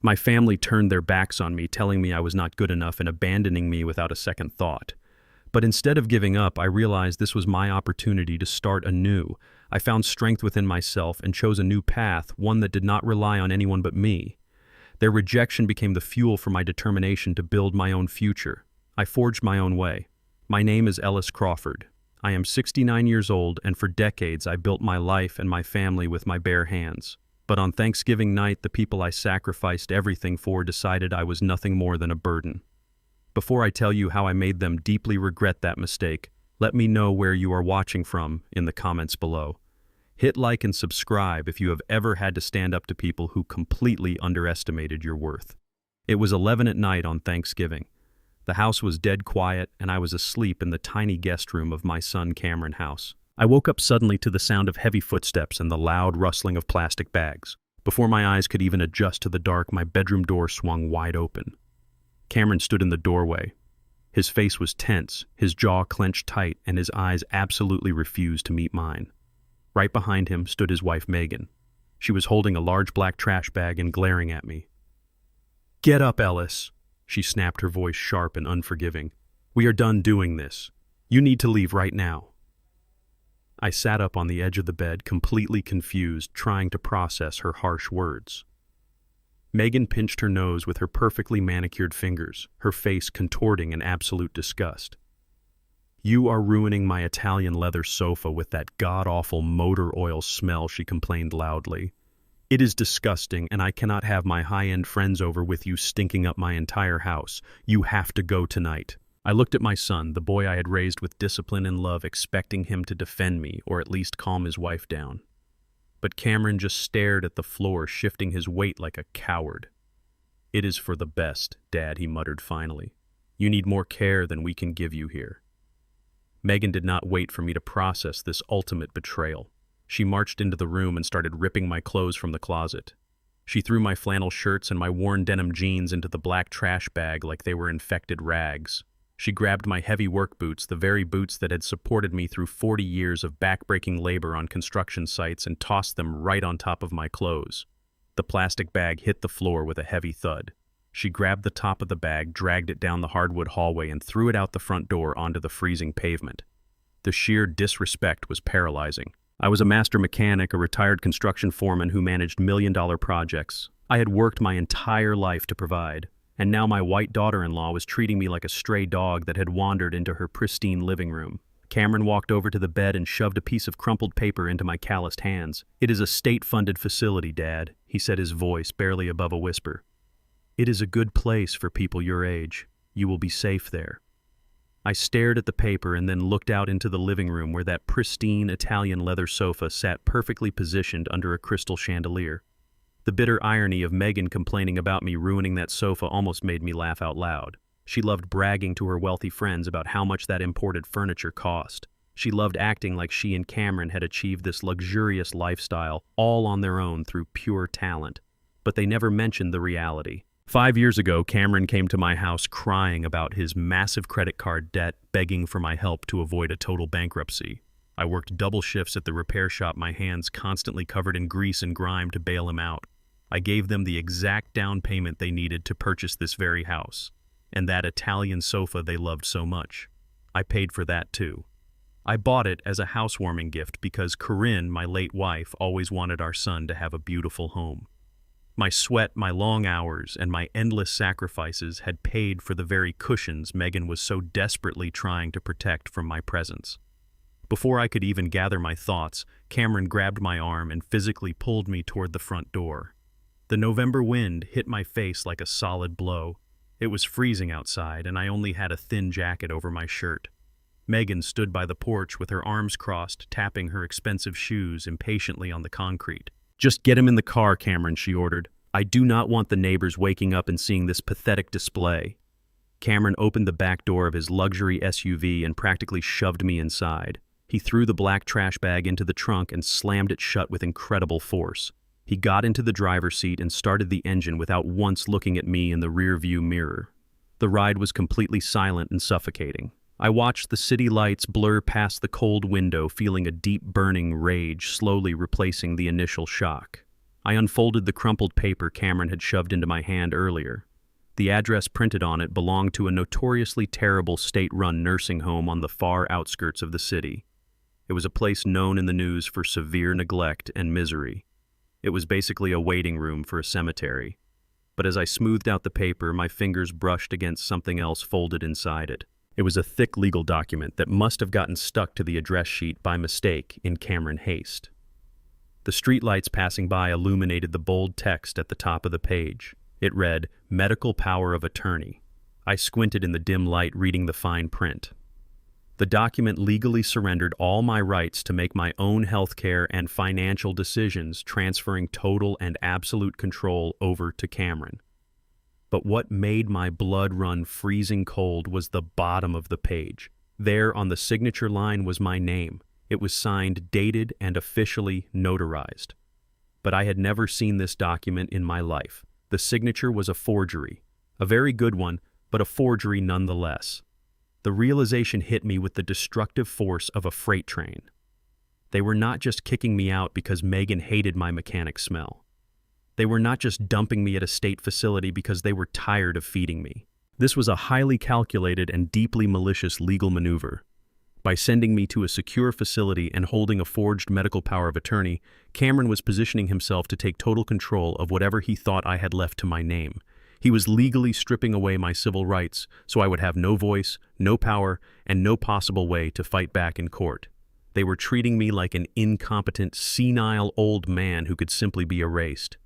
My family turned their backs on me, telling me I was not good enough and abandoning me without a second thought. But instead of giving up, I realized this was my opportunity to start anew. I found strength within myself and chose a new path, one that did not rely on anyone but me. Their rejection became the fuel for my determination to build my own future. I forged my own way. My name is Ellis Crawford. I am 69 years old, and for decades I built my life and my family with my bare hands. But on Thanksgiving night, the people I sacrificed everything for decided I was nothing more than a burden. Before I tell you how I made them deeply regret that mistake, let me know where you are watching from in the comments below. Hit like and subscribe if you have ever had to stand up to people who completely underestimated your worth. It was 11 at night on Thanksgiving. The house was dead quiet, and I was asleep in the tiny guest room of my son Cameron's house. I woke up suddenly to the sound of heavy footsteps and the loud rustling of plastic bags. Before my eyes could even adjust to the dark, my bedroom door swung wide open. Cameron stood in the doorway. His face was tense, his jaw clenched tight, and his eyes absolutely refused to meet mine. Right behind him stood his wife Megan. She was holding a large black trash bag and glaring at me. "Get up, Ellis," she snapped, her voice sharp and unforgiving. "We are done doing this. You need to leave right now." I sat up on the edge of the bed, completely confused, trying to process her harsh words. Megan pinched her nose with her perfectly manicured fingers, her face contorting in absolute disgust. "You are ruining my Italian leather sofa with that god-awful motor oil smell," she complained loudly. "It is disgusting, and I cannot have my high-end friends over with you stinking up my entire house. You have to go tonight." I looked at my son, the boy I had raised with discipline and love, expecting him to defend me or at least calm his wife down. But Cameron just stared at the floor, shifting his weight like a coward. "It is for the best, Dad," he muttered finally. "You need more care than we can give you here." Megan did not wait for me to process this ultimate betrayal. She marched into the room and started ripping my clothes from the closet. She threw my flannel shirts and my worn denim jeans into the black trash bag like they were infected rags. She grabbed my heavy work boots, the very boots that had supported me through 40 years of backbreaking labor on construction sites, and tossed them right on top of my clothes. The plastic bag hit the floor with a heavy thud. She grabbed the top of the bag, dragged it down the hardwood hallway, and threw it out the front door onto the freezing pavement. The sheer disrespect was paralyzing. I was a master mechanic, a retired construction foreman who managed million-dollar projects. I had worked my entire life to provide. And now my white daughter-in-law was treating me like a stray dog that had wandered into her pristine living room. Cameron walked over to the bed and shoved a piece of crumpled paper into my calloused hands. "It is a state-funded facility, Dad," he said, his voice barely above a whisper. "It is a good place for people your age. You will be safe there." I stared at the paper and then looked out into the living room where that pristine Italian leather sofa sat perfectly positioned under a crystal chandelier. The bitter irony of Megan complaining about me ruining that sofa almost made me laugh out loud. She loved bragging to her wealthy friends about how much that imported furniture cost. She loved acting like she and Cameron had achieved this luxurious lifestyle all on their own through pure talent. But they never mentioned the reality. 5 years ago, Cameron came to my house crying about his massive credit card debt, begging for my help to avoid a total bankruptcy. I worked double shifts at the repair shop, my hands constantly covered in grease and grime, to bail him out. I gave them the exact down payment they needed to purchase this very house, and that Italian sofa they loved so much. I paid for that too. I bought it as a housewarming gift because Corinne, my late wife, always wanted our son to have a beautiful home. My sweat, my long hours, and my endless sacrifices had paid for the very cushions Megan was so desperately trying to protect from my presence. Before I could even gather my thoughts, Cameron grabbed my arm and physically pulled me toward the front door. The November wind hit my face like a solid blow. It was freezing outside, and I only had a thin jacket over my shirt. Megan stood by the porch with her arms crossed, tapping her expensive shoes impatiently on the concrete. "Just get him in the car, Cameron," she ordered. "I do not want the neighbors waking up and seeing this pathetic display." Cameron opened the back door of his luxury SUV and practically shoved me inside. He threw the black trash bag into the trunk and slammed it shut with incredible force. He got into the driver's seat and started the engine without once looking at me in the rear-view mirror. The ride was completely silent and suffocating. I watched the city lights blur past the cold window, feeling a deep burning rage slowly replacing the initial shock. I unfolded the crumpled paper Cameron had shoved into my hand earlier. The address printed on it belonged to a notoriously terrible state-run nursing home on the far outskirts of the city. It was a place known in the news for severe neglect and misery. It was basically a waiting room for a cemetery. But as I smoothed out the paper, my fingers brushed against something else folded inside it. It was a thick legal document that must have gotten stuck to the address sheet by mistake in Cameron haste. The streetlights passing by illuminated the bold text at the top of the page. It read, "Medical Power of Attorney." I squinted in the dim light, reading the fine print. The document legally surrendered all my rights to make my own healthcare and financial decisions, transferring total and absolute control over to Cameron. But what made my blood run freezing cold was the bottom of the page. There on the signature line was my name. It was signed, dated, and officially notarized. But I had never seen this document in my life. The signature was a forgery. A very good one, but a forgery nonetheless. The realization hit me with the destructive force of a freight train. They were not just kicking me out because Megan hated my mechanic smell. They were not just dumping me at a state facility because they were tired of feeding me. This was a highly calculated and deeply malicious legal maneuver. By sending me to a secure facility and holding a forged medical power of attorney, Cameron was positioning himself to take total control of whatever he thought I had left to my name. He was legally stripping away my civil rights, so I would have no voice, no power, and no possible way to fight back in court. They were treating me like an incompetent, senile old man who could simply be erased.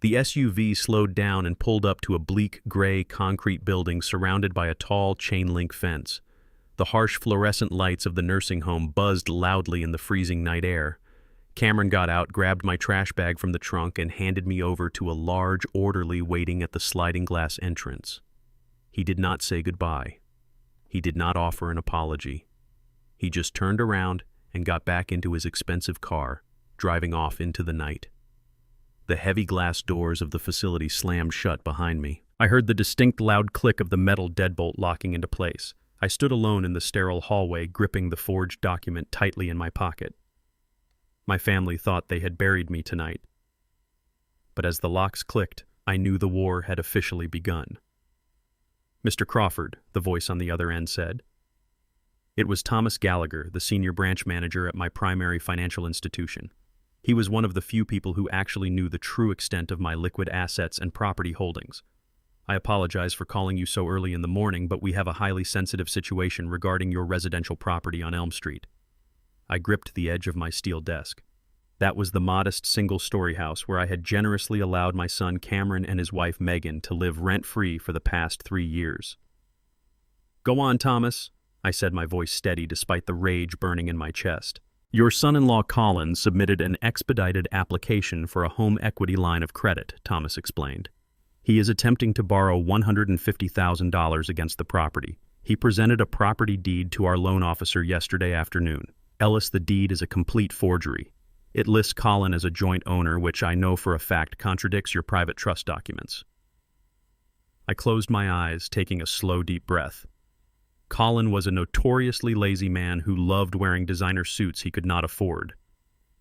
The SUV slowed down and pulled up to a bleak, gray concrete building surrounded by a tall chain-link fence. The harsh fluorescent lights of the nursing home buzzed loudly in the freezing night air. Cameron got out, grabbed my trash bag from the trunk, and handed me over to a large orderly waiting at the sliding glass entrance. He did not say goodbye. He did not offer an apology. He just turned around and got back into his expensive car, driving off into the night. The heavy glass doors of the facility slammed shut behind me. I heard the distinct loud click of the metal deadbolt locking into place. I stood alone in the sterile hallway, gripping the forged document tightly in my pocket. My family thought they had buried me tonight. But as the locks clicked, I knew the war had officially begun. "Mr. Crawford," the voice on the other end said. It was Thomas Gallagher, the senior branch manager at my primary financial institution. He was one of the few people who actually knew the true extent of my liquid assets and property holdings. "I apologize for calling you so early in the morning, but we have a highly sensitive situation regarding your residential property on Elm Street." I gripped the edge of my steel desk. That was the modest single-story house where I had generously allowed my son Cameron and his wife Megan to live rent-free for the past 3 years. "Go on, Thomas," I said, my voice steady despite the rage burning in my chest. "Your son-in-law Colin submitted an expedited application for a home equity line of credit," Thomas explained. "He is attempting to borrow $150,000 against the property. He presented a property deed to our loan officer yesterday afternoon. Ellis, the deed is a complete forgery. It lists Colin as a joint owner, which I know for a fact contradicts your private trust documents." I closed my eyes, taking a slow, deep breath. Colin was a notoriously lazy man who loved wearing designer suits he could not afford.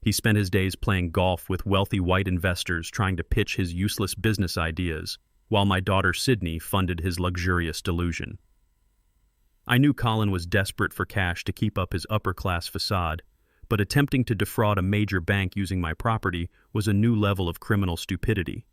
He spent his days playing golf with wealthy white investors trying to pitch his useless business ideas, while my daughter Sydney funded his luxurious delusion. I knew Colin was desperate for cash to keep up his upper-class facade, but attempting to defraud a major bank using my property was a new level of criminal stupidity.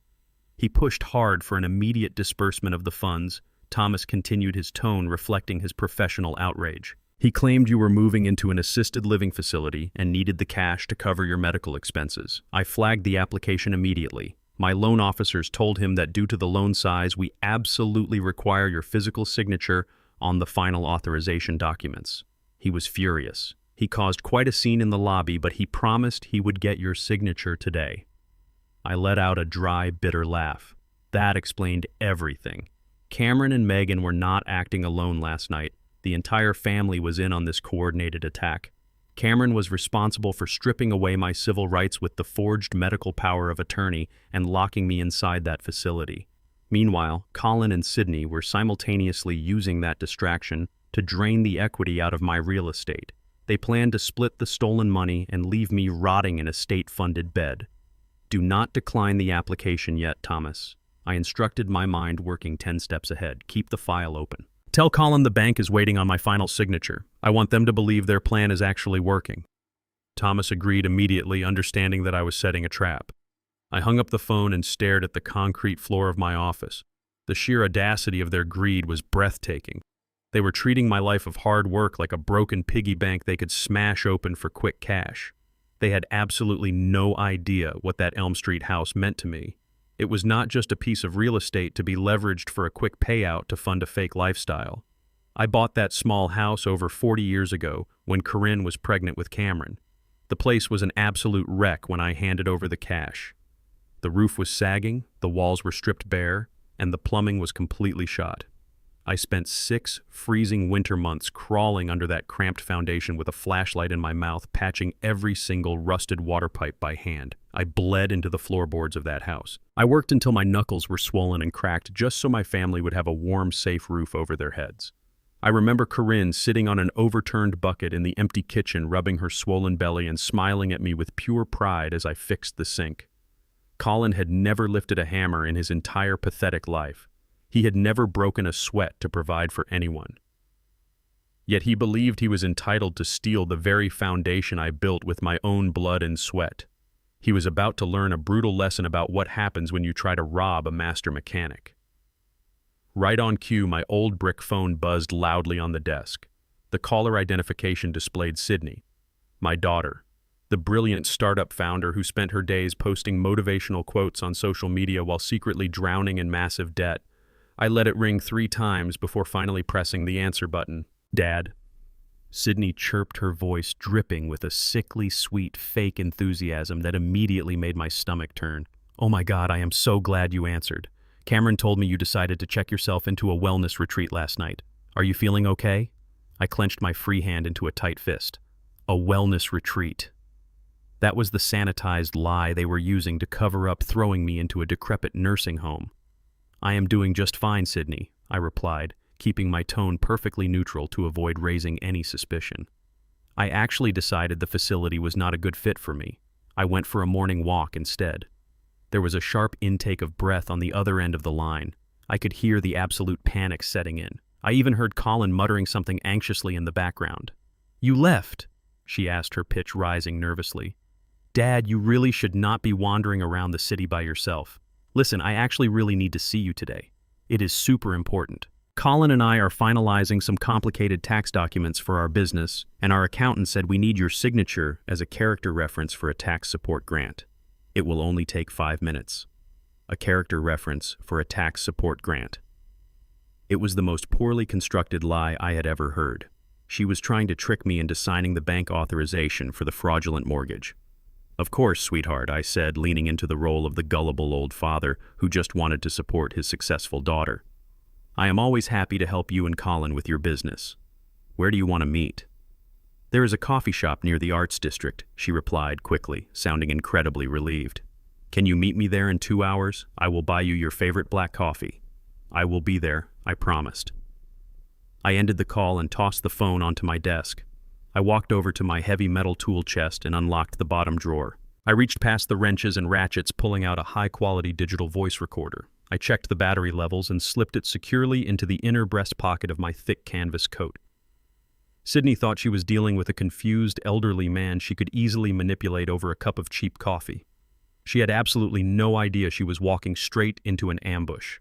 He pushed hard for an immediate disbursement of the funds. Thomas continued, his tone reflecting his professional outrage. "He claimed you were moving into an assisted living facility and needed the cash to cover your medical expenses. I flagged the application immediately. My loan officers told him that due to the loan size, we absolutely require your physical signature on the final authorization documents." He was furious. He caused quite a scene in the lobby, but he promised he would get your signature today. I let out a dry, bitter laugh. That explained everything. Cameron and Megan were not acting alone last night. The entire family was in on this coordinated attack. Cameron was responsible for stripping away my civil rights with the forged medical power of attorney and locking me inside that facility. Meanwhile, Colin and Sydney were simultaneously using that distraction to drain the equity out of my real estate. They planned to split the stolen money and leave me rotting in a state-funded bed. Do not decline the application yet, Thomas. I instructed, my mind working 10 steps ahead. Keep the file open. Tell Colin the bank is waiting on my final signature. I want them to believe their plan is actually working. Thomas agreed immediately, understanding that I was setting a trap. I hung up the phone and stared at the concrete floor of my office. The sheer audacity of their greed was breathtaking. They were treating my life of hard work like a broken piggy bank they could smash open for quick cash. They had absolutely no idea what that Elm Street house meant to me. It was not just a piece of real estate to be leveraged for a quick payout to fund a fake lifestyle. I bought that small house over 40 years ago when Corinne was pregnant with Cameron. The place was an absolute wreck when I handed over the cash. The roof was sagging, the walls were stripped bare, and the plumbing was completely shot. I spent 6 freezing winter months crawling under that cramped foundation with a flashlight in my mouth, patching every single rusted water pipe by hand. I bled into the floorboards of that house. I worked until my knuckles were swollen and cracked just so my family would have a warm, safe roof over their heads. I remember Corinne sitting on an overturned bucket in the empty kitchen, rubbing her swollen belly and smiling at me with pure pride as I fixed the sink. Colin had never lifted a hammer in his entire pathetic life. He had never broken a sweat to provide for anyone. Yet he believed he was entitled to steal the very foundation I built with my own blood and sweat. He was about to learn a brutal lesson about what happens when you try to rob a master mechanic. Right on cue, my old brick phone buzzed loudly on the desk. The caller identification displayed Sydney, my daughter, the brilliant startup founder who spent her days posting motivational quotes on social media while secretly drowning in massive debt. I let it ring 3 times before finally pressing the answer button. Dad. Sydney chirped, her voice dripping with a sickly sweet fake enthusiasm that immediately made my stomach turn. Oh my God, I am so glad you answered. Cameron told me you decided to check yourself into a wellness retreat last night. Are you feeling okay? I clenched my free hand into a tight fist. A wellness retreat. That was the sanitized lie they were using to cover up throwing me into a decrepit nursing home. I am doing just fine, Sydney, I replied, keeping my tone perfectly neutral to avoid raising any suspicion. I actually decided the facility was not a good fit for me. I went for a morning walk instead. There was a sharp intake of breath on the other end of the line. I could hear the absolute panic setting in. I even heard Colin muttering something anxiously in the background. You left, she asked, her pitch rising nervously. Dad, you really should not be wandering around the city by yourself. Listen, I actually really need to see you today. It is super important. Colin and I are finalizing some complicated tax documents for our business, and our accountant said we need your signature as a character reference for a tax support grant. It will only take 5 minutes. A character reference for a tax support grant. It was the most poorly constructed lie I had ever heard. She was trying to trick me into signing the bank authorization for the fraudulent mortgage. Of course, sweetheart, I said, leaning into the role of the gullible old father who just wanted to support his successful daughter. I am always happy to help you and Colin with your business. Where do you want to meet? There is a coffee shop near the Arts District, she replied quickly, sounding incredibly relieved. Can you meet me there in 2 hours? I will buy you your favorite black coffee. I will be there, I promised. I ended the call and tossed the phone onto my desk. I walked over to my heavy metal tool chest and unlocked the bottom drawer. I reached past the wrenches and ratchets, pulling out a high-quality digital voice recorder. I checked the battery levels and slipped it securely into the inner breast pocket of my thick canvas coat. Sydney thought she was dealing with a confused elderly man she could easily manipulate over a cup of cheap coffee. She had absolutely no idea she was walking straight into an ambush.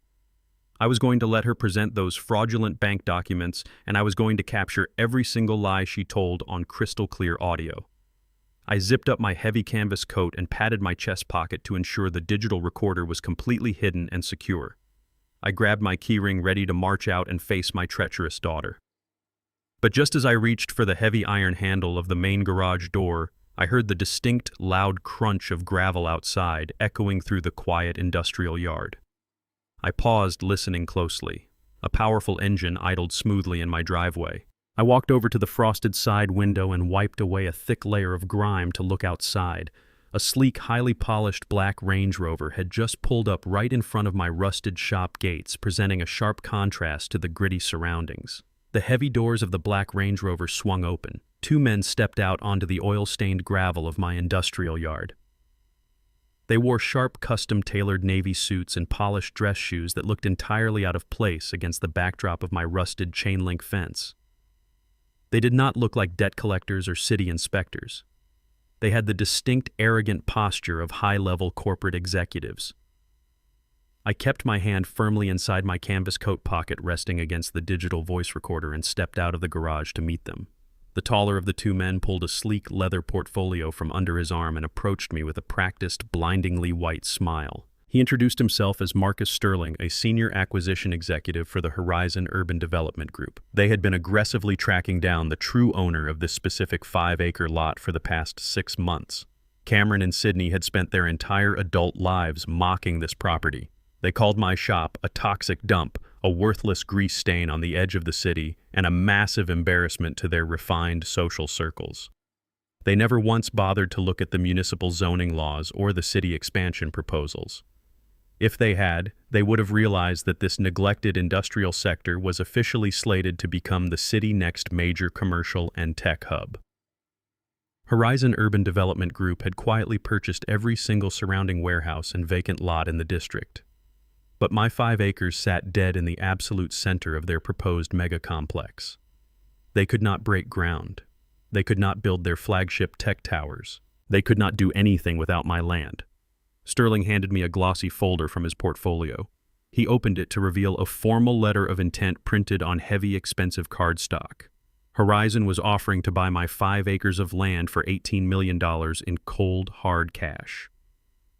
I was going to let her present those fraudulent bank documents, and I was going to capture every single lie she told on crystal clear audio. I zipped up my heavy canvas coat and patted my chest pocket to ensure the digital recorder was completely hidden and secure. I grabbed my keyring, ready to march out and face my treacherous daughter. But just as I reached for the heavy iron handle of the main garage door, I heard the distinct, loud crunch of gravel outside echoing through the quiet industrial yard. I paused, listening closely. A powerful engine idled smoothly in my driveway. I walked over to the frosted side window and wiped away a thick layer of grime to look outside. A sleek, highly polished black Range Rover had just pulled up right in front of my rusted shop gates, presenting a sharp contrast to the gritty surroundings. The heavy doors of the black Range Rover swung open. 2 men stepped out onto the oil-stained gravel of my industrial yard. They wore sharp, custom-tailored navy suits and polished dress shoes that looked entirely out of place against the backdrop of my rusted chain-link fence. They did not look like debt collectors or city inspectors. They had the distinct, arrogant posture of high-level corporate executives. I kept my hand firmly inside my canvas coat pocket resting against the digital voice recorder and stepped out of the garage to meet them. The taller of the two men pulled a sleek leather portfolio from under his arm and approached me with a practiced, blindingly white smile. He introduced himself as Marcus Sterling, a senior acquisition executive for the Horizon Urban Development Group. They had been aggressively tracking down the true owner of this specific 5-acre lot for the past 6 months. Cameron and Sydney had spent their entire adult lives mocking this property. They called my shop a toxic dump, a worthless grease stain on the edge of the city, and a massive embarrassment to their refined social circles. They never once bothered to look at the municipal zoning laws or the city expansion proposals. If they had, they would have realized that this neglected industrial sector was officially slated to become the city's next major commercial and tech hub. Horizon Urban Development Group had quietly purchased every single surrounding warehouse and vacant lot in the district. But my 5 acres sat dead in the absolute center of their proposed mega-complex. They could not break ground. They could not build their flagship tech towers. They could not do anything without my land. Sterling handed me a glossy folder from his portfolio. He opened it to reveal a formal letter of intent printed on heavy, expensive cardstock. Horizon was offering to buy my 5 acres of land for $18 million in cold, hard cash.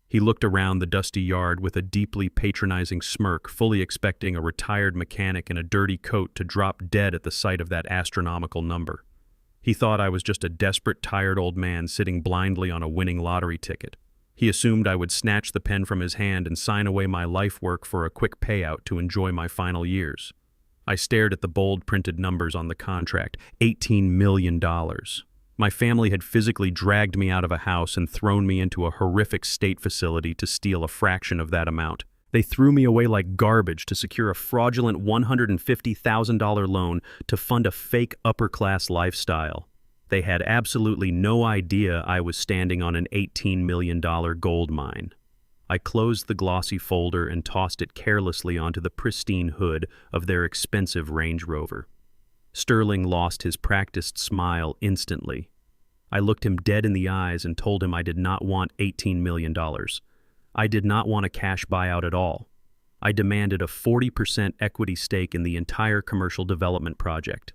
He looked around the dusty yard with a deeply patronizing smirk, fully expecting a retired mechanic in a dirty coat to drop dead at the sight of that astronomical number. He thought I was just a desperate, tired old man sitting blindly on a winning lottery ticket. He assumed I would snatch the pen from his hand and sign away my life work for a quick payout to enjoy my final years. I stared at the bold printed numbers on the contract. $18 million. My family had physically dragged me out of a house and thrown me into a horrific state facility to steal a fraction of that amount. They threw me away like garbage to secure a fraudulent $150,000 loan to fund a fake upper-class lifestyle. They had absolutely no idea I was standing on an $18 million gold mine. I closed the glossy folder and tossed it carelessly onto the pristine hood of their expensive Range Rover. Sterling lost his practiced smile instantly. I looked him dead in the eyes and told him I did not want $18 million. I did not want a cash buyout at all. I demanded a 40% equity stake in the entire commercial development project.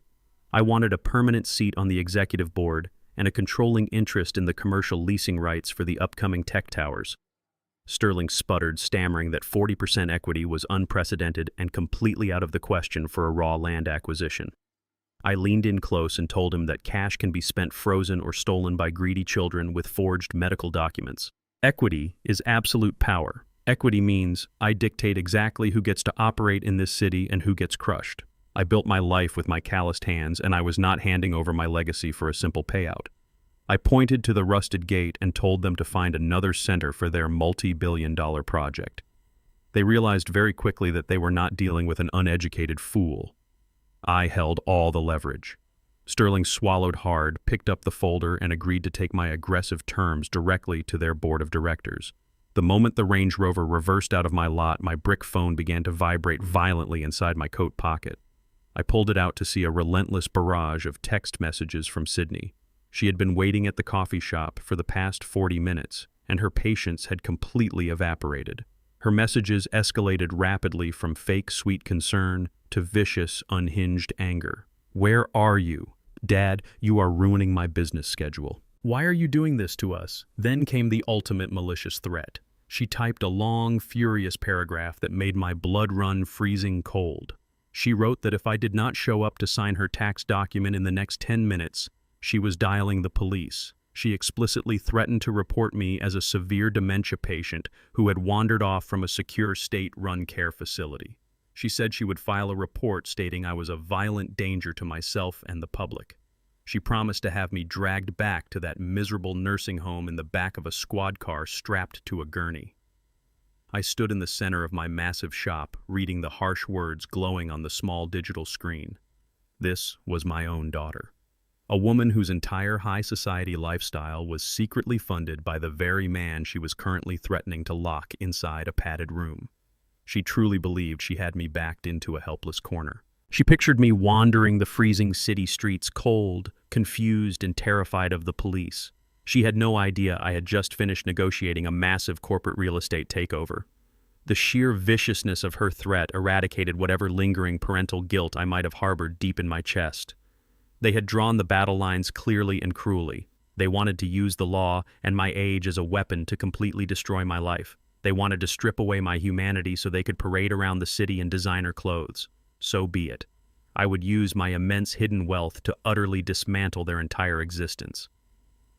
I wanted a permanent seat on the executive board and a controlling interest in the commercial leasing rights for the upcoming tech towers. Sterling sputtered, stammering that 40% equity was unprecedented and completely out of the question for a raw land acquisition. I leaned in close and told him that cash can be spent frozen or stolen by greedy children with forged medical documents. Equity is absolute power. Equity means I dictate exactly who gets to operate in this city and who gets crushed. I built my life with my calloused hands, and I was not handing over my legacy for a simple payout. I pointed to the rusted gate and told them to find another center for their multi-billion-dollar project. They realized very quickly that they were not dealing with an uneducated fool. I held all the leverage. Sterling swallowed hard, picked up the folder, and agreed to take my aggressive terms directly to their board of directors. The moment the Range Rover reversed out of my lot, my brick phone began to vibrate violently inside my coat pocket. I pulled it out to see a relentless barrage of text messages from Sydney. She had been waiting at the coffee shop for the past 40 minutes, and her patience had completely evaporated. Her messages escalated rapidly from fake sweet concern to vicious, unhinged anger. "Where are you? Dad, you are ruining my business schedule. Why are you doing this to us?" Then came the ultimate malicious threat. She typed a long, furious paragraph that made my blood run freezing cold. She wrote that if I did not show up to sign her tax document in the next 10 minutes, she was dialing the police. She explicitly threatened to report me as a severe dementia patient who had wandered off from a secure state-run care facility. She said she would file a report stating I was a violent danger to myself and the public. She promised to have me dragged back to that miserable nursing home in the back of a squad car strapped to a gurney. I stood in the center of my massive shop, reading the harsh words glowing on the small digital screen. This was my own daughter. A woman whose entire high society lifestyle was secretly funded by the very man she was currently threatening to lock inside a padded room. She truly believed she had me backed into a helpless corner. She pictured me wandering the freezing city streets, cold, confused, and terrified of the police. She had no idea I had just finished negotiating a massive corporate real estate takeover. The sheer viciousness of her threat eradicated whatever lingering parental guilt I might have harbored deep in my chest. They had drawn the battle lines clearly and cruelly. They wanted to use the law and my age as a weapon to completely destroy my life. They wanted to strip away my humanity so they could parade around the city in designer clothes. So be it. I would use my immense hidden wealth to utterly dismantle their entire existence.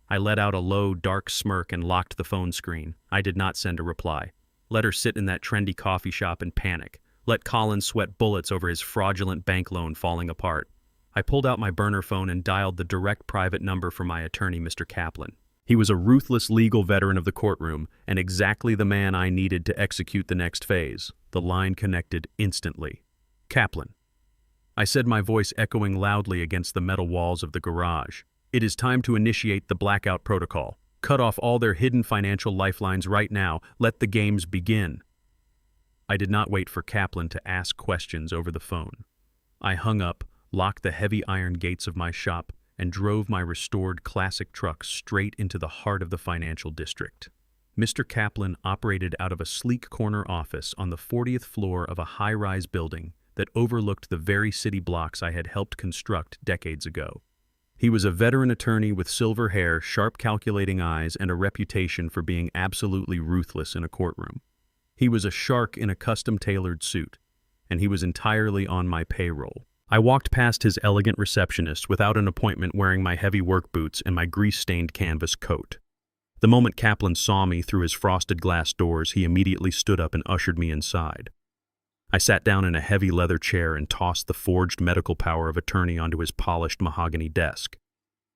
I let out a low, dark smirk and locked the phone screen. I did not send a reply. Let her sit in that trendy coffee shop and panic. Let Colin sweat bullets over his fraudulent bank loan falling apart. I pulled out my burner phone and dialed the direct private number for my attorney, Mr. Kaplan. He was a ruthless legal veteran of the courtroom and exactly the man I needed to execute the next phase. The line connected instantly. Kaplan. I said, my voice echoing loudly against the metal walls of the garage. It is time to initiate the blackout protocol. Cut off all their hidden financial lifelines right now. Let the games begin. I did not wait for Kaplan to ask questions over the phone. I hung up, locked the heavy iron gates of my shop, and drove my restored classic truck straight into the heart of the financial district. Mr. Kaplan operated out of a sleek corner office on the 40th floor of a high-rise building that overlooked the very city blocks I had helped construct decades ago. He was a veteran attorney with silver hair, sharp calculating eyes, and a reputation for being absolutely ruthless in a courtroom. He was a shark in a custom-tailored suit, and he was entirely on my payroll. I walked past his elegant receptionist without an appointment, wearing my heavy work boots and my grease-stained canvas coat. The moment Kaplan saw me through his frosted glass doors, he immediately stood up and ushered me inside. I sat down in a heavy leather chair and tossed the forged medical power of attorney onto his polished mahogany desk.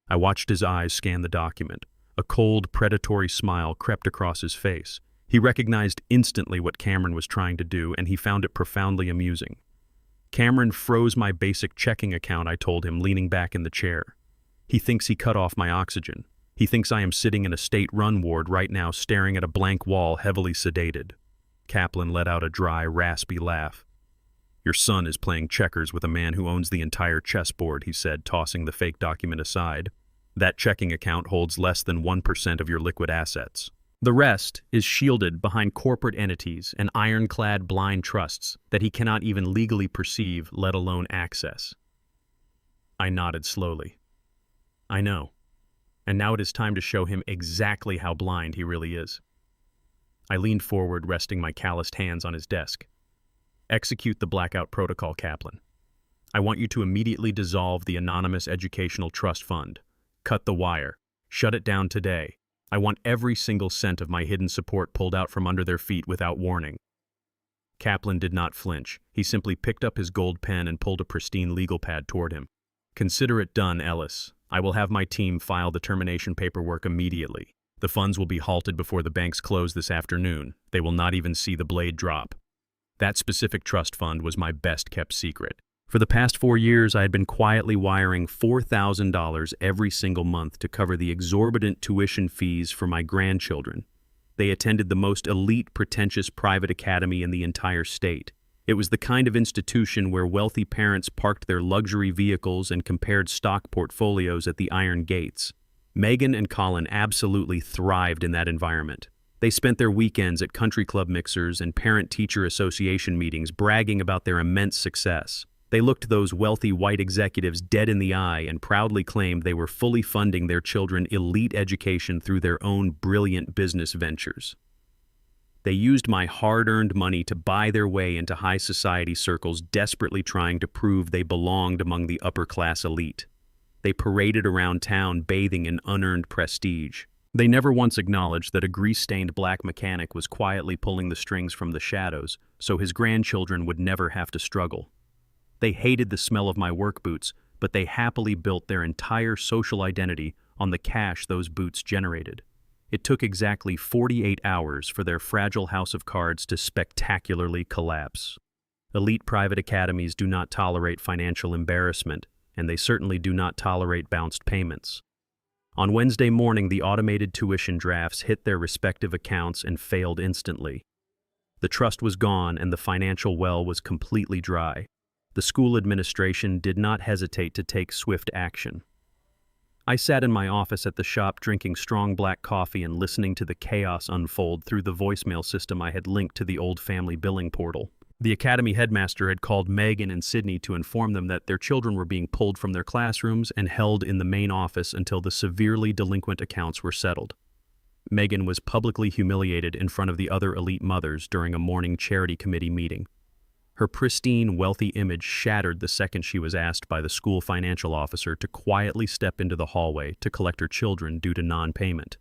I watched his eyes scan the document. A cold, predatory smile crept across his face. He recognized instantly what Cameron was trying to do, and he found it profoundly amusing. Cameron froze my basic checking account, I told him, leaning back in the chair. He thinks he cut off my oxygen. He thinks I am sitting in a state-run ward right now, staring at a blank wall, heavily sedated. Kaplan let out a dry, raspy laugh. Your son is playing checkers with a man who owns the entire chessboard, he said, tossing the fake document aside. That checking account holds less than 1% of your liquid assets. The rest is shielded behind corporate entities and ironclad blind trusts that he cannot even legally perceive, let alone access. I nodded slowly. I know. And now it is time to show him exactly how blind he really is. I leaned forward, resting my calloused hands on his desk. Execute the blackout protocol, Kaplan. I want you to immediately dissolve the anonymous educational trust fund. Cut the wire. Shut it down today. I want every single cent of my hidden support pulled out from under their feet without warning. Kaplan did not flinch. He simply picked up his gold pen and pulled a pristine legal pad toward him. Consider it done, Ellis. I will have my team file the termination paperwork immediately. The funds will be halted before the banks close this afternoon. They will not even see the blade drop. That specific trust fund was my best-kept secret. For the past 4 years, I had been quietly wiring $4,000 every single month to cover the exorbitant tuition fees for my grandchildren. They attended the most elite, pretentious private academy in the entire state. It was the kind of institution where wealthy parents parked their luxury vehicles and compared stock portfolios at the iron gates. Megan and Colin absolutely thrived in that environment. They spent their weekends at country club mixers and parent-teacher association meetings bragging about their immense success. They looked those wealthy white executives dead in the eye and proudly claimed they were fully funding their children elite education through their own brilliant business ventures. They used my hard-earned money to buy their way into high society circles, desperately trying to prove they belonged among the upper-class elite. They paraded around town bathing in unearned prestige. They never once acknowledged that a grease-stained black mechanic was quietly pulling the strings from the shadows, so his grandchildren would never have to struggle. They hated the smell of my work boots, but they happily built their entire social identity on the cash those boots generated. It took exactly 48 hours for their fragile house of cards to spectacularly collapse. Elite private academies do not tolerate financial embarrassment, and they certainly do not tolerate bounced payments. On Wednesday morning, the automated tuition drafts hit their respective accounts and failed instantly. The trust was gone and the financial well was completely dry. The school administration did not hesitate to take swift action. I sat in my office at the shop drinking strong black coffee and listening to the chaos unfold through the voicemail system I had linked to the old family billing portal. The academy headmaster had called Megan and Sydney to inform them that their children were being pulled from their classrooms and held in the main office until the severely delinquent accounts were settled. Megan was publicly humiliated in front of the other elite mothers during a morning charity committee meeting. Her pristine, wealthy image shattered the second she was asked by the school financial officer to quietly step into the hallway to collect her children due to non-payment.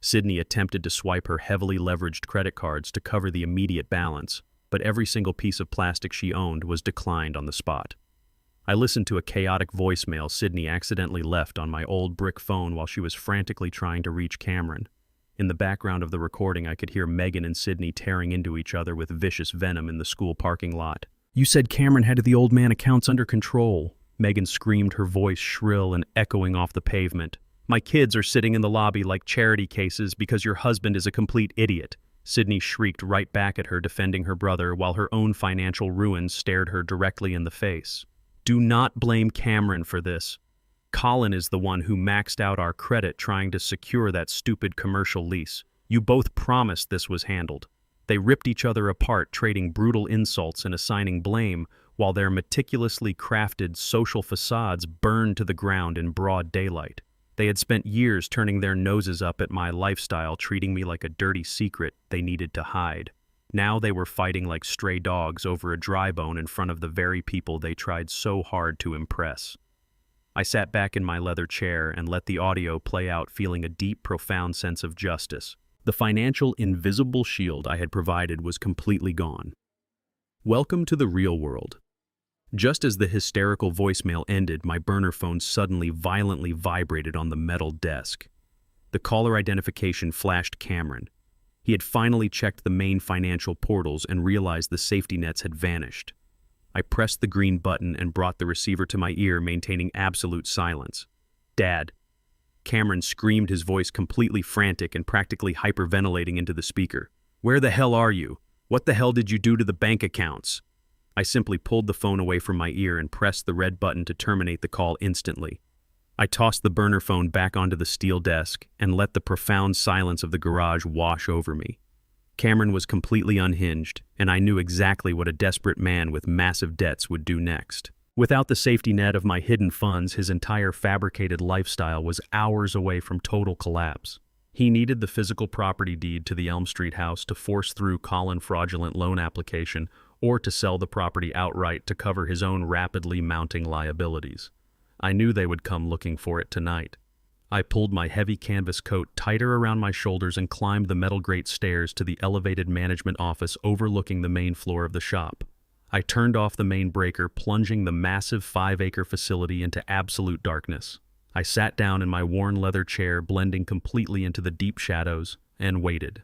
Sydney attempted to swipe her heavily leveraged credit cards to cover the immediate balance, but every single piece of plastic she owned was declined on the spot. I listened to a chaotic voicemail Sydney accidentally left on my old brick phone while she was frantically trying to reach Cameron. In the background of the recording, I could hear Megan and Sydney tearing into each other with vicious venom in the school parking lot. "You said Cameron had the old man accounts under control," Megan screamed, her voice shrill and echoing off the pavement. "My kids are sitting in the lobby like charity cases because your husband is a complete idiot." Sydney shrieked right back at her, defending her brother, while her own financial ruin stared her directly in the face. "Do not blame Cameron for this. Colin is the one who maxed out our credit trying to secure that stupid commercial lease. You both promised this was handled." They ripped each other apart, trading brutal insults and assigning blame, while their meticulously crafted social facades burned to the ground in broad daylight. They had spent years turning their noses up at my lifestyle, treating me like a dirty secret they needed to hide. Now they were fighting like stray dogs over a dry bone in front of the very people they tried so hard to impress. I sat back in my leather chair and let the audio play out, feeling a deep, profound sense of justice. The financial invisible shield I had provided was completely gone. Welcome to the real world. Just as the hysterical voicemail ended, my burner phone suddenly violently vibrated on the metal desk. The caller identification flashed Cameron. He had finally checked the main financial portals and realized the safety nets had vanished. I pressed the green button and brought the receiver to my ear, maintaining absolute silence. "Dad." Cameron screamed, his voice completely frantic and practically hyperventilating into the speaker. "Where the hell are you? What the hell did you do to the bank accounts?" I simply pulled the phone away from my ear and pressed the red button to terminate the call instantly. I tossed the burner phone back onto the steel desk and let the profound silence of the garage wash over me. Cameron was completely unhinged, and I knew exactly what a desperate man with massive debts would do next. Without the safety net of my hidden funds, his entire fabricated lifestyle was hours away from total collapse. He needed the physical property deed to the Elm Street house to force through Colin's fraudulent loan application, or to sell the property outright to cover his own rapidly mounting liabilities. I knew they would come looking for it tonight. I pulled my heavy canvas coat tighter around my shoulders and climbed the metal grate stairs to the elevated management office overlooking the main floor of the shop. I turned off the main breaker, plunging the massive 5-acre facility into absolute darkness. I sat down in my worn leather chair, blending completely into the deep shadows, and waited.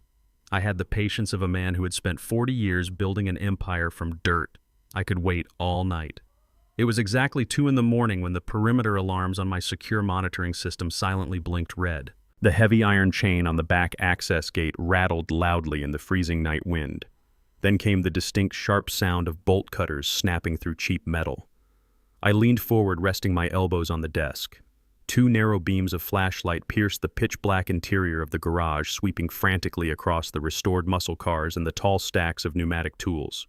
I had the patience of a man who had spent 40 years building an empire from dirt. I could wait all night. It was exactly 2 in the morning when the perimeter alarms on my secure monitoring system silently blinked red. The heavy iron chain on the back access gate rattled loudly in the freezing night wind. Then came the distinct sharp sound of bolt cutters snapping through cheap metal. I leaned forward, resting my elbows on the desk. 2 narrow beams of flashlight pierced the pitch-black interior of the garage, sweeping frantically across the restored muscle cars and the tall stacks of pneumatic tools.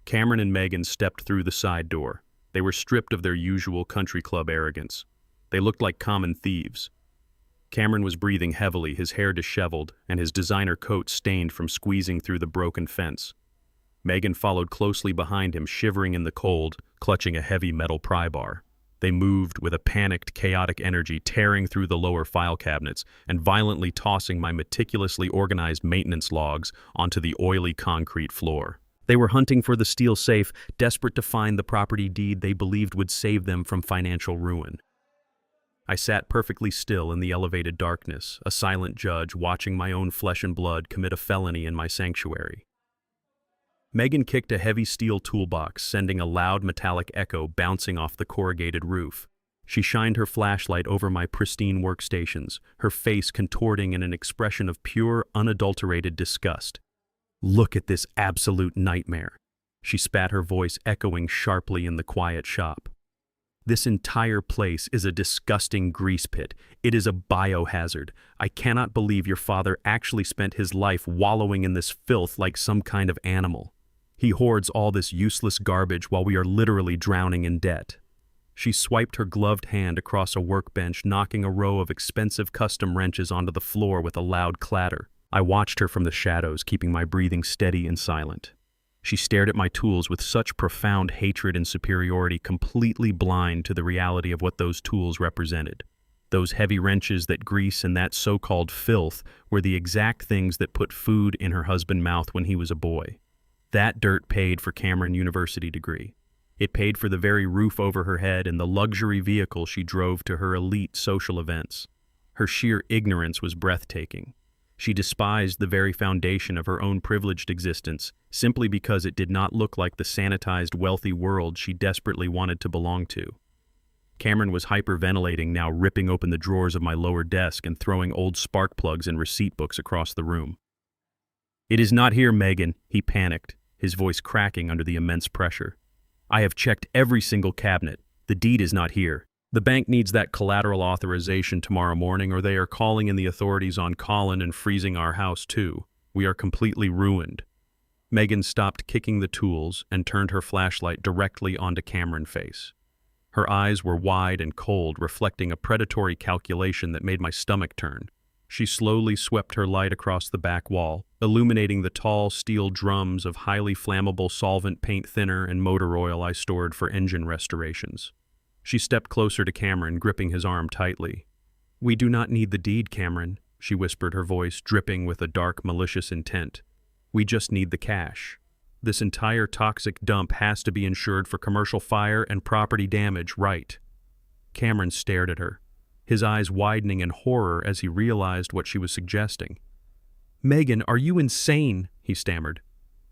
Cameron and Megan stepped through the side door. They were stripped of their usual country club arrogance. They looked like common thieves. Cameron was breathing heavily, his hair disheveled, and his designer coat stained from squeezing through the broken fence. Megan followed closely behind him, shivering in the cold, clutching a heavy metal pry bar. They moved with a panicked, chaotic energy, tearing through the lower file cabinets and violently tossing my meticulously organized maintenance logs onto the oily concrete floor. They were hunting for the steel safe, desperate to find the property deed they believed would save them from financial ruin. I sat perfectly still in the elevated darkness, a silent judge watching my own flesh and blood commit a felony in my sanctuary. Megan kicked a heavy steel toolbox, sending a loud metallic echo bouncing off the corrugated roof. She shined her flashlight over my pristine workstations, her face contorting in an expression of pure, unadulterated disgust. "Look at this absolute nightmare." She spat, her voice echoing sharply in the quiet shop. "This entire place is a disgusting grease pit. It is a biohazard. I cannot believe your father actually spent his life wallowing in this filth like some kind of animal. He hoards all this useless garbage while we are literally drowning in debt." She swiped her gloved hand across a workbench, knocking a row of expensive custom wrenches onto the floor with a loud clatter. I watched her from the shadows, keeping my breathing steady and silent. She stared at my tools with such profound hatred and superiority, completely blind to the reality of what those tools represented. Those heavy wrenches, that grease, and that so-called filth were the exact things that put food in her husband's mouth when he was a boy. That dirt paid for Cameron's university degree. It paid for the very roof over her head and the luxury vehicle she drove to her elite social events. Her sheer ignorance was breathtaking. She despised the very foundation of her own privileged existence simply because it did not look like the sanitized, wealthy world she desperately wanted to belong to. Cameron was hyperventilating now, ripping open the drawers of my lower desk and throwing old spark plugs and receipt books across the room. "It is not here, Megan," he panicked, his voice cracking under the immense pressure. "I have checked every single cabinet. The deed is not here. The bank needs that collateral authorization tomorrow morning, or they are calling in the authorities on Colin and freezing our house too. We are completely ruined." Megan stopped kicking the tools and turned her flashlight directly onto Cameron's face. Her eyes were wide and cold, reflecting a predatory calculation that made my stomach turn. She slowly swept her light across the back wall, illuminating the tall steel drums of highly flammable solvent paint thinner and motor oil I stored for engine restorations. She stepped closer to Cameron, gripping his arm tightly. "We do not need the deed, Cameron," she whispered, her voice dripping with a dark, malicious intent. "We just need the cash. This entire toxic dump has to be insured for commercial fire and property damage, right?" Cameron stared at her, his eyes widening in horror as he realized what she was suggesting. "Megan, are you insane?" he stammered.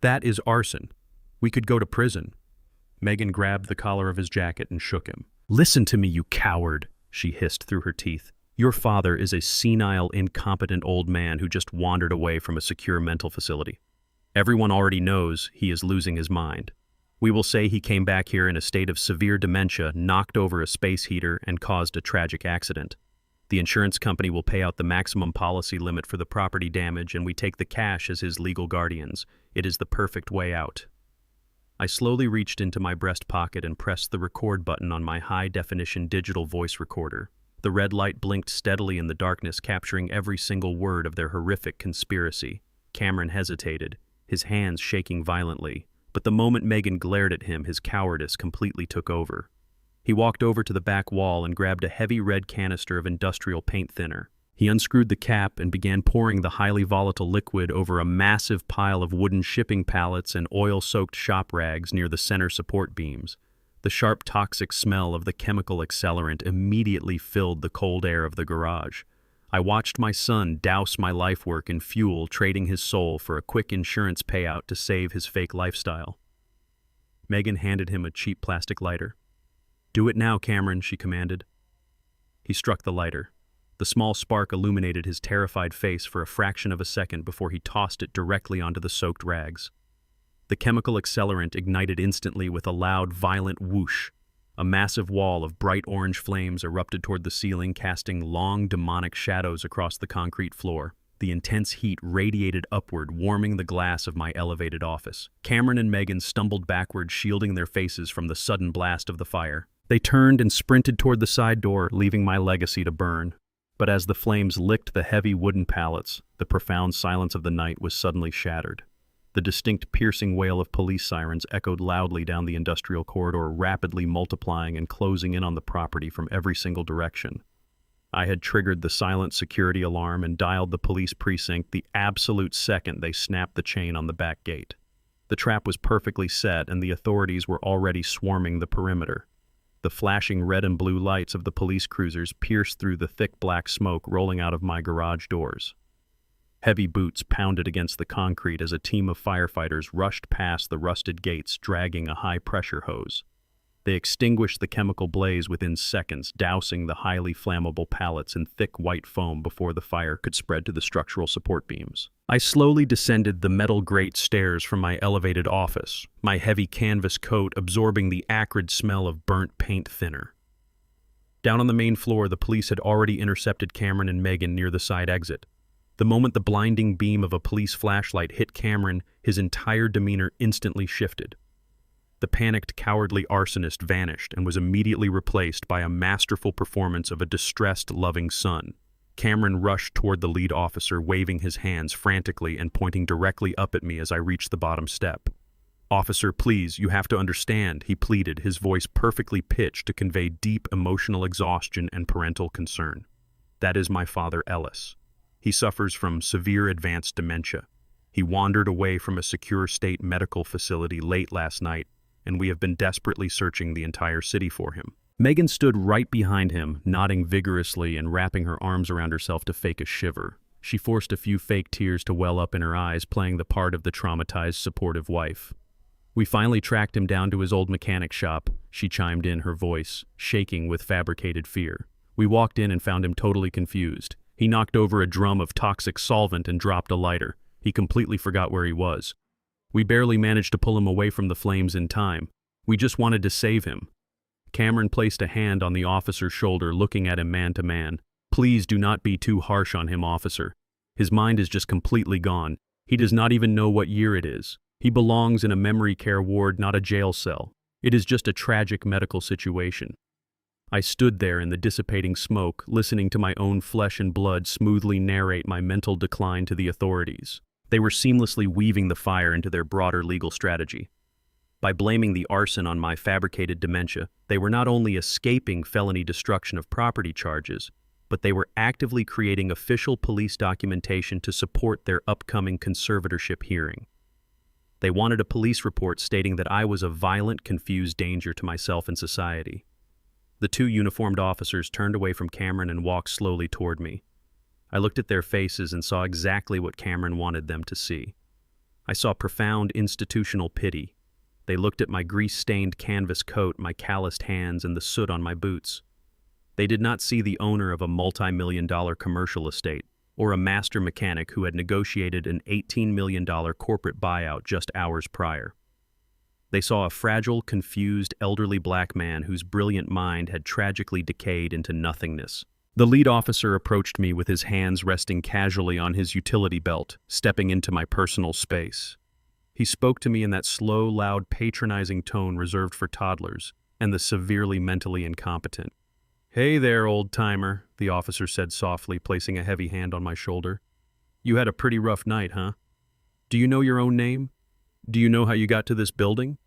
"That is arson. We could go to prison." Megan grabbed the collar of his jacket and shook him. "Listen to me, you coward," she hissed through her teeth. "Your father is a senile, incompetent old man who just wandered away from a secure mental facility. Everyone already knows he is losing his mind. We will say he came back here in a state of severe dementia, knocked over a space heater, and caused a tragic accident. The insurance company will pay out the maximum policy limit for the property damage, and we take the cash as his legal guardians. It is the perfect way out." I slowly reached into my breast pocket and pressed the record button on my high-definition digital voice recorder. The red light blinked steadily in the darkness, capturing every single word of their horrific conspiracy. Cameron hesitated, his hands shaking violently, but the moment Megan glared at him, his cowardice completely took over. He walked over to the back wall and grabbed a heavy red canister of industrial paint thinner. He unscrewed the cap and began pouring the highly volatile liquid over a massive pile of wooden shipping pallets and oil-soaked shop rags near the center support beams. The sharp, toxic smell of the chemical accelerant immediately filled the cold air of the garage. I watched my son douse my life work in fuel, trading his soul for a quick insurance payout to save his fake lifestyle. Megan handed him a cheap plastic lighter. "Do it now, Cameron," she commanded. He struck the lighter. The small spark illuminated his terrified face for a fraction of a second before he tossed it directly onto the soaked rags. The chemical accelerant ignited instantly with a loud, violent whoosh. A massive wall of bright orange flames erupted toward the ceiling, casting long, demonic shadows across the concrete floor. The intense heat radiated upward, warming the glass of my elevated office. Cameron and Megan stumbled backward, shielding their faces from the sudden blast of the fire. They turned and sprinted toward the side door, leaving my legacy to burn. But as the flames licked the heavy wooden pallets, the profound silence of the night was suddenly shattered. The distinct piercing wail of police sirens echoed loudly down the industrial corridor, rapidly multiplying and closing in on the property from every single direction. I had triggered the silent security alarm and dialed the police precinct the absolute second they snapped the chain on the back gate. The trap was perfectly set, and the authorities were already swarming the perimeter. The flashing red and blue lights of the police cruisers pierced through the thick black smoke rolling out of my garage doors. Heavy boots pounded against the concrete as a team of firefighters rushed past the rusted gates dragging a high-pressure hose. They extinguished the chemical blaze within seconds, dousing the highly flammable pallets in thick white foam before the fire could spread to the structural support beams. I slowly descended the metal grate stairs from my elevated office, my heavy canvas coat absorbing the acrid smell of burnt paint thinner. Down on the main floor, the police had already intercepted Cameron and Megan near the side exit. The moment the blinding beam of a police flashlight hit Cameron, his entire demeanor instantly shifted. The panicked, cowardly arsonist vanished and was immediately replaced by a masterful performance of a distressed, loving son. Cameron rushed toward the lead officer, waving his hands frantically and pointing directly up at me as I reached the bottom step. "Officer, please, you have to understand," he pleaded, his voice perfectly pitched to convey deep emotional exhaustion and parental concern. "That is my father, Ellis. He suffers from severe advanced dementia. He wandered away from a secure state medical facility late last night, and we have been desperately searching the entire city for him." Megan stood right behind him, nodding vigorously and wrapping her arms around herself to fake a shiver. She forced a few fake tears to well up in her eyes, playing the part of the traumatized, supportive wife. "We finally tracked him down to his old mechanic shop," she chimed in, her voice shaking with fabricated fear. "We walked in and found him totally confused. He knocked over a drum of toxic solvent and dropped a lighter. He completely forgot where he was. We barely managed to pull him away from the flames in time. We just wanted to save him." Cameron placed a hand on the officer's shoulder, looking at him man to man. "Please do not be too harsh on him, officer. His mind is just completely gone. He does not even know what year it is. He belongs in a memory care ward, not a jail cell. It is just a tragic medical situation." I stood there in the dissipating smoke, listening to my own flesh and blood smoothly narrate my mental decline to the authorities. They were seamlessly weaving the fire into their broader legal strategy. By blaming the arson on my fabricated dementia, they were not only escaping felony destruction of property charges, but they were actively creating official police documentation to support their upcoming conservatorship hearing. They wanted a police report stating that I was a violent, confused danger to myself and society. The two uniformed officers turned away from Cameron and walked slowly toward me. I looked at their faces and saw exactly what Cameron wanted them to see. I saw profound institutional pity. They looked at my grease-stained canvas coat, my calloused hands, and the soot on my boots. They did not see the owner of a multi-million-dollar commercial estate or a master mechanic who had negotiated an $18 million corporate buyout just hours prior. They saw a fragile, confused, elderly black man whose brilliant mind had tragically decayed into nothingness. The lead officer approached me with his hands resting casually on his utility belt, stepping into my personal space. He spoke to me in that slow, loud, patronizing tone reserved for toddlers and the severely mentally incompetent. "Hey there, old-timer," the officer said softly, placing a heavy hand on my shoulder. "You had a pretty rough night, huh? Do you know your own name? Do you know how you got to this building?"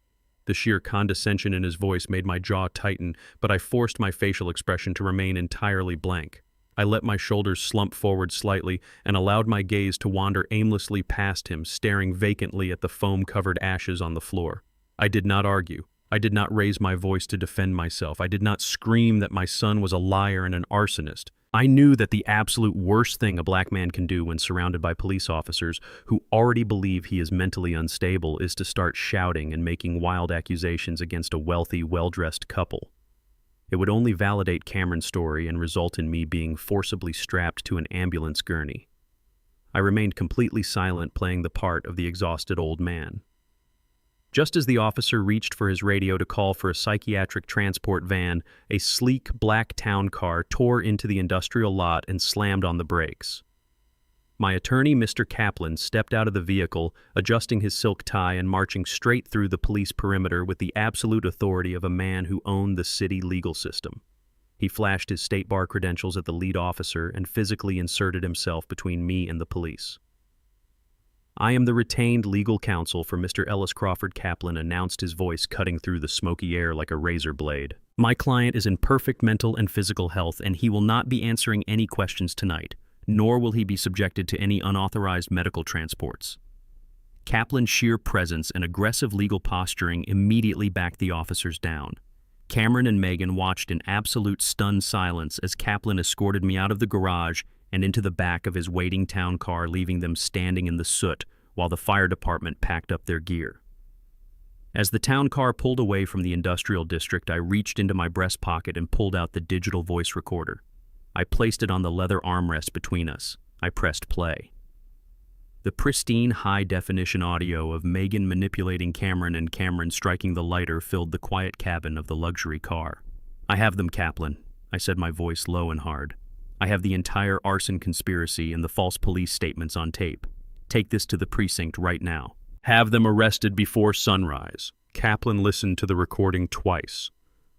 The sheer condescension in his voice made my jaw tighten, but I forced my facial expression to remain entirely blank. I let my shoulders slump forward slightly and allowed my gaze to wander aimlessly past him, staring vacantly at the foam-covered ashes on the floor. I did not argue. I did not raise my voice to defend myself. I did not scream that my son was a liar and an arsonist. I knew that the absolute worst thing a black man can do when surrounded by police officers who already believe he is mentally unstable is to start shouting and making wild accusations against a wealthy, well-dressed couple. It would only validate Cameron's story and result in me being forcibly strapped to an ambulance gurney. I remained completely silent, playing the part of the exhausted old man. Just as the officer reached for his radio to call for a psychiatric transport van, a sleek black town car tore into the industrial lot and slammed on the brakes. My attorney, Mr. Kaplan, stepped out of the vehicle, adjusting his silk tie and marching straight through the police perimeter with the absolute authority of a man who owned the city legal system. He flashed his state bar credentials at the lead officer and physically inserted himself between me and the police. "I am the retained legal counsel for Mr. Ellis Crawford Kaplan," announced, his voice cutting through the smoky air like a razor blade. "My client is in perfect mental and physical health, and he will not be answering any questions tonight, nor will he be subjected to any unauthorized medical transports." Kaplan's sheer presence and aggressive legal posturing immediately backed the officers down. Cameron and Megan watched in absolute stunned silence as Kaplan escorted me out of the garage and into the back of his waiting town car, leaving them standing in the soot while the fire department packed up their gear. As the town car pulled away from the industrial district, I reached into my breast pocket and pulled out the digital voice recorder. I placed it on the leather armrest between us. I pressed play. The pristine, high-definition audio of Megan manipulating Cameron and Cameron striking the lighter filled the quiet cabin of the luxury car. "I have them, Kaplan," I said, my voice low and hard. "I have the entire arson conspiracy and the false police statements on tape. Take this to the precinct right now. Have them arrested before sunrise." Kaplan listened to the recording twice.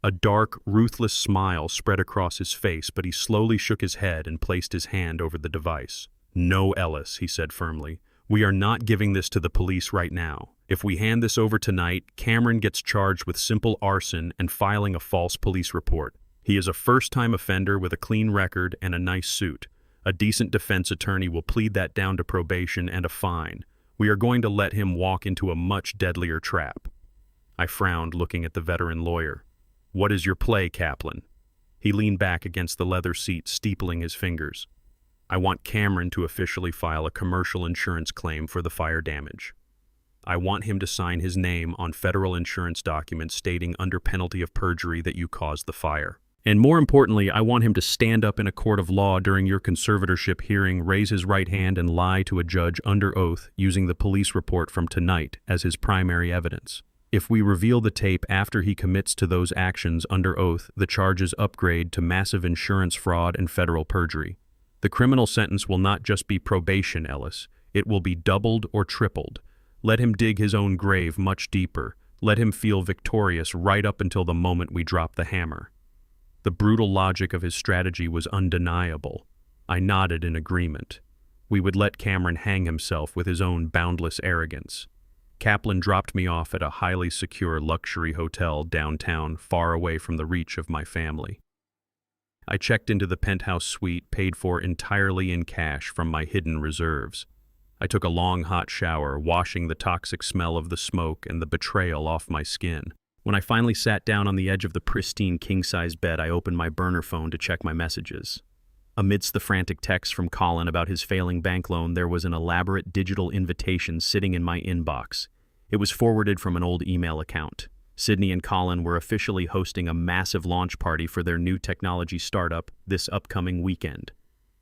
A dark, ruthless smile spread across his face, but he slowly shook his head and placed his hand over the device. "No, Ellis," he said firmly. "We are not giving this to the police right now. If we hand this over tonight, Cameron gets charged with simple arson and filing a false police report. He is a first-time offender with a clean record and a nice suit. A decent defense attorney will plead that down to probation and a fine. We are going to let him walk into a much deadlier trap." I frowned, looking at the veteran lawyer. "What is your play, Kaplan?" He leaned back against the leather seat, steepling his fingers. "I want Cameron to officially file a commercial insurance claim for the fire damage. I want him to sign his name on federal insurance documents stating under penalty of perjury that you caused the fire. And more importantly, I want him to stand up in a court of law during your conservatorship hearing, raise his right hand and lie to a judge under oath using the police report from tonight as his primary evidence. If we reveal the tape after he commits to those actions under oath, the charges upgrade to massive insurance fraud and federal perjury. The criminal sentence will not just be probation, Ellis. It will be doubled or tripled. Let him dig his own grave much deeper. Let him feel victorious right up until the moment we drop the hammer." The brutal logic of his strategy was undeniable. I nodded in agreement. We would let Cameron hang himself with his own boundless arrogance. Kaplan dropped me off at a highly secure luxury hotel downtown, far away from the reach of my family. I checked into the penthouse suite, paid for entirely in cash from my hidden reserves. I took a long hot shower, washing the toxic smell of the smoke and the betrayal off my skin. When I finally sat down on the edge of the pristine king-size bed, I opened my burner phone to check my messages. Amidst the frantic texts from Colin about his failing bank loan, there was an elaborate digital invitation sitting in my inbox. It was forwarded from an old email account. Sydney and Colin were officially hosting a massive launch party for their new technology startup this upcoming weekend.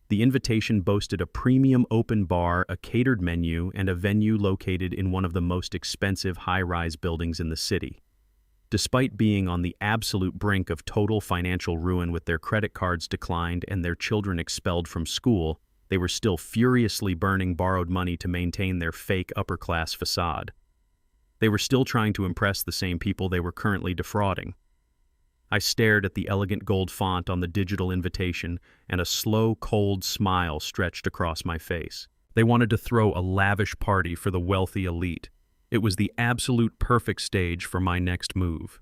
The invitation boasted a premium open bar, a catered menu, and a venue located in one of the most expensive high-rise buildings in the city. Despite being on the absolute brink of total financial ruin with their credit cards declined and their children expelled from school, they were still furiously burning borrowed money to maintain their fake upper-class facade. They were still trying to impress the same people they were currently defrauding. I stared at the elegant gold font on the digital invitation, and a slow, cold smile stretched across my face. They wanted to throw a lavish party for the wealthy elite. It was the absolute perfect stage for my next move.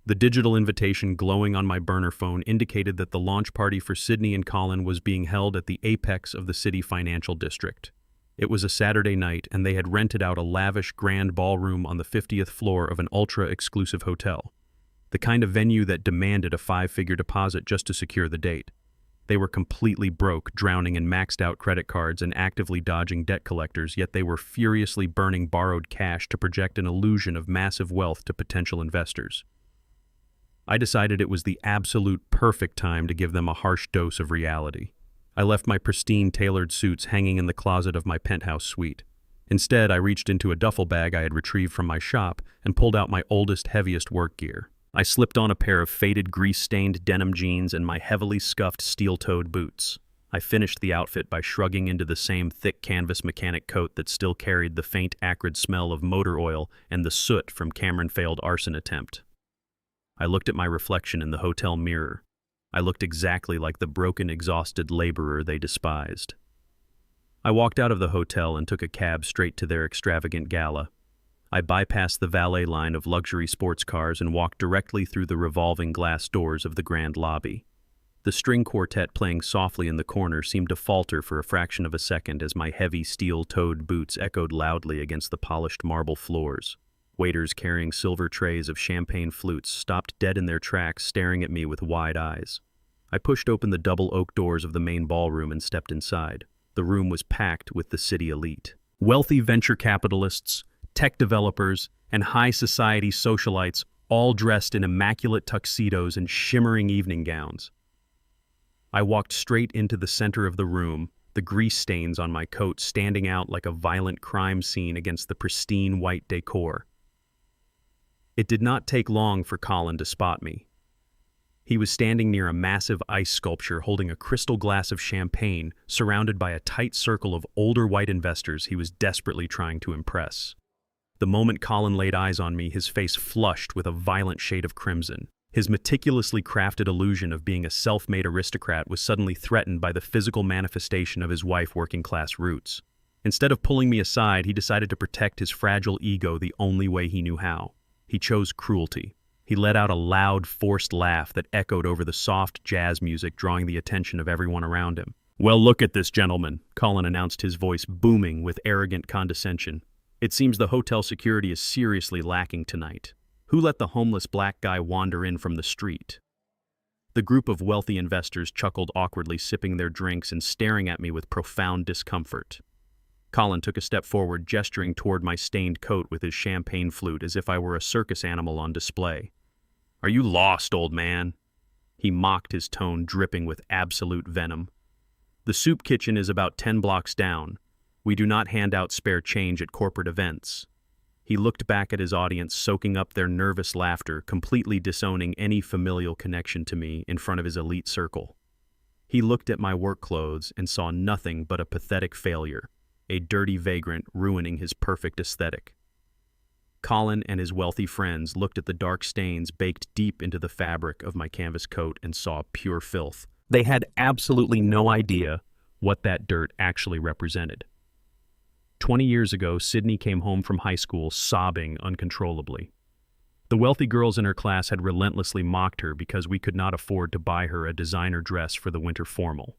The digital invitation glowing on my burner phone indicated that the launch party for Sydney and Colin was being held at the apex of the city financial district. It was a Saturday night, and they had rented out a lavish grand ballroom on the 50th floor of an ultra-exclusive hotel, the kind of venue that demanded a 5-figure deposit just to secure the date. They were completely broke, drowning in maxed-out credit cards and actively dodging debt collectors, yet they were furiously burning borrowed cash to project an illusion of massive wealth to potential investors. I decided it was the absolute perfect time to give them a harsh dose of reality. I left my pristine tailored suits hanging in the closet of my penthouse suite. Instead, I reached into a duffel bag I had retrieved from my shop and pulled out my oldest, heaviest work gear. I slipped on a pair of faded, grease-stained denim jeans and my heavily scuffed steel-toed boots. I finished the outfit by shrugging into the same thick canvas mechanic coat that still carried the faint, acrid smell of motor oil and the soot from Cameron's failed arson attempt. I looked at my reflection in the hotel mirror. I looked exactly like the broken, exhausted laborer they despised. I walked out of the hotel and took a cab straight to their extravagant gala. I bypassed the valet line of luxury sports cars and walked directly through the revolving glass doors of the grand lobby. The string quartet playing softly in the corner seemed to falter for a fraction of a second as my heavy steel-toed boots echoed loudly against the polished marble floors. Waiters carrying silver trays of champagne flutes stopped dead in their tracks, staring at me with wide eyes. I pushed open the double oak doors of the main ballroom and stepped inside. The room was packed with the city elite. Wealthy venture capitalists, tech developers, and high society socialites, all dressed in immaculate tuxedos and shimmering evening gowns. I walked straight into the center of the room, the grease stains on my coat standing out like a violent crime scene against the pristine white decor. It did not take long for Colin to spot me. He was standing near a massive ice sculpture holding a crystal glass of champagne, surrounded by a tight circle of older white investors he was desperately trying to impress. The moment Colin laid eyes on me, his face flushed with a violent shade of crimson. His meticulously crafted illusion of being a self-made aristocrat was suddenly threatened by the physical manifestation of his wife's working-class roots. Instead of pulling me aside, he decided to protect his fragile ego the only way he knew how. He chose cruelty. He let out a loud, forced laugh that echoed over the soft jazz music, drawing the attention of everyone around him. "Well, look at this, gentleman," Colin announced, his voice booming with arrogant condescension. "It seems the hotel security is seriously lacking tonight. Who let the homeless black guy wander in from the street?" The group of wealthy investors chuckled awkwardly, sipping their drinks and staring at me with profound discomfort. Colin took a step forward, gesturing toward my stained coat with his champagne flute as if I were a circus animal on display. "Are you lost, old man?" He mocked, his tone dripping with absolute venom. "The soup kitchen is about 10 blocks down. We do not hand out spare change at corporate events." He looked back at his audience, soaking up their nervous laughter, completely disowning any familial connection to me in front of his elite circle. He looked at my work clothes and saw nothing but a pathetic failure, a dirty vagrant ruining his perfect aesthetic. Colin and his wealthy friends looked at the dark stains baked deep into the fabric of my canvas coat and saw pure filth. They had absolutely no idea what that dirt actually represented. 20 years ago, Sydney came home from high school sobbing uncontrollably. The wealthy girls in her class had relentlessly mocked her because we could not afford to buy her a designer dress for the winter formal.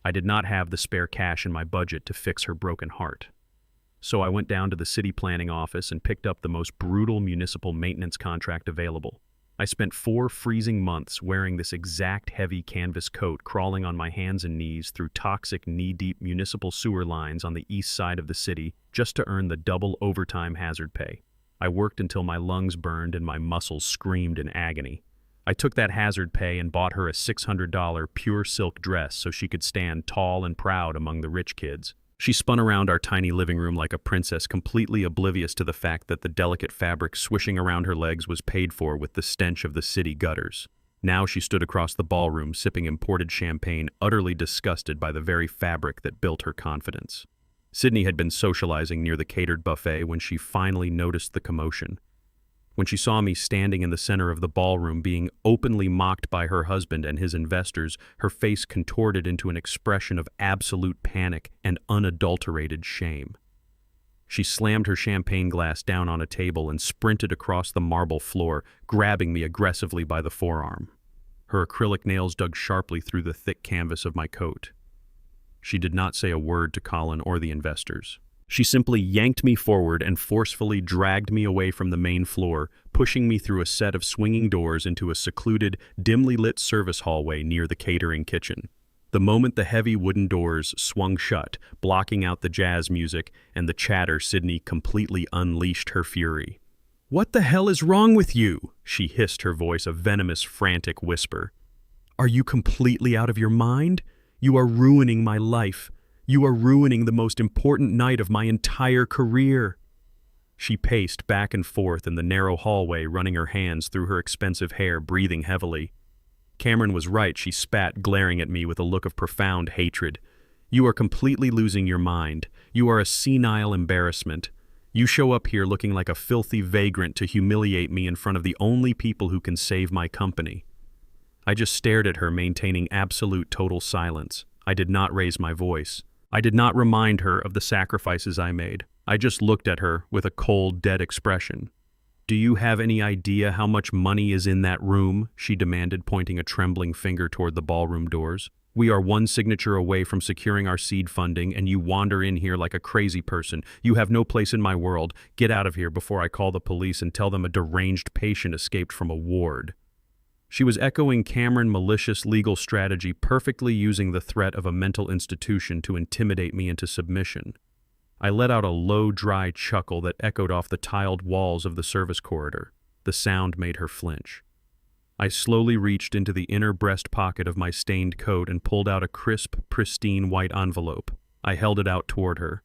I did not have the spare cash in my budget to fix her broken heart. So I went down to the city planning office and picked up the most brutal municipal maintenance contract available. I spent 4 freezing months wearing this exact heavy canvas coat, crawling on my hands and knees through toxic knee-deep municipal sewer lines on the east side of the city just to earn the double overtime hazard pay. I worked until my lungs burned and my muscles screamed in agony. I took that hazard pay and bought her a $600 pure silk dress so she could stand tall and proud among the rich kids. She spun around our tiny living room like a princess, completely oblivious to the fact that the delicate fabric swishing around her legs was paid for with the stench of the city gutters. Now she stood across the ballroom, sipping imported champagne, utterly disgusted by the very fabric that built her confidence. Sydney had been socializing near the catered buffet when she finally noticed the commotion. When she saw me standing in the center of the ballroom being openly mocked by her husband and his investors, her face contorted into an expression of absolute panic and unadulterated shame. She slammed her champagne glass down on a table and sprinted across the marble floor, grabbing me aggressively by the forearm. Her acrylic nails dug sharply through the thick canvas of my coat. She did not say a word to Colin or the investors. She simply yanked me forward and forcefully dragged me away from the main floor, pushing me through a set of swinging doors into a secluded, dimly lit service hallway near the catering kitchen. The moment the heavy wooden doors swung shut, blocking out the jazz music and the chatter, Sydney completely unleashed her fury. "What the hell is wrong with you?" she hissed, her voice a venomous, frantic whisper. "Are you completely out of your mind? You are ruining my life. You are ruining the most important night of my entire career." She paced back and forth in the narrow hallway, running her hands through her expensive hair, breathing heavily. Cameron was right, she spat, glaring at me with a look of profound hatred. "You are completely losing your mind. You are a senile embarrassment. You show up here looking like a filthy vagrant to humiliate me in front of the only people who can save my company." I just stared at her, maintaining absolute total silence. I did not raise my voice. I did not remind her of the sacrifices I made. I just looked at her with a cold, dead expression. "Do you have any idea how much money is in that room?" she demanded, pointing a trembling finger toward the ballroom doors. "We are one signature away from securing our seed funding, and you wander in here like a crazy person. You have no place in my world. Get out of here before I call the police and tell them a deranged patient escaped from a ward." She was echoing Cameron's malicious legal strategy, perfectly using the threat of a mental institution to intimidate me into submission. I let out a low, dry chuckle that echoed off the tiled walls of the service corridor. The sound made her flinch. I slowly reached into the inner breast pocket of my stained coat and pulled out a crisp, pristine white envelope. I held it out toward her.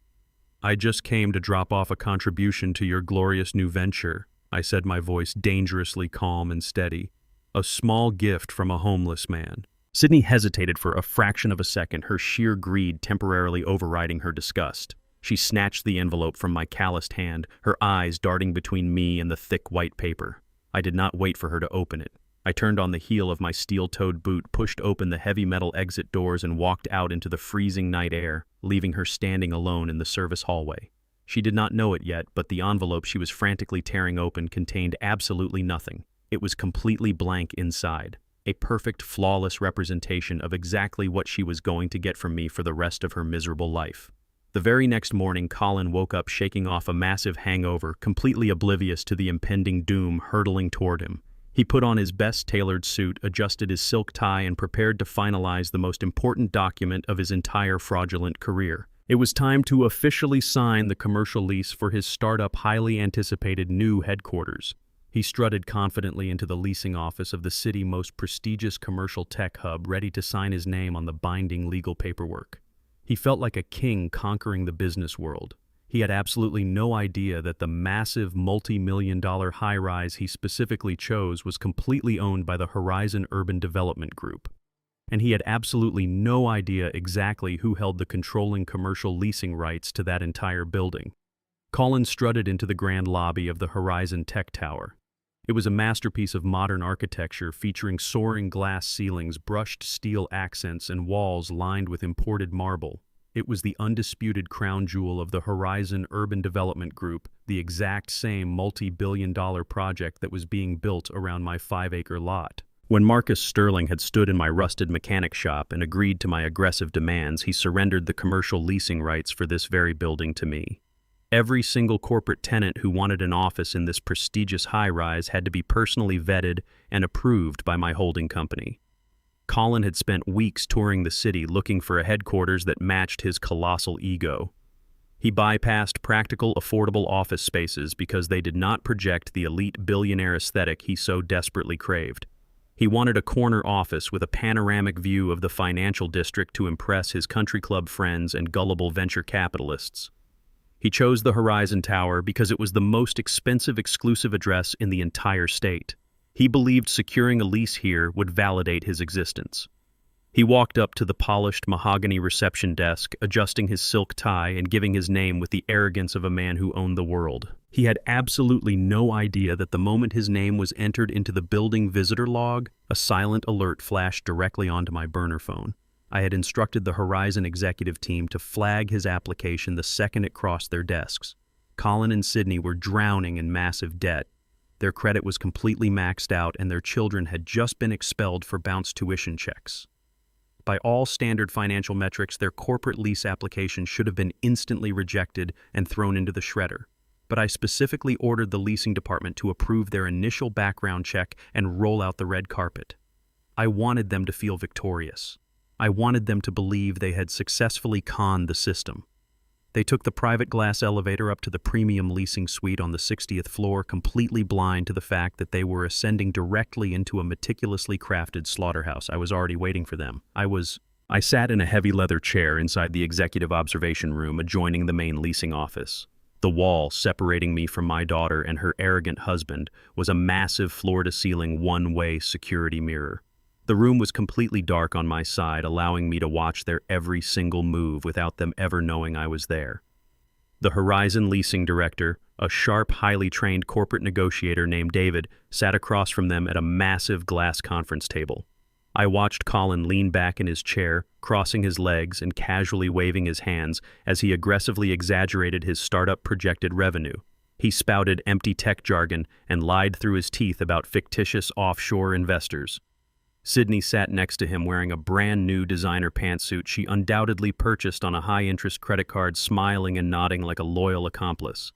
"I just came to drop off a contribution to your glorious new venture," I said, my voice dangerously calm and steady. "A small gift from a homeless man." Sydney hesitated for a fraction of a second, her sheer greed temporarily overriding her disgust. She snatched the envelope from my calloused hand, her eyes darting between me and the thick white paper. I did not wait for her to open it. I turned on the heel of my steel-toed boot, pushed open the heavy metal exit doors, and walked out into the freezing night air, leaving her standing alone in the service hallway. She did not know it yet, but the envelope she was frantically tearing open contained absolutely nothing. It was completely blank inside, a perfect, flawless representation of exactly what she was going to get from me for the rest of her miserable life. The very next morning, Colin woke up shaking off a massive hangover, completely oblivious to the impending doom hurtling toward him. He put on his best tailored suit, adjusted his silk tie, and prepared to finalize the most important document of his entire fraudulent career. It was time to officially sign the commercial lease for his startup highly anticipated new headquarters. He strutted confidently into the leasing office of the city's most prestigious commercial tech hub, ready to sign his name on the binding legal paperwork. He felt like a king conquering the business world. He had absolutely no idea that the massive multi-million-dollar high-rise he specifically chose was completely owned by the Horizon Urban Development Group. And he had absolutely no idea exactly who held the controlling commercial leasing rights to that entire building. Colin strutted into the grand lobby of the Horizon Tech Tower. It was a masterpiece of modern architecture featuring soaring glass ceilings, brushed steel accents, and walls lined with imported marble. It was the undisputed crown jewel of the Horizon Urban Development Group, the exact same multi-billion-dollar project that was being built around my 5-acre lot. When Marcus Sterling had stood in my rusted mechanic shop and agreed to my aggressive demands, he surrendered the commercial leasing rights for this very building to me. Every single corporate tenant who wanted an office in this prestigious high-rise had to be personally vetted and approved by my holding company. Colin had spent weeks touring the city looking for a headquarters that matched his colossal ego. He bypassed practical, affordable office spaces because they did not project the elite billionaire aesthetic he so desperately craved. He wanted a corner office with a panoramic view of the financial district to impress his country club friends and gullible venture capitalists. He chose the Horizon Tower because it was the most expensive exclusive address in the entire state. He believed securing a lease here would validate his existence. He walked up to the polished mahogany reception desk, adjusting his silk tie and giving his name with the arrogance of a man who owned the world. He had absolutely no idea that the moment his name was entered into the building visitor log, a silent alert flashed directly onto my burner phone. I had instructed the Horizon executive team to flag his application the second it crossed their desks. Colin and Sydney were drowning in massive debt. Their credit was completely maxed out, and their children had just been expelled for bounced tuition checks. By all standard financial metrics, their corporate lease application should have been instantly rejected and thrown into the shredder. But I specifically ordered the leasing department to approve their initial background check and roll out the red carpet. I wanted them to feel victorious. I wanted them to believe they had successfully conned the system. They took the private glass elevator up to the premium leasing suite on the 60th floor, completely blind to the fact that they were ascending directly into a meticulously crafted slaughterhouse. I was already waiting for them. I sat in a heavy leather chair inside the executive observation room adjoining the main leasing office. The wall separating me from my daughter and her arrogant husband was a massive floor-to-ceiling one-way security mirror. The room was completely dark on my side, allowing me to watch their every single move without them ever knowing I was there. The Horizon leasing director, a sharp, highly trained corporate negotiator named David, sat across from them at a massive glass conference table. I watched Colin lean back in his chair, crossing his legs and casually waving his hands as he aggressively exaggerated his startup projected revenue. He spouted empty tech jargon and lied through his teeth about fictitious offshore investors. Sydney sat next to him wearing a brand new designer pantsuit she undoubtedly purchased on a high-interest credit card, smiling and nodding like a loyal accomplice.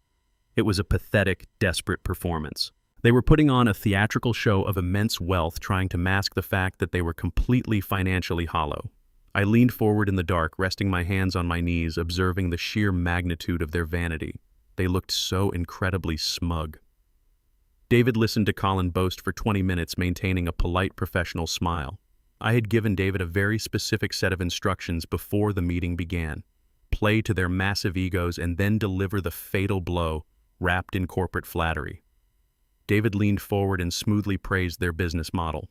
It was a pathetic, desperate performance. They were putting on a theatrical show of immense wealth, trying to mask the fact that they were completely financially hollow. I leaned forward in the dark, resting my hands on my knees, observing the sheer magnitude of their vanity. They looked so incredibly smug. David listened to Colin boast for 20 minutes, maintaining a polite professional smile. I had given David a very specific set of instructions before the meeting began. Play to their massive egos and then deliver the fatal blow, wrapped in corporate flattery. David leaned forward and smoothly praised their business model.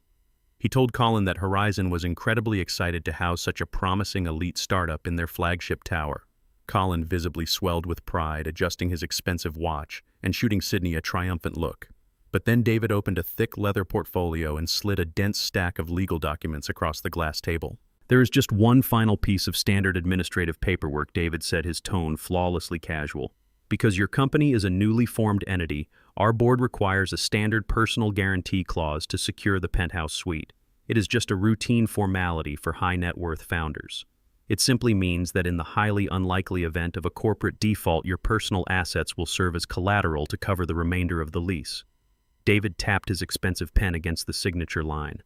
He told Colin that Horizon was incredibly excited to house such a promising elite startup in their flagship tower. Colin visibly swelled with pride, adjusting his expensive watch and shooting Sydney a triumphant look. But then David opened a thick leather portfolio and slid a dense stack of legal documents across the glass table. "There is just one final piece of standard administrative paperwork," David said, his tone flawlessly casual. "Because your company is a newly formed entity, our board requires a standard personal guarantee clause to secure the penthouse suite. It is just a routine formality for high net worth founders. It simply means that in the highly unlikely event of a corporate default, your personal assets will serve as collateral to cover the remainder of the lease." David tapped his expensive pen against the signature line.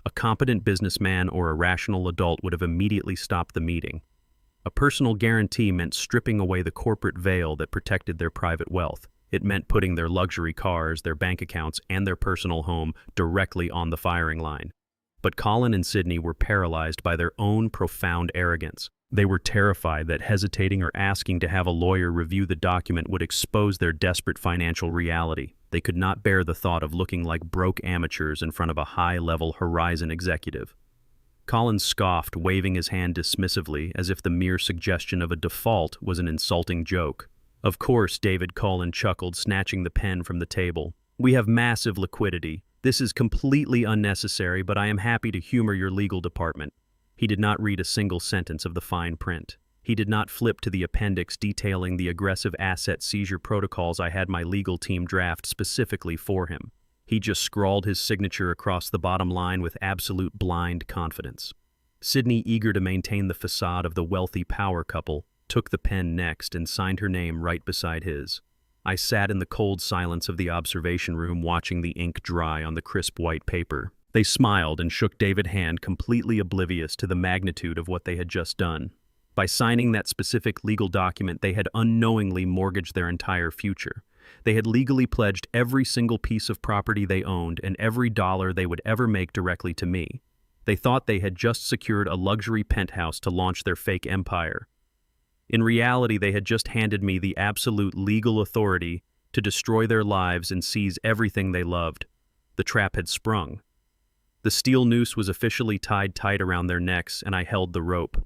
A competent businessman or a rational adult would have immediately stopped the meeting. A personal guarantee meant stripping away the corporate veil that protected their private wealth. It meant putting their luxury cars, their bank accounts, and their personal home directly on the firing line. But Colin and Sydney were paralyzed by their own profound arrogance. They were terrified that hesitating or asking to have a lawyer review the document would expose their desperate financial reality. They could not bear the thought of looking like broke amateurs in front of a high-level Horizon executive. Colin scoffed, waving his hand dismissively, as if the mere suggestion of a default was an insulting joke. "Of course," David Colin chuckled, snatching the pen from the table. "We have massive liquidity. This is completely unnecessary, but I am happy to humor your legal department." He did not read a single sentence of the fine print. He did not flip to the appendix detailing the aggressive asset seizure protocols I had my legal team draft specifically for him. He just scrawled his signature across the bottom line with absolute blind confidence. Sydney, eager to maintain the facade of the wealthy power couple, took the pen next and signed her name right beside his. I sat in the cold silence of the observation room, watching the ink dry on the crisp white paper. They smiled and shook David's hand, completely oblivious to the magnitude of what they had just done. By signing that specific legal document, they had unknowingly mortgaged their entire future. They had legally pledged every single piece of property they owned and every dollar they would ever make directly to me. They thought they had just secured a luxury penthouse to launch their fake empire. In reality, they had just handed me the absolute legal authority to destroy their lives and seize everything they loved. The trap had sprung. The steel noose was officially tied tight around their necks, and I held the rope.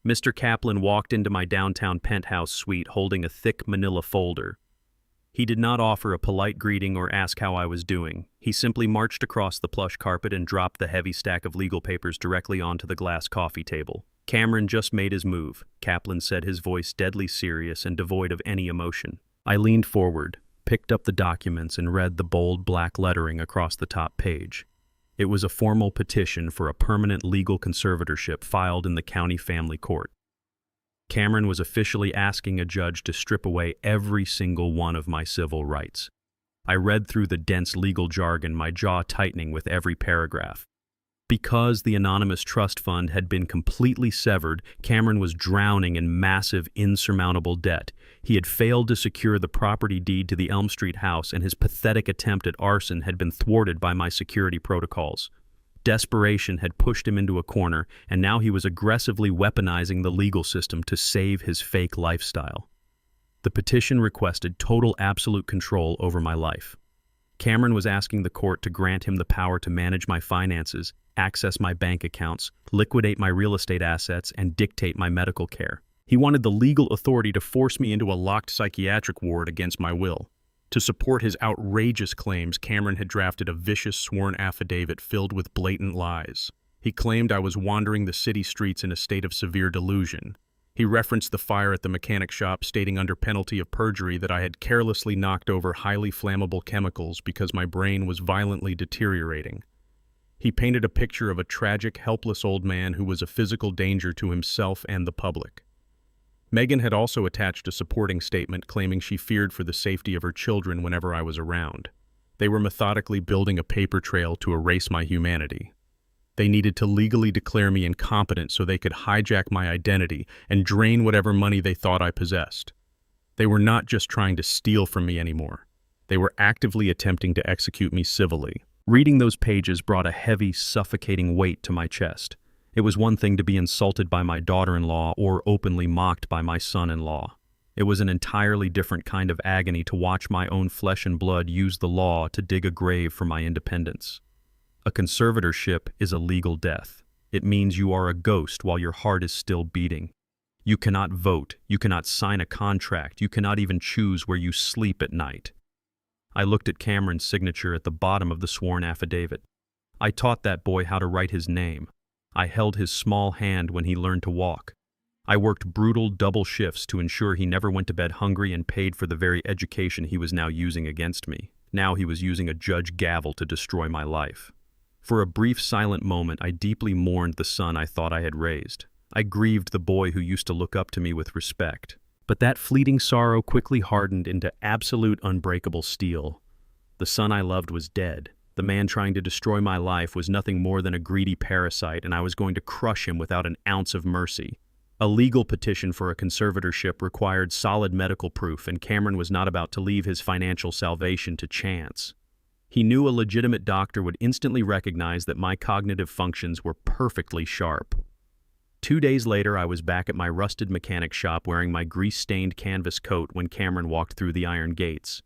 Mr. Kaplan walked into my downtown penthouse suite holding a thick manila folder. He did not offer a polite greeting or ask how I was doing. He simply marched across the plush carpet and dropped the heavy stack of legal papers directly onto the glass coffee table. "Cameron just made his move," Kaplan said, his voice deadly serious and devoid of any emotion. I leaned forward, picked up the documents, and read the bold black lettering across the top page. It was a formal petition for a permanent legal conservatorship filed in the county family court. Cameron was officially asking a judge to strip away every single one of my civil rights. I read through the dense legal jargon, my jaw tightening with every paragraph. Because the anonymous trust fund had been completely severed, Cameron was drowning in massive, insurmountable debt. He had failed to secure the property deed to the Elm Street house, and his pathetic attempt at arson had been thwarted by my security protocols. Desperation had pushed him into a corner, and now he was aggressively weaponizing the legal system to save his fake lifestyle. The petition requested total absolute control over my life. Cameron was asking the court to grant him the power to manage my finances, access my bank accounts, liquidate my real estate assets, and dictate my medical care. He wanted the legal authority to force me into a locked psychiatric ward against my will. To support his outrageous claims, Cameron had drafted a vicious sworn affidavit filled with blatant lies. He claimed I was wandering the city streets in a state of severe delusion. He referenced the fire at the mechanic shop, stating under penalty of perjury that I had carelessly knocked over highly flammable chemicals because my brain was violently deteriorating. He painted a picture of a tragic, helpless old man who was a physical danger to himself and the public. Megan had also attached a supporting statement claiming she feared for the safety of her children whenever I was around. They were methodically building a paper trail to erase my humanity. They needed to legally declare me incompetent so they could hijack my identity and drain whatever money they thought I possessed. They were not just trying to steal from me anymore. They were actively attempting to execute me civilly. Reading those pages brought a heavy, suffocating weight to my chest. It was one thing to be insulted by my daughter-in-law or openly mocked by my son-in-law. It was an entirely different kind of agony to watch my own flesh and blood use the law to dig a grave for my independence. A conservatorship is a legal death. It means you are a ghost while your heart is still beating. You cannot vote, you cannot sign a contract, you cannot even choose where you sleep at night. I looked at Cameron's signature at the bottom of the sworn affidavit. I taught that boy how to write his name. I held his small hand when he learned to walk. I worked brutal double shifts to ensure he never went to bed hungry and paid for the very education he was now using against me. Now he was using a judge gavel to destroy my life. For a brief silent moment, I deeply mourned the son I thought I had raised. I grieved the boy who used to look up to me with respect. But that fleeting sorrow quickly hardened into absolute unbreakable steel. The son I loved was dead. The man trying to destroy my life was nothing more than a greedy parasite, and I was going to crush him without an ounce of mercy. A legal petition for a conservatorship required solid medical proof, and Cameron was not about to leave his financial salvation to chance. He knew a legitimate doctor would instantly recognize that my cognitive functions were perfectly sharp. 2 days later, I was back at my rusted mechanic shop wearing my grease-stained canvas coat when Cameron walked through the iron gates.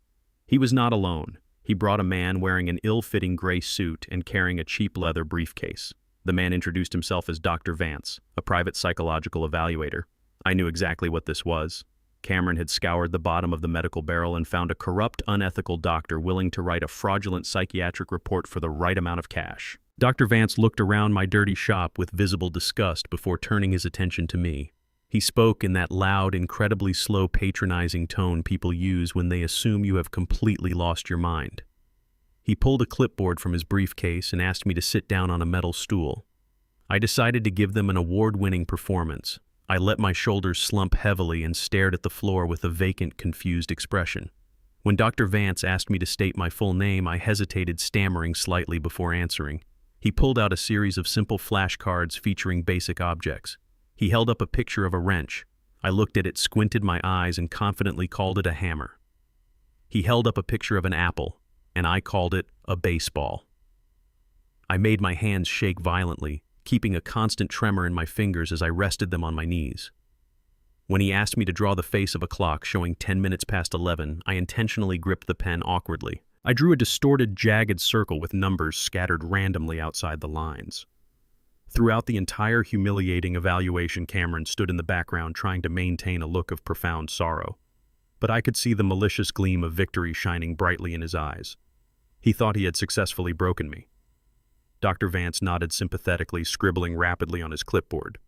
He was not alone. He brought a man wearing an ill-fitting gray suit and carrying a cheap leather briefcase. The man introduced himself as Dr. Vance, a private psychological evaluator. I knew exactly what this was. Cameron had scoured the bottom of the medical barrel and found a corrupt, unethical doctor willing to write a fraudulent psychiatric report for the right amount of cash. Dr. Vance looked around my dirty shop with visible disgust before turning his attention to me. He spoke in that loud, incredibly slow, patronizing tone people use when they assume you have completely lost your mind. He pulled a clipboard from his briefcase and asked me to sit down on a metal stool. I decided to give them an award-winning performance. I let my shoulders slump heavily and stared at the floor with a vacant, confused expression. When Dr. Vance asked me to state my full name, I hesitated, stammering slightly before answering. He pulled out a series of simple flashcards featuring basic objects. He held up a picture of a wrench. I looked at it, squinted my eyes, and confidently called it a hammer. He held up a picture of an apple, and I called it a baseball. I made my hands shake violently, keeping a constant tremor in my fingers as I rested them on my knees. When he asked me to draw the face of a clock showing 10 minutes past 11, I intentionally gripped the pen awkwardly. I drew a distorted, jagged circle with numbers scattered randomly outside the lines. Throughout the entire humiliating evaluation, Cameron stood in the background trying to maintain a look of profound sorrow. But I could see the malicious gleam of victory shining brightly in his eyes. He thought he had successfully broken me. Dr. Vance nodded sympathetically, scribbling rapidly on his clipboard.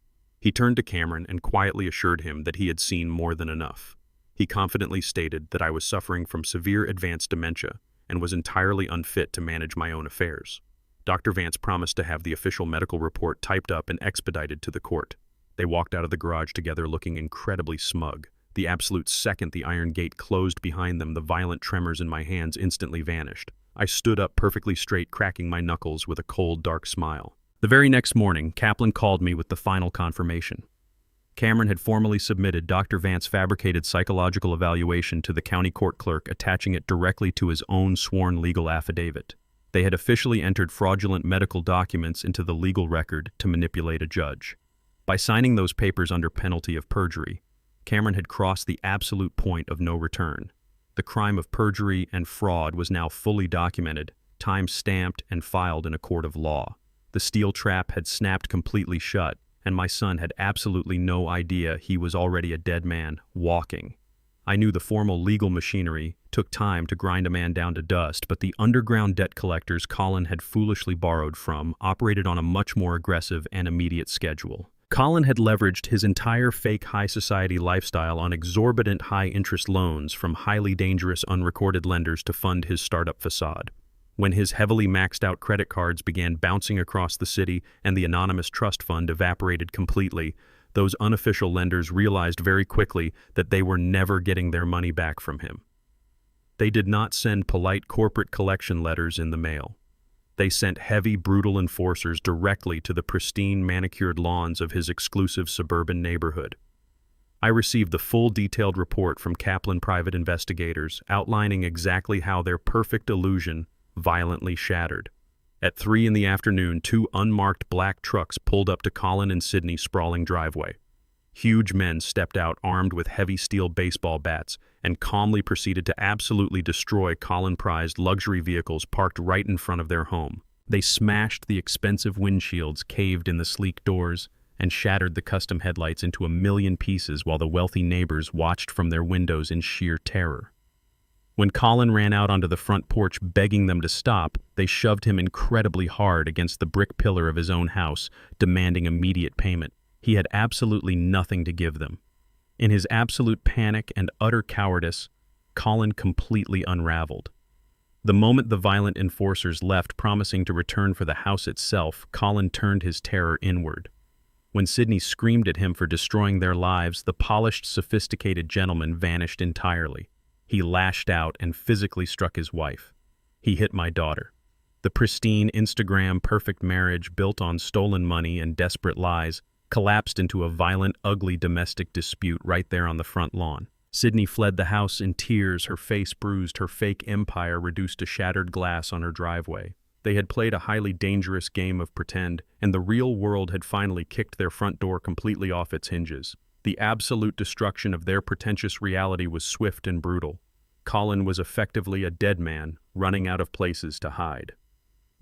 He turned to Cameron and quietly assured him that he had seen more than enough. He confidently stated that I was suffering from severe advanced dementia and was entirely unfit to manage my own affairs. Dr. Vance promised to have the official medical report typed up and expedited to the court. They walked out of the garage together looking incredibly smug. The absolute second the iron gate closed behind them, the violent tremors in my hands instantly vanished. I stood up perfectly straight, cracking my knuckles with a cold, dark smile. The very next morning, Kaplan called me with the final confirmation. Cameron had formally submitted Dr. Vance's fabricated psychological evaluation to the county court clerk, attaching it directly to his own sworn legal affidavit. They had officially entered fraudulent medical documents into the legal record to manipulate a judge. By signing those papers under penalty of perjury, Cameron had crossed the absolute point of no return. The crime of perjury and fraud was now fully documented, time-stamped, and filed in a court of law. The steel trap had snapped completely shut, and my son had absolutely no idea he was already a dead man, walking. I knew the formal legal machinery took time to grind a man down to dust, but the underground debt collectors Colin had foolishly borrowed from operated on a much more aggressive and immediate schedule. Colin had leveraged his entire fake high society lifestyle on exorbitant high-interest loans from highly dangerous unrecorded lenders to fund his startup facade. When his heavily maxed-out credit cards began bouncing across the city and the anonymous trust fund evaporated completely, those unofficial lenders realized very quickly that they were never getting their money back from him. They did not send polite corporate collection letters in the mail. They sent heavy, brutal enforcers directly to the pristine, manicured lawns of his exclusive suburban neighborhood. I received the full detailed report from Kaplan private investigators outlining exactly how their perfect illusion violently shattered. At 3 in the afternoon, 2 unmarked black trucks pulled up to Colin and Sydney's sprawling driveway. Huge men stepped out armed with heavy steel baseball bats and calmly proceeded to absolutely destroy Colin-prized luxury vehicles parked right in front of their home. They smashed the expensive windshields, caved in the sleek doors, and shattered the custom headlights into a million pieces while the wealthy neighbors watched from their windows in sheer terror. When Colin ran out onto the front porch begging them to stop, they shoved him incredibly hard against the brick pillar of his own house, demanding immediate payment. He had absolutely nothing to give them. In his absolute panic and utter cowardice, Colin completely unraveled. The moment the violent enforcers left, promising to return for the house itself, Colin turned his terror inward. When Sydney screamed at him for destroying their lives, the polished, sophisticated gentleman vanished entirely. He lashed out and physically struck his wife. He hit my daughter. The pristine, Instagram-perfect marriage built on stolen money and desperate lies collapsed into a violent, ugly domestic dispute right there on the front lawn. Sydney fled the house in tears, her face bruised, her fake empire reduced to shattered glass on her driveway. They had played a highly dangerous game of pretend, and the real world had finally kicked their front door completely off its hinges. The absolute destruction of their pretentious reality was swift and brutal. Colin was effectively a dead man, running out of places to hide.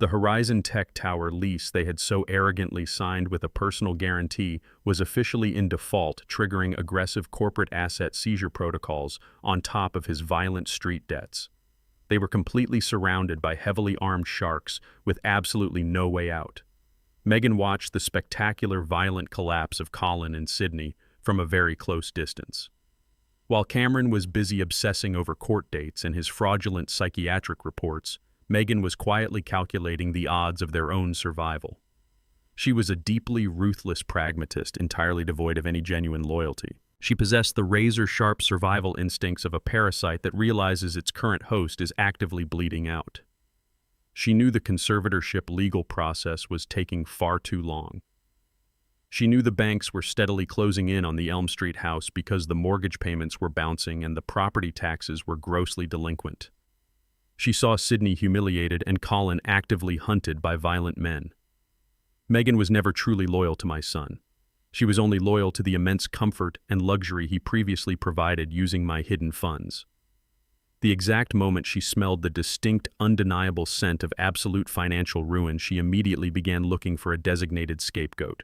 The Horizon Tech Tower lease they had so arrogantly signed with a personal guarantee was officially in default, triggering aggressive corporate asset seizure protocols on top of his violent street debts. They were completely surrounded by heavily armed sharks with absolutely no way out. Megan watched the spectacular, violent collapse of Colin and Sydney from a very close distance. While Cameron was busy obsessing over court dates and his fraudulent psychiatric reports, Megan was quietly calculating the odds of their own survival. She was a deeply ruthless pragmatist, entirely devoid of any genuine loyalty. She possessed the razor-sharp survival instincts of a parasite that realizes its current host is actively bleeding out. She knew the conservatorship legal process was taking far too long. She knew the banks were steadily closing in on the Elm Street house because the mortgage payments were bouncing and the property taxes were grossly delinquent. She saw Sydney humiliated and Colin actively hunted by violent men. Megan was never truly loyal to my son. She was only loyal to the immense comfort and luxury he previously provided using my hidden funds. The exact moment she smelled the distinct, undeniable scent of absolute financial ruin, she immediately began looking for a designated scapegoat.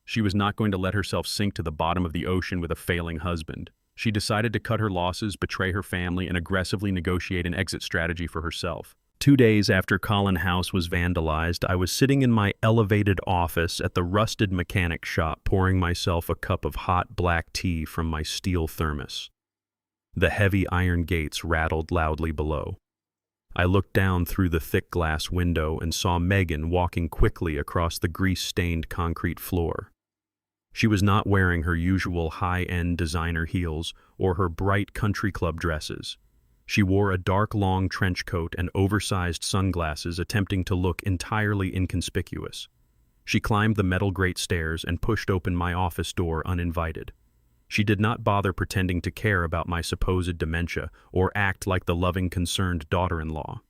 She was not going to let herself sink to the bottom of the ocean with a failing husband. She decided to cut her losses, betray her family, and aggressively negotiate an exit strategy for herself. 2 days after Colin House was vandalized, I was sitting in my elevated office at the rusted mechanic shop, pouring myself a cup of hot black tea from my steel thermos. The heavy iron gates rattled loudly below. I looked down through the thick glass window and saw Megan walking quickly across the grease-stained concrete floor. She was not wearing her usual high-end designer heels or her bright country club dresses. She wore a dark, long trench coat and oversized sunglasses, attempting to look entirely inconspicuous. She climbed the metal grate stairs and pushed open my office door uninvited. She did not bother pretending to care about my supposed dementia or act like the loving, concerned daughter-in-law.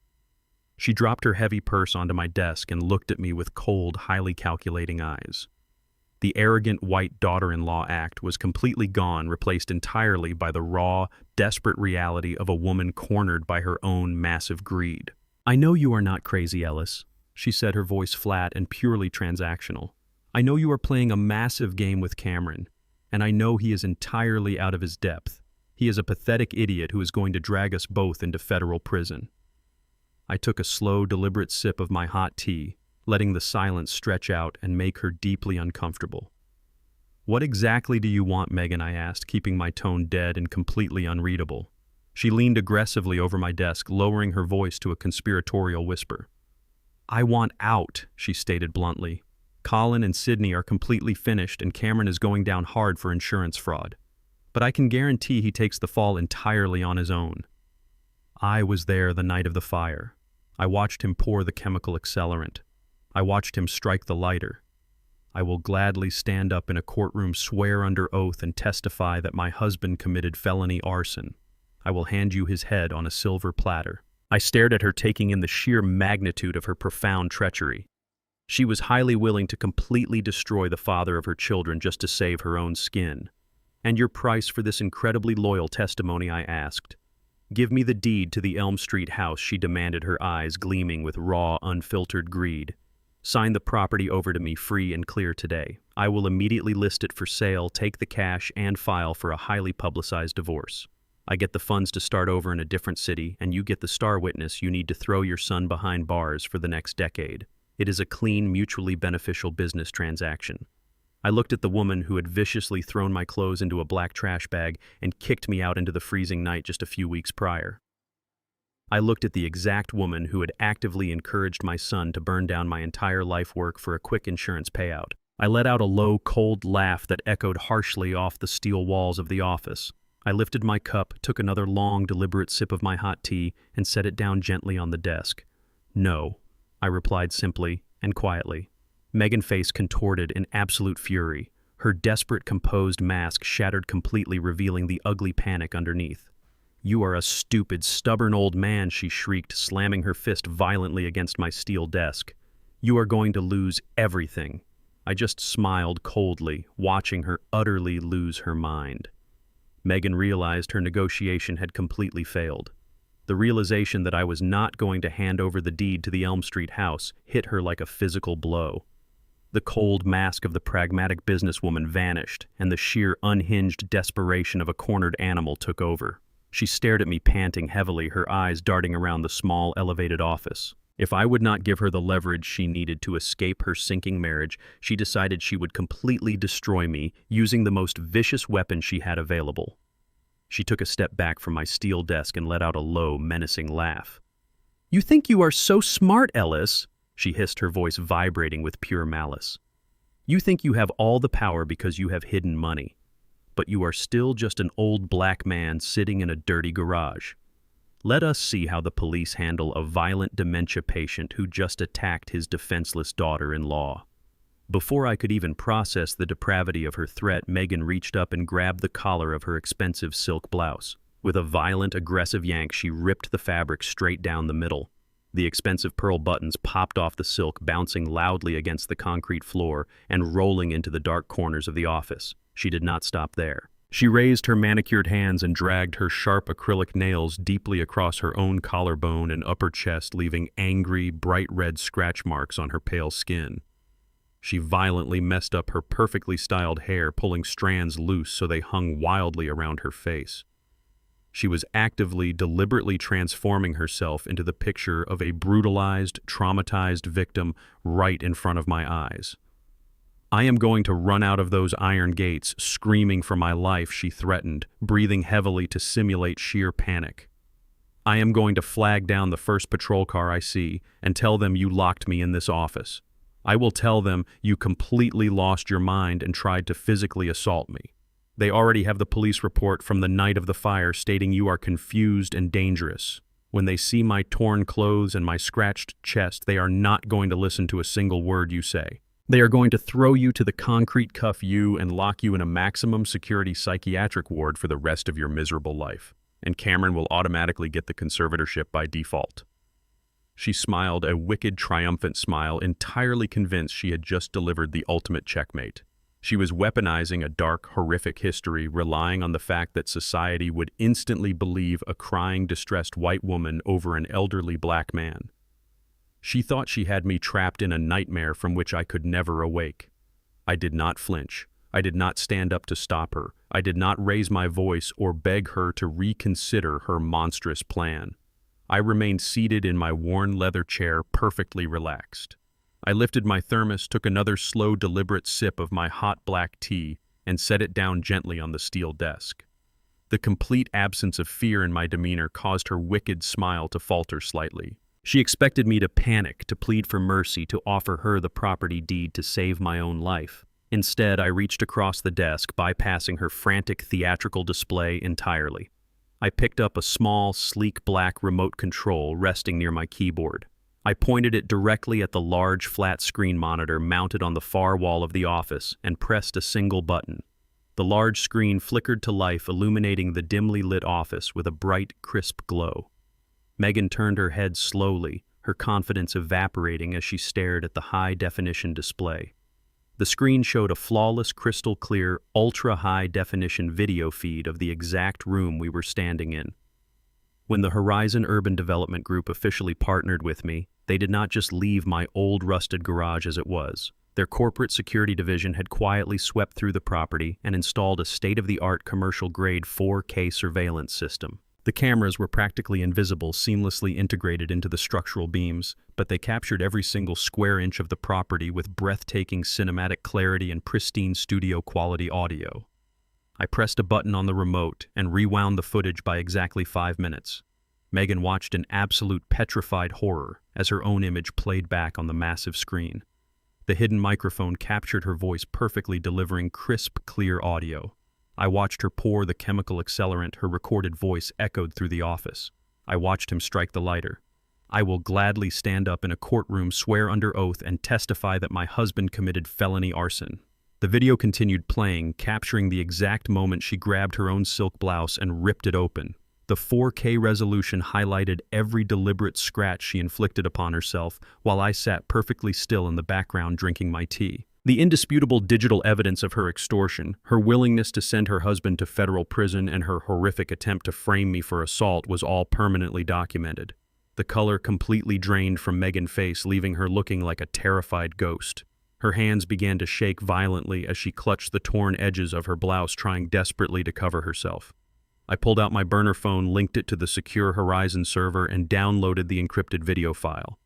She dropped her heavy purse onto my desk and looked at me with cold, highly calculating eyes. The arrogant white daughter-in-law act was completely gone, replaced entirely by the raw, desperate reality of a woman cornered by her own massive greed. "I know you are not crazy, Ellis," she said, her voice flat and purely transactional. "I know you are playing a massive game with Cameron, and I know he is entirely out of his depth. He is a pathetic idiot who is going to drag us both into federal prison." I took a slow, deliberate sip of my hot tea, letting the silence stretch out and make her deeply uncomfortable. "What exactly do you want, Megan?" I asked, keeping my tone dead and completely unreadable. She leaned aggressively over my desk, lowering her voice to a conspiratorial whisper. "I want out," she stated bluntly. "Colin and Sydney are completely finished and Cameron is going down hard for insurance fraud. But I can guarantee he takes the fall entirely on his own." I was there the night of the fire. I watched him pour the chemical accelerant. I watched him strike the lighter. I will gladly stand up in a courtroom, swear under oath, and testify that my husband committed felony arson. I will hand you his head on a silver platter." I stared at her, taking in the sheer magnitude of her profound treachery. She was highly willing to completely destroy the father of her children just to save her own skin. "And your price for this incredibly loyal testimony?" I asked. "Give me the deed to the Elm Street house," she demanded, her eyes gleaming with raw, unfiltered greed. "Sign the property over to me free and clear today. I will immediately list it for sale, take the cash, and file for a highly publicized divorce. I get the funds to start over in a different city, and you get the star witness you need to throw your son behind bars for the next decade. It is a clean, mutually beneficial business transaction." I looked at the woman who had viciously thrown my clothes into a black trash bag and kicked me out into the freezing night just a few weeks prior. I looked at the exact woman who had actively encouraged my son to burn down my entire life work for a quick insurance payout. I let out a low, cold laugh that echoed harshly off the steel walls of the office. I lifted my cup, took another long, deliberate sip of my hot tea, and set it down gently on the desk. "No," I replied simply and quietly. Megan's face contorted in absolute fury. Her desperate, composed mask shattered completely, revealing the ugly panic underneath. "You are a stupid, stubborn old man," she shrieked, slamming her fist violently against my steel desk. "You are going to lose everything." I just smiled coldly, watching her utterly lose her mind. Megan realized her negotiation had completely failed. The realization that I was not going to hand over the deed to the Elm Street house hit her like a physical blow. The cold mask of the pragmatic businesswoman vanished, and the sheer unhinged desperation of a cornered animal took over. She stared at me, panting heavily, her eyes darting around the small, elevated office. If I would not give her the leverage she needed to escape her sinking marriage, she decided she would completely destroy me, using the most vicious weapon she had available. She took a step back from my steel desk and let out a low, menacing laugh. "You think you are so smart, Ellis," she hissed, her voice vibrating with pure malice. "You think you have all the power because you have hidden money. But you are still just an old black man sitting in a dirty garage. Let us see how the police handle a violent dementia patient who just attacked his defenseless daughter-in-law." Before I could even process the depravity of her threat, Megan reached up and grabbed the collar of her expensive silk blouse. With a violent, aggressive yank, she ripped the fabric straight down the middle. The expensive pearl buttons popped off the silk, bouncing loudly against the concrete floor and rolling into the dark corners of the office. She did not stop there. She raised her manicured hands and dragged her sharp acrylic nails deeply across her own collarbone and upper chest, leaving angry, bright red scratch marks on her pale skin. She violently messed up her perfectly styled hair, pulling strands loose so they hung wildly around her face. She was actively, deliberately transforming herself into the picture of a brutalized, traumatized victim right in front of my eyes. "I am going to run out of those iron gates, screaming for my life," she threatened, breathing heavily to simulate sheer panic. "I am going to flag down the first patrol car I see and tell them you locked me in this office. I will tell them you completely lost your mind and tried to physically assault me. They already have the police report from the night of the fire stating you are confused and dangerous. When they see my torn clothes and my scratched chest, they are not going to listen to a single word you say. They are going to throw you to the concrete, cuff you, and lock you in a maximum security psychiatric ward for the rest of your miserable life. And Cameron will automatically get the conservatorship by default." She smiled a wicked, triumphant smile, entirely convinced she had just delivered the ultimate checkmate. She was weaponizing a dark, horrific history, relying on the fact that society would instantly believe a crying, distressed white woman over an elderly black man. She thought she had me trapped in a nightmare from which I could never awake. I did not flinch. I did not stand up to stop her. I did not raise my voice or beg her to reconsider her monstrous plan. I remained seated in my worn leather chair, perfectly relaxed. I lifted my thermos, took another slow, deliberate sip of my hot black tea, and set it down gently on the steel desk. The complete absence of fear in my demeanor caused her wicked smile to falter slightly. She expected me to panic, to plead for mercy, to offer her the property deed to save my own life. Instead, I reached across the desk, bypassing her frantic theatrical display entirely. I picked up a small, sleek black remote control resting near my keyboard. I pointed it directly at the large flat-screen monitor mounted on the far wall of the office and pressed a single button. The large screen flickered to life, illuminating the dimly lit office with a bright, crisp glow. Megan turned her head slowly, her confidence evaporating as she stared at the high-definition display. The screen showed a flawless, crystal-clear, ultra-high-definition video feed of the exact room we were standing in. When the Horizon Urban Development Group officially partnered with me, they did not just leave my old rusted garage as it was. Their corporate security division had quietly swept through the property and installed a state-of-the-art commercial-grade 4K surveillance system. The cameras were practically invisible, seamlessly integrated into the structural beams, but they captured every single square inch of the property with breathtaking cinematic clarity and pristine studio-quality audio. I pressed a button on the remote and rewound the footage by exactly 5 minutes. Megan watched in absolute petrified horror as her own image played back on the massive screen. The hidden microphone captured her voice perfectly, delivering crisp, clear audio. I watched her pour the chemical accelerant. Her recorded voice echoed through the office. I watched him strike the lighter. I will gladly stand up in a courtroom, swear under oath, and testify that my husband committed felony arson. The video continued playing, capturing the exact moment she grabbed her own silk blouse and ripped it open. The 4K resolution highlighted every deliberate scratch she inflicted upon herself, while I sat perfectly still in the background drinking my tea. The indisputable digital evidence of her extortion, her willingness to send her husband to federal prison, and her horrific attempt to frame me for assault was all permanently documented. The color completely drained from Megan's face, leaving her looking like a terrified ghost. Her hands began to shake violently as she clutched the torn edges of her blouse, trying desperately to cover herself. I pulled out my burner phone, linked it to the secure Horizon server, and downloaded the encrypted video file.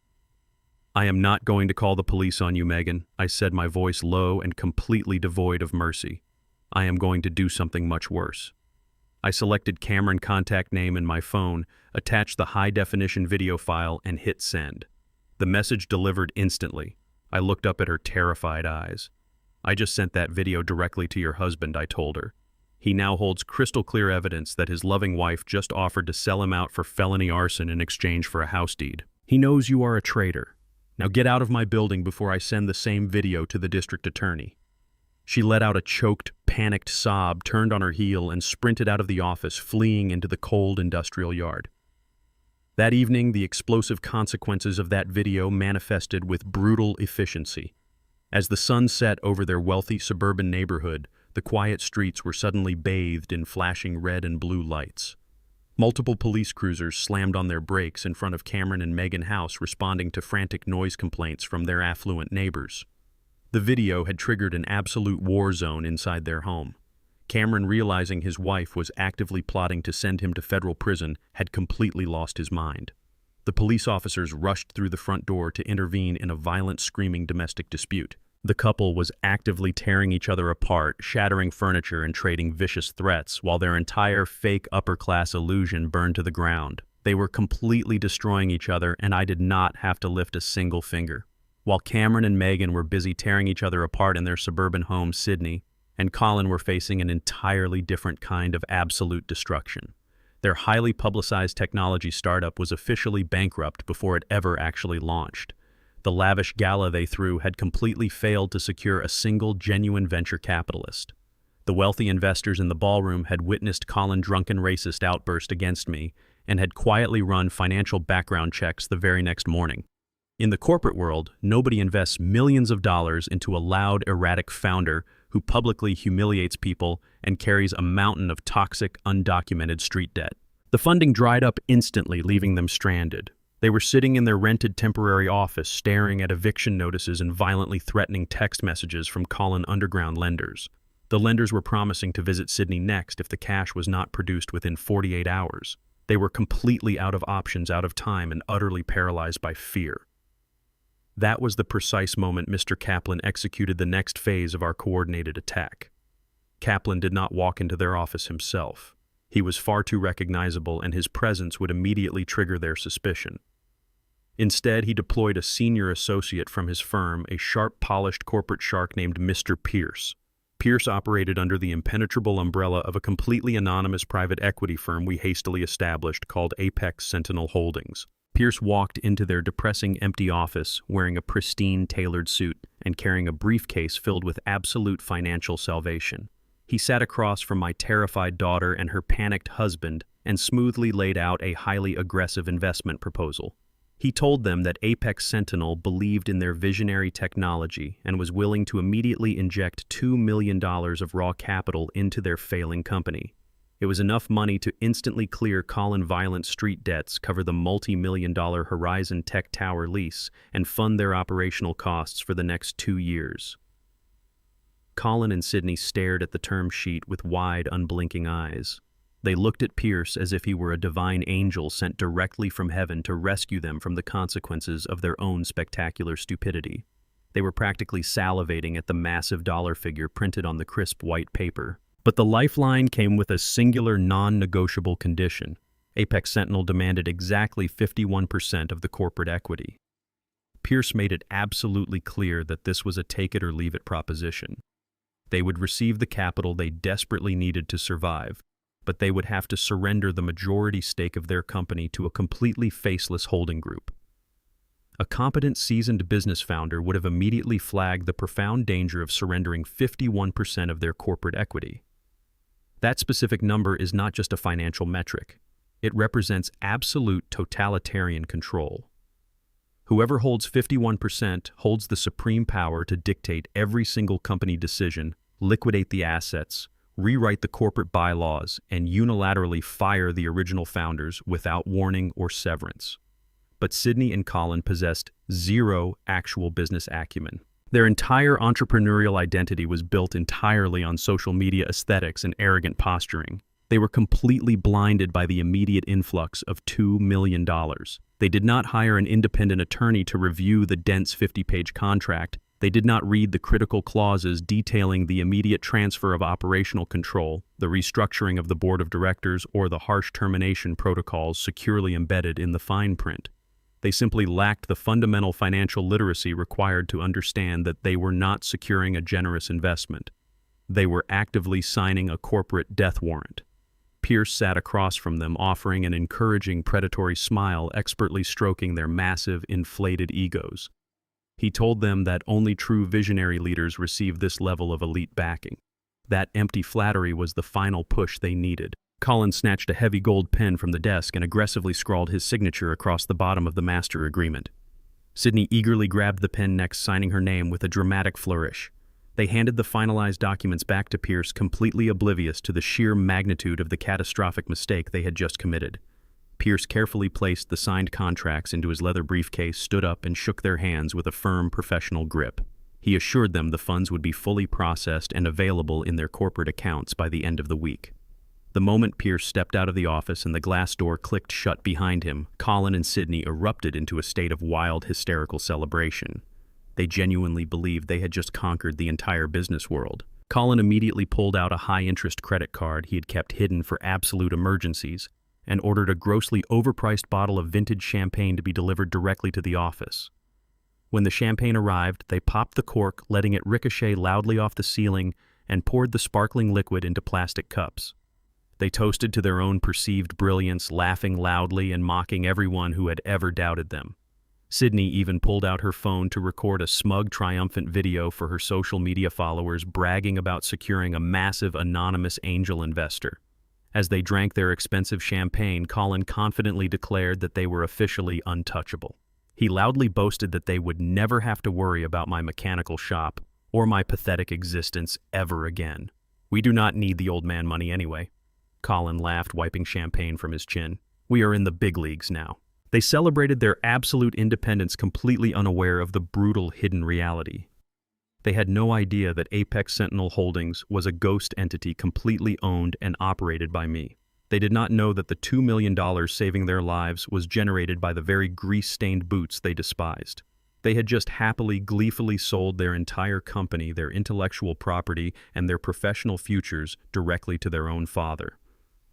"I am not going to call the police on you, Megan," I said, my voice low and completely devoid of mercy. "I am going to do something much worse." I selected Cameron contact name in my phone, attached the high-definition video file, and hit send. The message delivered instantly. I looked up at her terrified eyes. "I just sent that video directly to your husband," I told her. "He now holds crystal-clear evidence that his loving wife just offered to sell him out for felony arson in exchange for a house deed. He knows you are a traitor. Now get out of my building before I send the same video to the district attorney." She let out a choked, panicked sob, turned on her heel, and sprinted out of the office, fleeing into the cold industrial yard. That evening, the explosive consequences of that video manifested with brutal efficiency. As the sun set over their wealthy suburban neighborhood, the quiet streets were suddenly bathed in flashing red and blue lights. Multiple police cruisers slammed on their brakes in front of Cameron and Megan's house, responding to frantic noise complaints from their affluent neighbors. The video had triggered an absolute war zone inside their home. Cameron, realizing his wife was actively plotting to send him to federal prison, had completely lost his mind. The police officers rushed through the front door to intervene in a violent, screaming domestic dispute. The couple was actively tearing each other apart, shattering furniture and trading vicious threats, while their entire fake upper-class illusion burned to the ground. They were completely destroying each other, and I did not have to lift a single finger. While Cameron and Megan were busy tearing each other apart in their suburban home, Sydney, and Colin were facing an entirely different kind of absolute destruction. Their highly publicized technology startup was officially bankrupt before it ever actually launched. The lavish gala they threw had completely failed to secure a single genuine venture capitalist. The wealthy investors in the ballroom had witnessed Colin's drunken racist outburst against me and had quietly run financial background checks the very next morning. In the corporate world, nobody invests millions of dollars into a loud, erratic founder who publicly humiliates people and carries a mountain of toxic, undocumented street debt. The funding dried up instantly, leaving them stranded. They were sitting in their rented temporary office, staring at eviction notices and violently threatening text messages from Colin underground lenders. The lenders were promising to visit Sydney next if the cash was not produced within 48 hours. They were completely out of options, out of time, and utterly paralyzed by fear. That was the precise moment Mr. Kaplan executed the next phase of our coordinated attack. Kaplan did not walk into their office himself. He was far too recognizable, and his presence would immediately trigger their suspicion. Instead, he deployed a senior associate from his firm, a sharp-polished corporate shark named Mr. Pierce. Pierce operated under the impenetrable umbrella of a completely anonymous private equity firm we hastily established called Apex Sentinel Holdings. Pierce walked into their depressing empty office wearing a pristine tailored suit and carrying a briefcase filled with absolute financial salvation. He sat across from my terrified daughter and her panicked husband and smoothly laid out a highly aggressive investment proposal. He told them that Apex Sentinel believed in their visionary technology and was willing to immediately inject $2 million of raw capital into their failing company. It was enough money to instantly clear Colin Violent's street debts, cover the multi-million-dollar Horizon Tech Tower lease, and fund their operational costs for the next 2 years. Colin and Sydney stared at the term sheet with wide, unblinking eyes. They looked at Pierce as if he were a divine angel sent directly from heaven to rescue them from the consequences of their own spectacular stupidity. They were practically salivating at the massive dollar figure printed on the crisp white paper. But the lifeline came with a singular non-negotiable condition. Apex Sentinel demanded exactly 51% of the corporate equity. Pierce made it absolutely clear that this was a take-it-or-leave-it proposition. They would receive the capital they desperately needed to survive, but they would have to surrender the majority stake of their company to a completely faceless holding group. A competent, seasoned business founder would have immediately flagged the profound danger of surrendering 51% of their corporate equity. That specific number is not just a financial metric. It represents absolute totalitarian control. Whoever holds 51% holds the supreme power to dictate every single company decision, liquidate the assets, rewrite the corporate bylaws, and unilaterally fire the original founders without warning or severance. But Sydney and Colin possessed zero actual business acumen. Their entire entrepreneurial identity was built entirely on social media aesthetics and arrogant posturing. They were completely blinded by the immediate influx of $2 million. They did not hire an independent attorney to review the dense 50-page contract. They did not read the critical clauses detailing the immediate transfer of operational control, the restructuring of the board of directors, or the harsh termination protocols securely embedded in the fine print. They simply lacked the fundamental financial literacy required to understand that they were not securing a generous investment. They were actively signing a corporate death warrant. Pierce sat across from them, offering an encouraging, predatory smile, expertly stroking their massive, inflated egos. He told them that only true visionary leaders receive this level of elite backing. That empty flattery was the final push they needed. Colin snatched a heavy gold pen from the desk and aggressively scrawled his signature across the bottom of the master agreement. Sydney eagerly grabbed the pen next, signing her name with a dramatic flourish. They handed the finalized documents back to Pierce, completely oblivious to the sheer magnitude of the catastrophic mistake they had just committed. Pierce carefully placed the signed contracts into his leather briefcase, stood up, and shook their hands with a firm, professional grip. He assured them the funds would be fully processed and available in their corporate accounts by the end of the week. The moment Pierce stepped out of the office and the glass door clicked shut behind him, Colin and Sydney erupted into a state of wild, hysterical celebration. They genuinely believed they had just conquered the entire business world. Colin immediately pulled out a high-interest credit card he had kept hidden for absolute emergencies and ordered a grossly overpriced bottle of vintage champagne to be delivered directly to the office. When the champagne arrived, they popped the cork, letting it ricochet loudly off the ceiling, and poured the sparkling liquid into plastic cups. They toasted to their own perceived brilliance, laughing loudly and mocking everyone who had ever doubted them. Sydney even pulled out her phone to record a smug, triumphant video for her social media followers, bragging about securing a massive, anonymous angel investor. As they drank their expensive champagne, Colin confidently declared that they were officially untouchable. He loudly boasted that they would never have to worry about my mechanical shop or my pathetic existence ever again. "We do not need the old man money anyway." Colin laughed, wiping champagne from his chin. "We are in the big leagues now." They celebrated their absolute independence, completely unaware of the brutal hidden reality. They had no idea that Apex Sentinel Holdings was a ghost entity completely owned and operated by me. They did not know that the $2 million saving their lives was generated by the very grease-stained boots they despised. They had just happily, gleefully sold their entire company, their intellectual property, and their professional futures directly to their own father.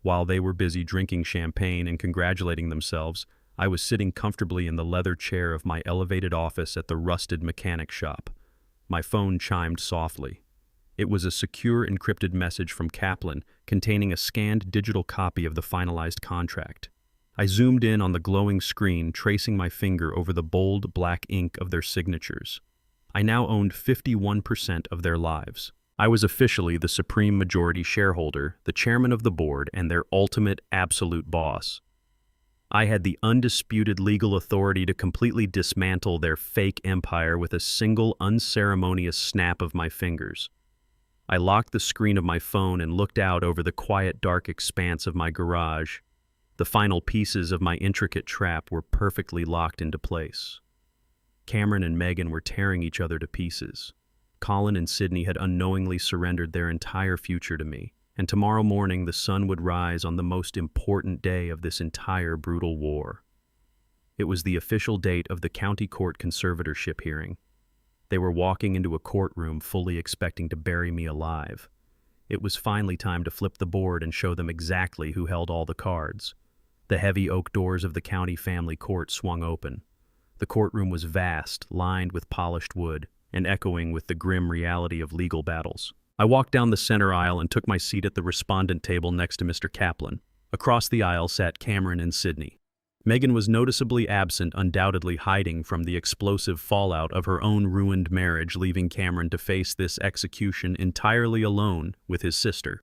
While they were busy drinking champagne and congratulating themselves, I was sitting comfortably in the leather chair of my elevated office at the rusted mechanic shop. My phone chimed softly. It was a secure encrypted message from Kaplan containing a scanned digital copy of the finalized contract. I zoomed in on the glowing screen, tracing my finger over the bold black ink of their signatures. I now owned 51% of their lives. I was officially the supreme majority shareholder, the chairman of the board, and their ultimate absolute boss. I had the undisputed legal authority to completely dismantle their fake empire with a single unceremonious snap of my fingers. I locked the screen of my phone and looked out over the quiet, dark expanse of my garage. The final pieces of my intricate trap were perfectly locked into place. Cameron and Megan were tearing each other to pieces. Colin and Sydney had unknowingly surrendered their entire future to me, and tomorrow morning the sun would rise on the most important day of this entire brutal war. It was the official date of the county court conservatorship hearing. They were walking into a courtroom fully expecting to bury me alive. It was finally time to flip the board and show them exactly who held all the cards. The heavy oak doors of the county family court swung open. The courtroom was vast, lined with polished wood, and echoing with the grim reality of legal battles. I walked down the center aisle and took my seat at the respondent table next to Mr. Kaplan. Across the aisle sat Cameron and Sydney. Megan was noticeably absent, undoubtedly hiding from the explosive fallout of her own ruined marriage, leaving Cameron to face this execution entirely alone with his sister.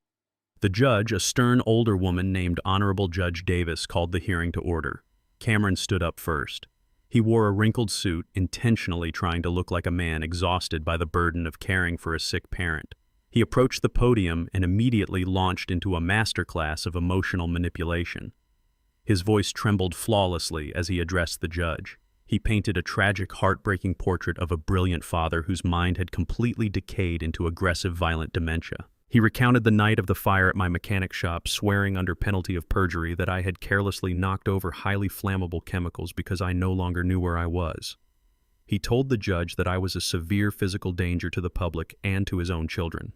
The judge, a stern older woman named Honorable Judge Davis, called the hearing to order. Cameron stood up first. He wore a wrinkled suit, intentionally trying to look like a man exhausted by the burden of caring for a sick parent. He approached the podium and immediately launched into a masterclass of emotional manipulation. His voice trembled flawlessly as he addressed the judge. He painted a tragic, heartbreaking portrait of a brilliant father whose mind had completely decayed into aggressive, violent dementia. He recounted the night of the fire at my mechanic shop, swearing under penalty of perjury that I had carelessly knocked over highly flammable chemicals because I no longer knew where I was. He told the judge that I was a severe physical danger to the public and to his own children.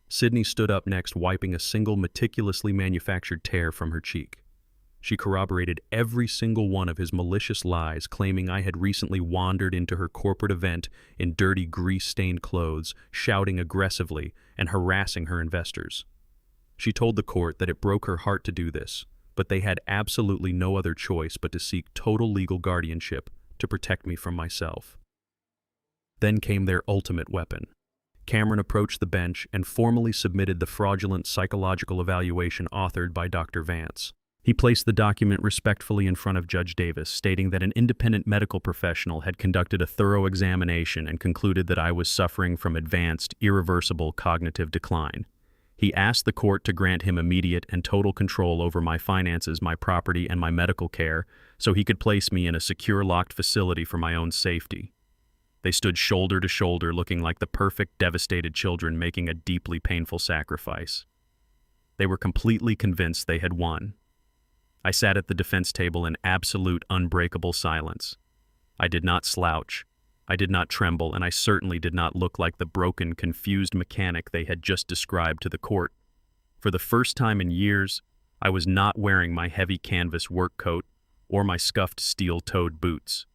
Sydney stood up next, wiping a single meticulously manufactured tear from her cheek. She corroborated every single one of his malicious lies, claiming I had recently wandered into her corporate event in dirty, grease-stained clothes, shouting aggressively and harassing her investors. She told the court that it broke her heart to do this, but they had absolutely no other choice but to seek total legal guardianship to protect me from myself. Then came their ultimate weapon. Cameron approached the bench and formally submitted the fraudulent psychological evaluation authored by Dr. Vance. He placed the document respectfully in front of Judge Davis, stating that an independent medical professional had conducted a thorough examination and concluded that I was suffering from advanced, irreversible cognitive decline. He asked the court to grant him immediate and total control over my finances, my property, and my medical care, so he could place me in a secure, locked facility for my own safety. They stood shoulder to shoulder, looking like the perfect, devastated children making a deeply painful sacrifice. They were completely convinced they had won. I sat at the defense table in absolute, unbreakable silence. I did not slouch, I did not tremble, and I certainly did not look like the broken, confused mechanic they had just described to the court. For the first time in years, I was not wearing my heavy canvas work coat or my scuffed steel-toed boots.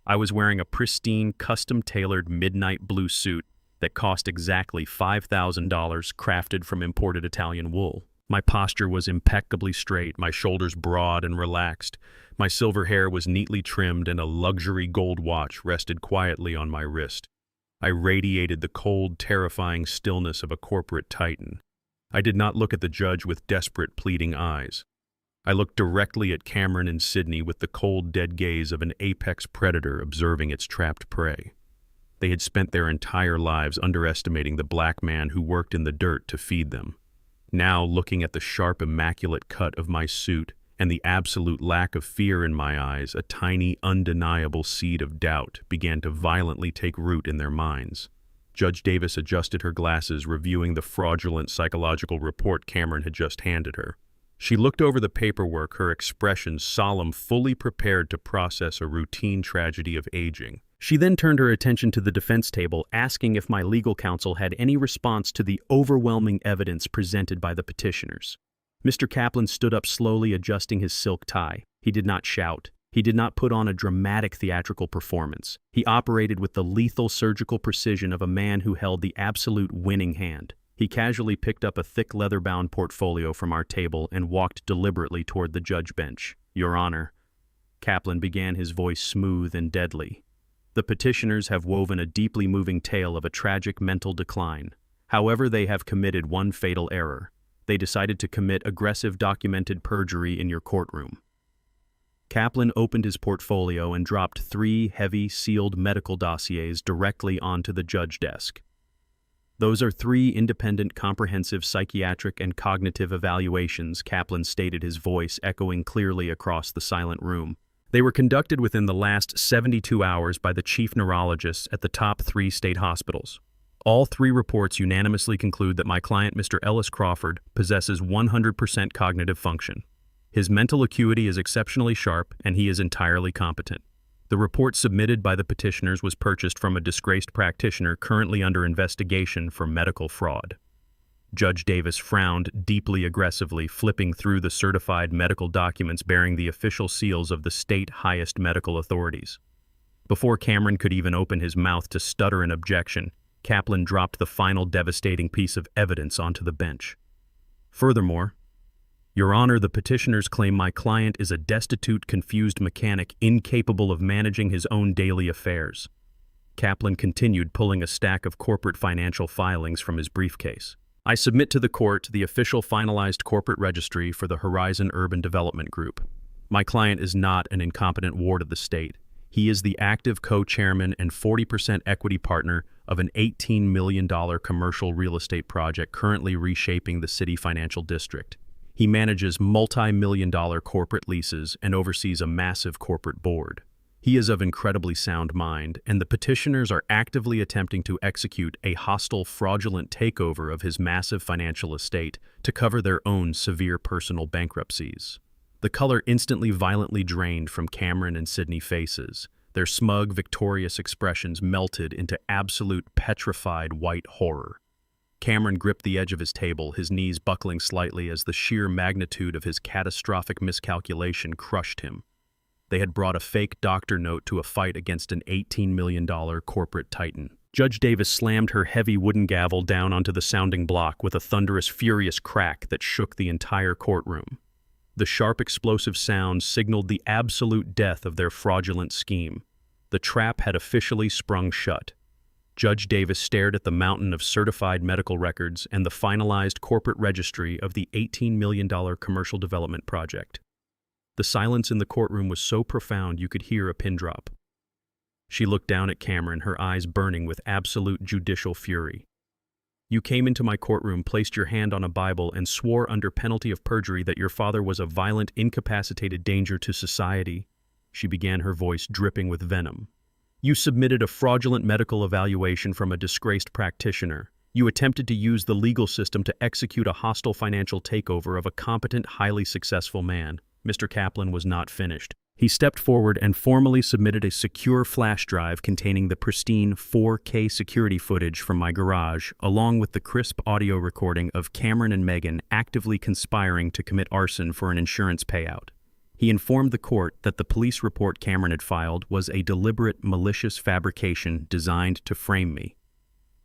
I was wearing a pristine, custom-tailored midnight blue suit that cost exactly $5,000, crafted from imported Italian wool. My posture was impeccably straight, my shoulders broad and relaxed. My silver hair was neatly trimmed and a luxury gold watch rested quietly on my wrist. I radiated the cold, terrifying stillness of a corporate titan. I did not look at the judge with desperate, pleading eyes. I looked directly at Cameron and Sydney with the cold, dead gaze of an apex predator observing its trapped prey. They had spent their entire lives underestimating the black man who worked in the dirt to feed them. Now, looking at the sharp, immaculate cut of my suit and the absolute lack of fear in my eyes, a tiny, undeniable seed of doubt began to violently take root in their minds. Judge Davis adjusted her glasses, reviewing the fraudulent psychological report Cameron had just handed her. She looked over the paperwork, her expression solemn, fully prepared to process a routine tragedy of aging. She then turned her attention to the defense table, asking if my legal counsel had any response to the overwhelming evidence presented by the petitioners. Mr. Kaplan stood up slowly, adjusting his silk tie. He did not shout. He He did not put on a dramatic theatrical performance. He operated with the lethal surgical precision of a man who held the absolute winning hand. He casually picked up a thick leather-bound portfolio from our table and walked deliberately toward the judge bench. "Your Honor," Kaplan began, his voice smooth and deadly. "The petitioners have woven a deeply moving tale of a tragic mental decline. However, they have committed one fatal error. They decided to commit aggressive documented perjury in your courtroom." Kaplan opened his portfolio and dropped 3 heavy, sealed medical dossiers directly onto the judge desk. "Those are 3 independent, comprehensive psychiatric and cognitive evaluations," Kaplan stated, his voice echoing clearly across the silent room. "They were conducted within the last 72 hours by the chief neurologists at the top 3 state hospitals. All 3 reports unanimously conclude that my client, Mr. Ellis Crawford, possesses 100% cognitive function. His mental acuity is exceptionally sharp, and he is entirely competent. The report submitted by the petitioners was purchased from a disgraced practitioner currently under investigation for medical fraud." Judge Davis frowned deeply aggressively, flipping through the certified medical documents bearing the official seals of the state highest medical authorities. Before Cameron could even open his mouth to stutter an objection, Kaplan dropped the final devastating piece of evidence onto the bench. "Furthermore, Your Honor, the petitioners claim my client is a destitute, confused mechanic incapable of managing his own daily affairs." Kaplan continued, pulling a stack of corporate financial filings from his briefcase. "I submit to the court the official finalized corporate registry for the Horizon Urban Development Group. My client is not an incompetent ward of the state. He is the active co-chairman and 40% equity partner of an $18 million commercial real estate project currently reshaping the city financial district. He manages multi-million-dollar corporate leases and oversees a massive corporate board. He is of incredibly sound mind, and the petitioners are actively attempting to execute a hostile, fraudulent takeover of his massive financial estate to cover their own severe personal bankruptcies." The color instantly violently drained from Cameron and Sydney faces. Their smug, victorious expressions melted into absolute petrified white horror. Cameron gripped the edge of his table, his knees buckling slightly as the sheer magnitude of his catastrophic miscalculation crushed him. They had brought a fake doctor note to a fight against an $18 million corporate titan. Judge Davis slammed her heavy wooden gavel down onto the sounding block with a thunderous, furious crack that shook the entire courtroom. The sharp, explosive sound signaled the absolute death of their fraudulent scheme. The trap had officially sprung shut. Judge Davis stared at the mountain of certified medical records and the finalized corporate registry of the $18 million commercial development project. The silence in the courtroom was so profound you could hear a pin drop. She looked down at Cameron, her eyes burning with absolute judicial fury. "You came into my courtroom, placed your hand on a Bible, and swore under penalty of perjury that your father was a violent, incapacitated danger to society." She began, her voice dripping with venom. "You submitted a fraudulent medical evaluation from a disgraced practitioner. You attempted to use the legal system to execute a hostile financial takeover of a competent, highly successful man." Mr. Kaplan was not finished. He stepped forward and formally submitted a secure flash drive containing the pristine 4K security footage from my garage, along with the crisp audio recording of Cameron and Megan actively conspiring to commit arson for an insurance payout. He informed the court that the police report Cameron had filed was a deliberate, malicious fabrication designed to frame me.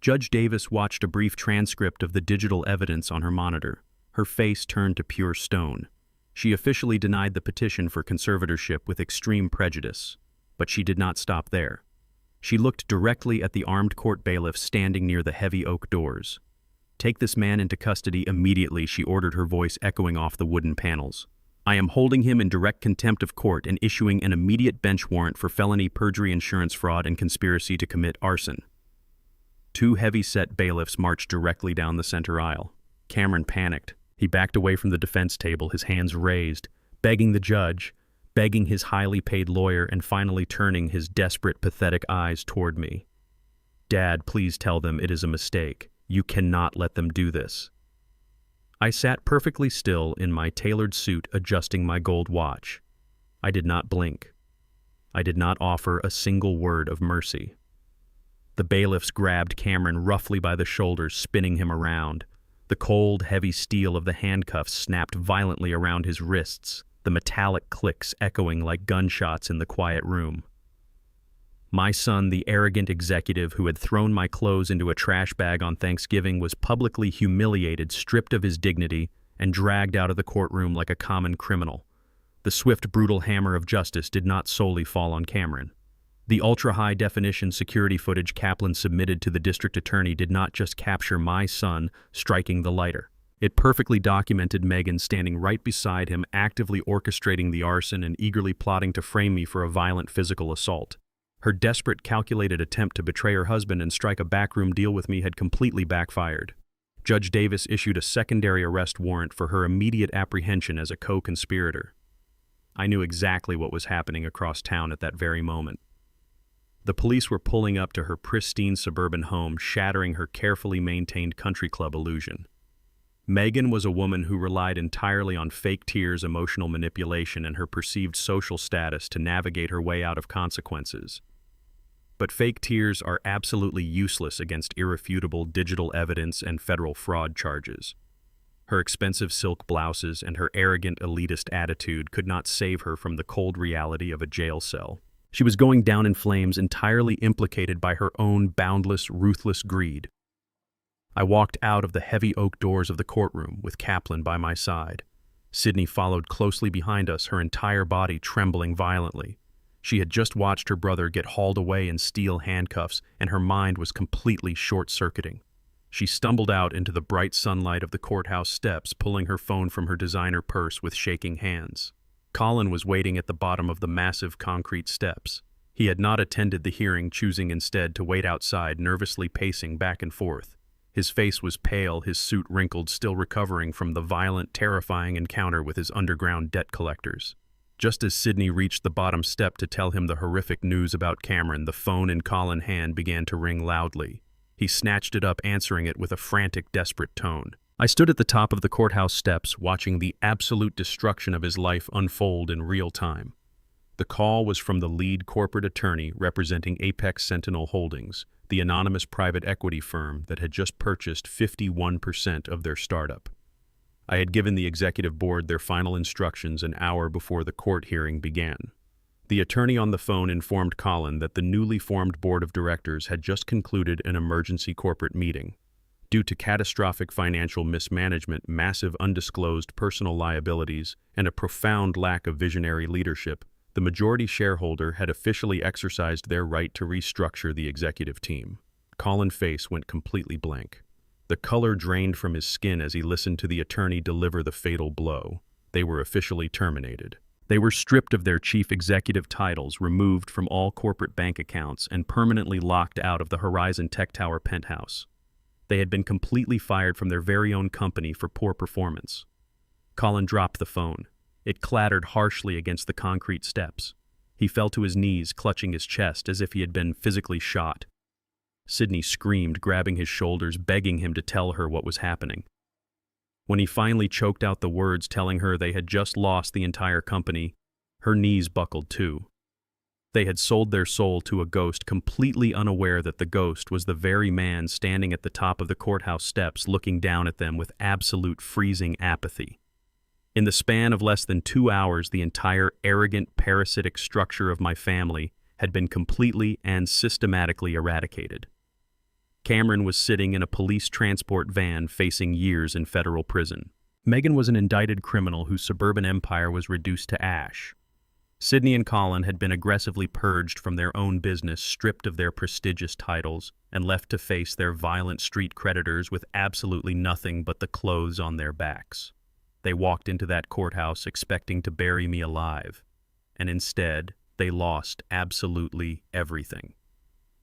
Judge Davis watched a brief transcript of the digital evidence on her monitor. Her face turned to pure stone. She officially denied the petition for conservatorship with extreme prejudice. But she did not stop there. She looked directly at the armed court bailiff standing near the heavy oak doors. "Take this man into custody immediately," she ordered, her voice echoing off the wooden panels. "I am holding him in direct contempt of court and issuing an immediate bench warrant for felony perjury, insurance fraud, and conspiracy to commit arson." 2 heavy-set bailiffs marched directly down the center aisle. Cameron panicked. He backed away from the defense table, his hands raised, begging the judge, begging his highly paid lawyer, and finally turning his desperate, pathetic eyes toward me. "Dad, please tell them it is a mistake. You cannot let them do this." I sat perfectly still in my tailored suit, adjusting my gold watch. I did not blink. I did not offer a single word of mercy. The bailiffs grabbed Cameron roughly by the shoulders, spinning him around. The cold, heavy steel of the handcuffs snapped violently around his wrists. the metallic clicks echoing like gunshots in the quiet room. My son, the arrogant executive who had thrown my clothes into a trash bag on Thanksgiving, was publicly humiliated, stripped of his dignity, and dragged out of the courtroom like a common criminal. The swift, brutal hammer of justice did not solely fall on Cameron. The ultra-high-definition security footage Kaplan submitted to the district attorney did not just capture my son striking the lighter. It perfectly documented Megan standing right beside him, actively orchestrating the arson and eagerly plotting to frame me for a violent physical assault. Her desperate, calculated attempt to betray her husband and strike a backroom deal with me had completely backfired. Judge Davis issued a secondary arrest warrant for her immediate apprehension as a co-conspirator. I knew exactly what was happening across town at that very moment. The police were pulling up to her pristine suburban home, shattering her carefully maintained country club illusion. Megan was a woman who relied entirely on fake tears, emotional manipulation, and her perceived social status to navigate her way out of consequences. But fake tears are absolutely useless against irrefutable digital evidence and federal fraud charges. Her expensive silk blouses and her arrogant elitist attitude could not save her from the cold reality of a jail cell. She was going down in flames, entirely implicated by her own boundless, ruthless greed. I walked out of the heavy oak doors of the courtroom with Kaplan by my side. Sydney followed closely behind us, her entire body trembling violently. She had just watched her brother get hauled away in steel handcuffs, and her mind was completely short-circuiting. She stumbled out into the bright sunlight of the courthouse steps, pulling her phone from her designer purse with shaking hands. Colin was waiting at the bottom of the massive concrete steps. He had not attended the hearing, choosing instead to wait outside, nervously pacing back and forth. His face was pale, his suit wrinkled, still recovering from the violent, terrifying encounter with his underground debt collectors. Just as Sydney reached the bottom step to tell him the horrific news about Cameron, the phone in Colin's hand began to ring loudly. He snatched it up, answering it with a frantic, desperate tone. I stood at the top of the courthouse steps, watching the absolute destruction of his life unfold in real time. The call was from the lead corporate attorney representing Apex Sentinel Holdings, the anonymous private equity firm that had just purchased 51% of their startup. I had given the executive board their final instructions an hour before the court hearing began. The attorney on the phone informed Colin that the newly formed board of directors had just concluded an emergency corporate meeting. Due to catastrophic financial mismanagement, massive undisclosed personal liabilities, and a profound lack of visionary leadership, the majority shareholder had officially exercised their right to restructure the executive team. Colin's face went completely blank. The color drained from his skin as he listened to the attorney deliver the fatal blow. They were officially terminated. They were stripped of their chief executive titles, removed from all corporate bank accounts, and permanently locked out of the Horizon Tech Tower penthouse. They had been completely fired from their very own company for poor performance. Colin dropped the phone. It clattered harshly against the concrete steps. He fell to his knees, clutching his chest as if he had been physically shot. Sydney screamed, grabbing his shoulders, begging him to tell her what was happening. When he finally choked out the words, telling her they had just lost the entire company, her knees buckled too. They had sold their soul to a ghost, completely unaware that the ghost was the very man standing at the top of the courthouse steps, looking down at them with absolute freezing apathy. In the span of less than 2 hours, the entire arrogant, parasitic structure of my family had been completely and systematically eradicated. Cameron was sitting in a police transport van facing years in federal prison. Megan was an indicted criminal whose suburban empire was reduced to ash. Sydney and Colin had been aggressively purged from their own business, stripped of their prestigious titles, and left to face their violent street creditors with absolutely nothing but the clothes on their backs. They walked into that courthouse expecting to bury me alive, and instead, they lost absolutely everything.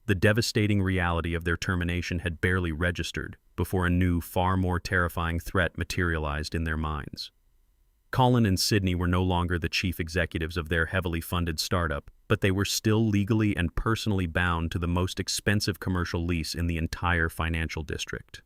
The devastating reality of their termination had barely registered before a new, far more terrifying threat materialized in their minds. Colin and Sydney were no longer the chief executives of their heavily funded startup, but they were still legally and personally bound to the most expensive commercial lease in the entire financial district.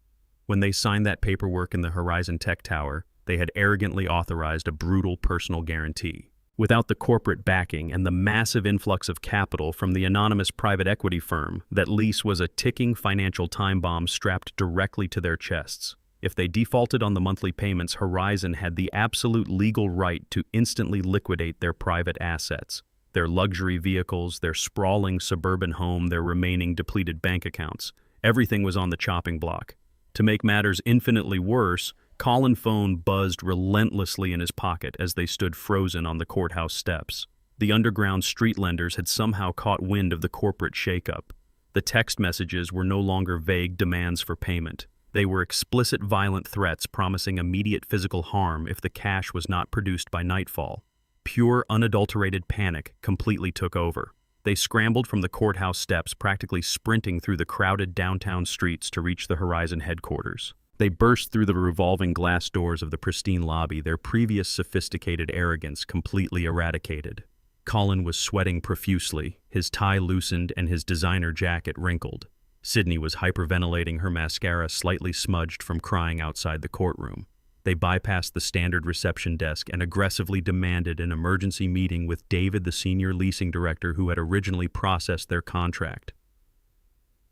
When they signed that paperwork in the Horizon Tech Tower, they had arrogantly authorized a brutal personal guarantee. Without the corporate backing and the massive influx of capital from the anonymous private equity firm, that lease was a ticking financial time bomb strapped directly to their chests. If they defaulted on the monthly payments, Horizon had the absolute legal right to instantly liquidate their private assets, their luxury vehicles, their sprawling suburban home, their remaining depleted bank accounts. Everything was on the chopping block. To make matters infinitely worse, Colin's phone buzzed relentlessly in his pocket as they stood frozen on the courthouse steps. The underground street lenders had somehow caught wind of the corporate shakeup. The text messages were no longer vague demands for payment. They were explicit violent threats promising immediate physical harm if the cash was not produced by nightfall. Pure, unadulterated panic completely took over. They scrambled from the courthouse steps, practically sprinting through the crowded downtown streets to reach the Horizon headquarters. They burst through the revolving glass doors of the pristine lobby, their previous sophisticated arrogance completely eradicated. Colin was sweating profusely, his tie loosened and his designer jacket wrinkled. Sydney was hyperventilating, her mascara slightly smudged from crying outside the courtroom. They bypassed the standard reception desk and aggressively demanded an emergency meeting with David, the senior leasing director who had originally processed their contract.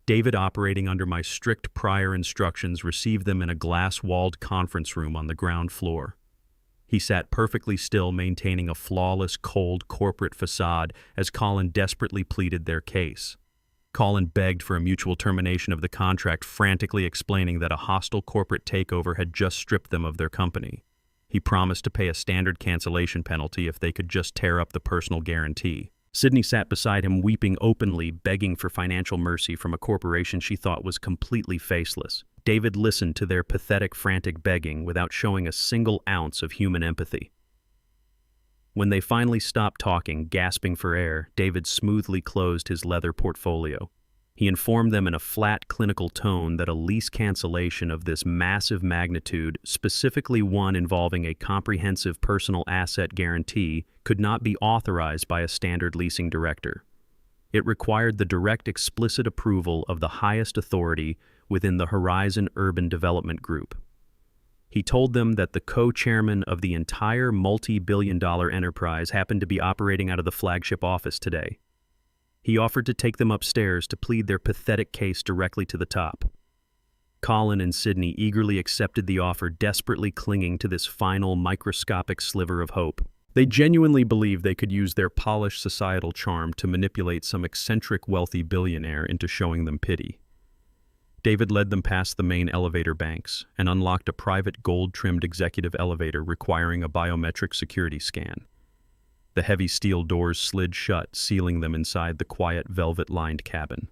David, operating under my strict prior instructions, received them in a glass-walled conference room on the ground floor. He sat perfectly still, maintaining a flawless, cold corporate facade as Colin desperately pleaded their case. Colin begged for a mutual termination of the contract, frantically explaining that a hostile corporate takeover had just stripped them of their company. He promised to pay a standard cancellation penalty if they could just tear up the personal guarantee. Sydney sat beside him, weeping openly, begging for financial mercy from a corporation she thought was completely faceless. David listened to their pathetic, frantic begging without showing a single ounce of human empathy. When they finally stopped talking, gasping for air, David smoothly closed his leather portfolio. He informed them in a flat, clinical tone that a lease cancellation of this massive magnitude, specifically one involving a comprehensive personal asset guarantee, could not be authorized by a standard leasing director. It required the direct, explicit approval of the highest authority within the Horizon Urban Development Group. He told them that the co-chairman of the entire multi-billion-dollar enterprise happened to be operating out of the flagship office today. He offered to take them upstairs to plead their pathetic case directly to the top. Colin and Sydney eagerly accepted the offer, desperately clinging to this final microscopic sliver of hope. They genuinely believed they could use their polished societal charm to manipulate some eccentric wealthy billionaire into showing them pity. David led them past the main elevator banks and unlocked a private gold-trimmed executive elevator requiring a biometric security scan. The heavy steel doors slid shut, sealing them inside the quiet velvet-lined cabin.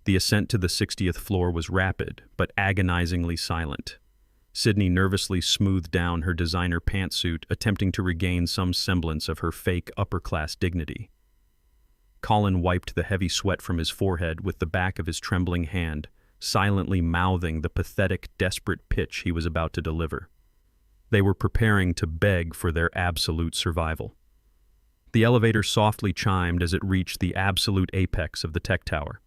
The ascent to the 60th floor was rapid, but agonizingly silent. Sydney nervously smoothed down her designer pantsuit, attempting to regain some semblance of her fake upper-class dignity. Colin wiped the heavy sweat from his forehead with the back of his trembling hand, silently mouthing the pathetic, desperate pitch he was about to deliver. They were preparing to beg for their absolute survival. The elevator softly chimed as it reached the absolute apex of the tech tower.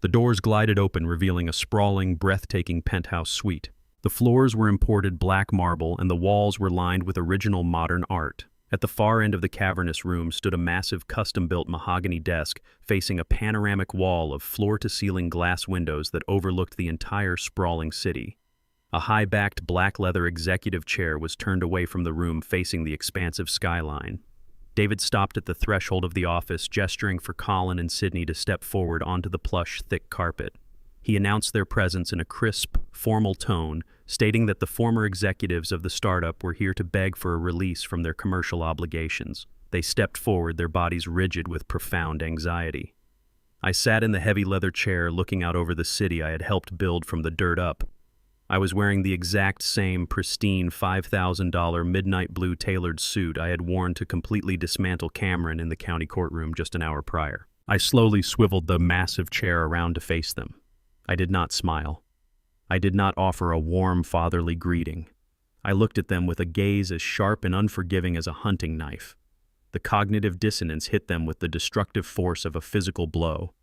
The doors glided open, revealing a sprawling, breathtaking penthouse suite. The floors were imported black marble, and the walls were lined with original modern art. At the far end of the cavernous room stood a massive custom-built mahogany desk facing a panoramic wall of floor-to-ceiling glass windows that overlooked the entire sprawling city. A high-backed black leather executive chair was turned away from the room, facing the expansive skyline. David stopped at the threshold of the office, gesturing for Colin and Sydney to step forward onto the plush, thick carpet. He announced their presence in a crisp, formal tone, stating that the former executives of the startup were here to beg for a release from their commercial obligations. They stepped forward, their bodies rigid with profound anxiety. I sat in the heavy leather chair, looking out over the city I had helped build from the dirt up. I was wearing the exact same pristine $5,000 midnight blue tailored suit I had worn to completely dismantle Cameron in the county courtroom just an hour prior. I slowly swiveled the massive chair around to face them. I did not smile. I did not offer a warm, fatherly greeting. I looked at them with a gaze as sharp and unforgiving as a hunting knife. The cognitive dissonance hit them with the destructive force of a physical blow.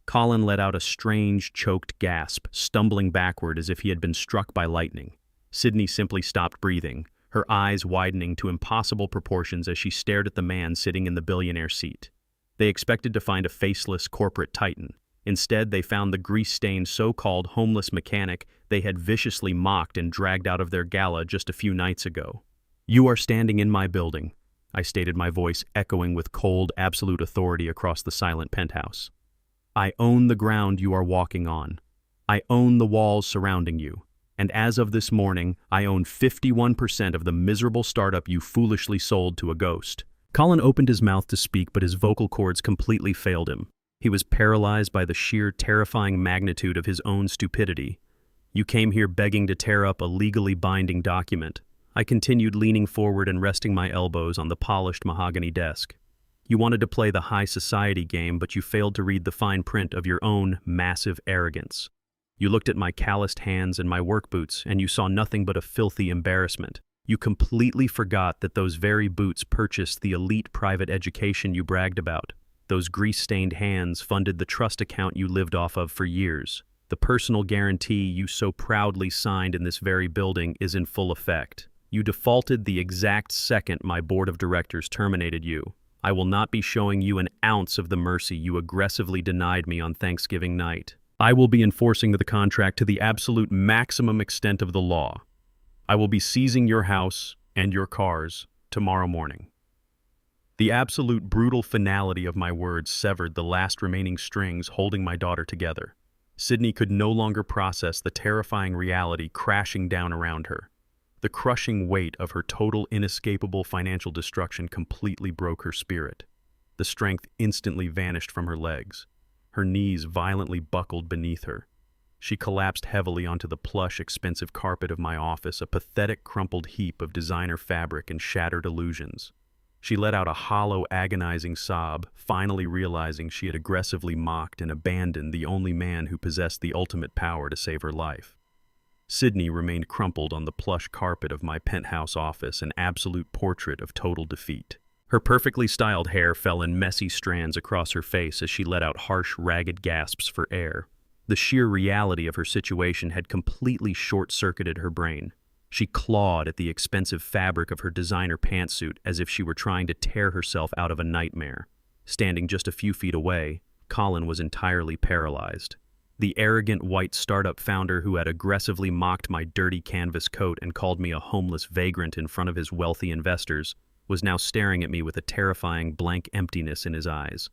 Colin let out a strange, choked gasp, stumbling backward as if he had been struck by lightning. Sydney simply stopped breathing, her eyes widening to impossible proportions as she stared at the man sitting in the billionaire seat. They expected to find a faceless corporate titan, Instead, they found the grease-stained so-called homeless mechanic they had viciously mocked and dragged out of their gala just a few nights ago. "You are standing in my building," I stated, my voice echoing with cold, absolute authority across the silent penthouse. "I own the ground you are walking on. I own the walls surrounding you. And as of this morning, I own 51% of the miserable startup you foolishly sold to a ghost." Colin opened his mouth to speak, but his vocal cords completely failed him. He was paralyzed by the sheer, terrifying magnitude of his own stupidity. "You came here begging to tear up a legally binding document." I continued, leaning forward and resting my elbows on the polished mahogany desk. "You wanted to play the high society game, but you failed to read the fine print of your own massive arrogance. You looked at my calloused hands and my work boots, and you saw nothing but a filthy embarrassment. You completely forgot that those very boots purchased the elite private education you bragged about. Those grease-stained hands funded the trust account you lived off of for years. The personal guarantee you so proudly signed in this very building is in full effect. You defaulted the exact second my board of directors terminated you. I will not be showing you an ounce of the mercy you aggressively denied me on Thanksgiving night. I will be enforcing the contract to the absolute maximum extent of the law. I will be seizing your house and your cars tomorrow morning." The absolute brutal finality of my words severed the last remaining strings holding my daughter together. Sydney could no longer process the terrifying reality crashing down around her. The crushing weight of her total, inescapable financial destruction completely broke her spirit. The strength instantly vanished from her legs. Her knees violently buckled beneath her. She collapsed heavily onto the plush, expensive carpet of my office, a pathetic, crumpled heap of designer fabric and shattered illusions. She let out a hollow, agonizing sob, finally realizing she had aggressively mocked and abandoned the only man who possessed the ultimate power to save her life. Sydney remained crumpled on the plush carpet of my penthouse office, an absolute portrait of total defeat. Her perfectly styled hair fell in messy strands across her face as she let out harsh, ragged gasps for air. The sheer reality of her situation had completely short-circuited her brain. She clawed at the expensive fabric of her designer pantsuit as if she were trying to tear herself out of a nightmare. Standing just a few feet away, Colin was entirely paralyzed. The arrogant white startup founder who had aggressively mocked my dirty canvas coat and called me a homeless vagrant in front of his wealthy investors was now staring at me with a terrifying blank emptiness in his eyes.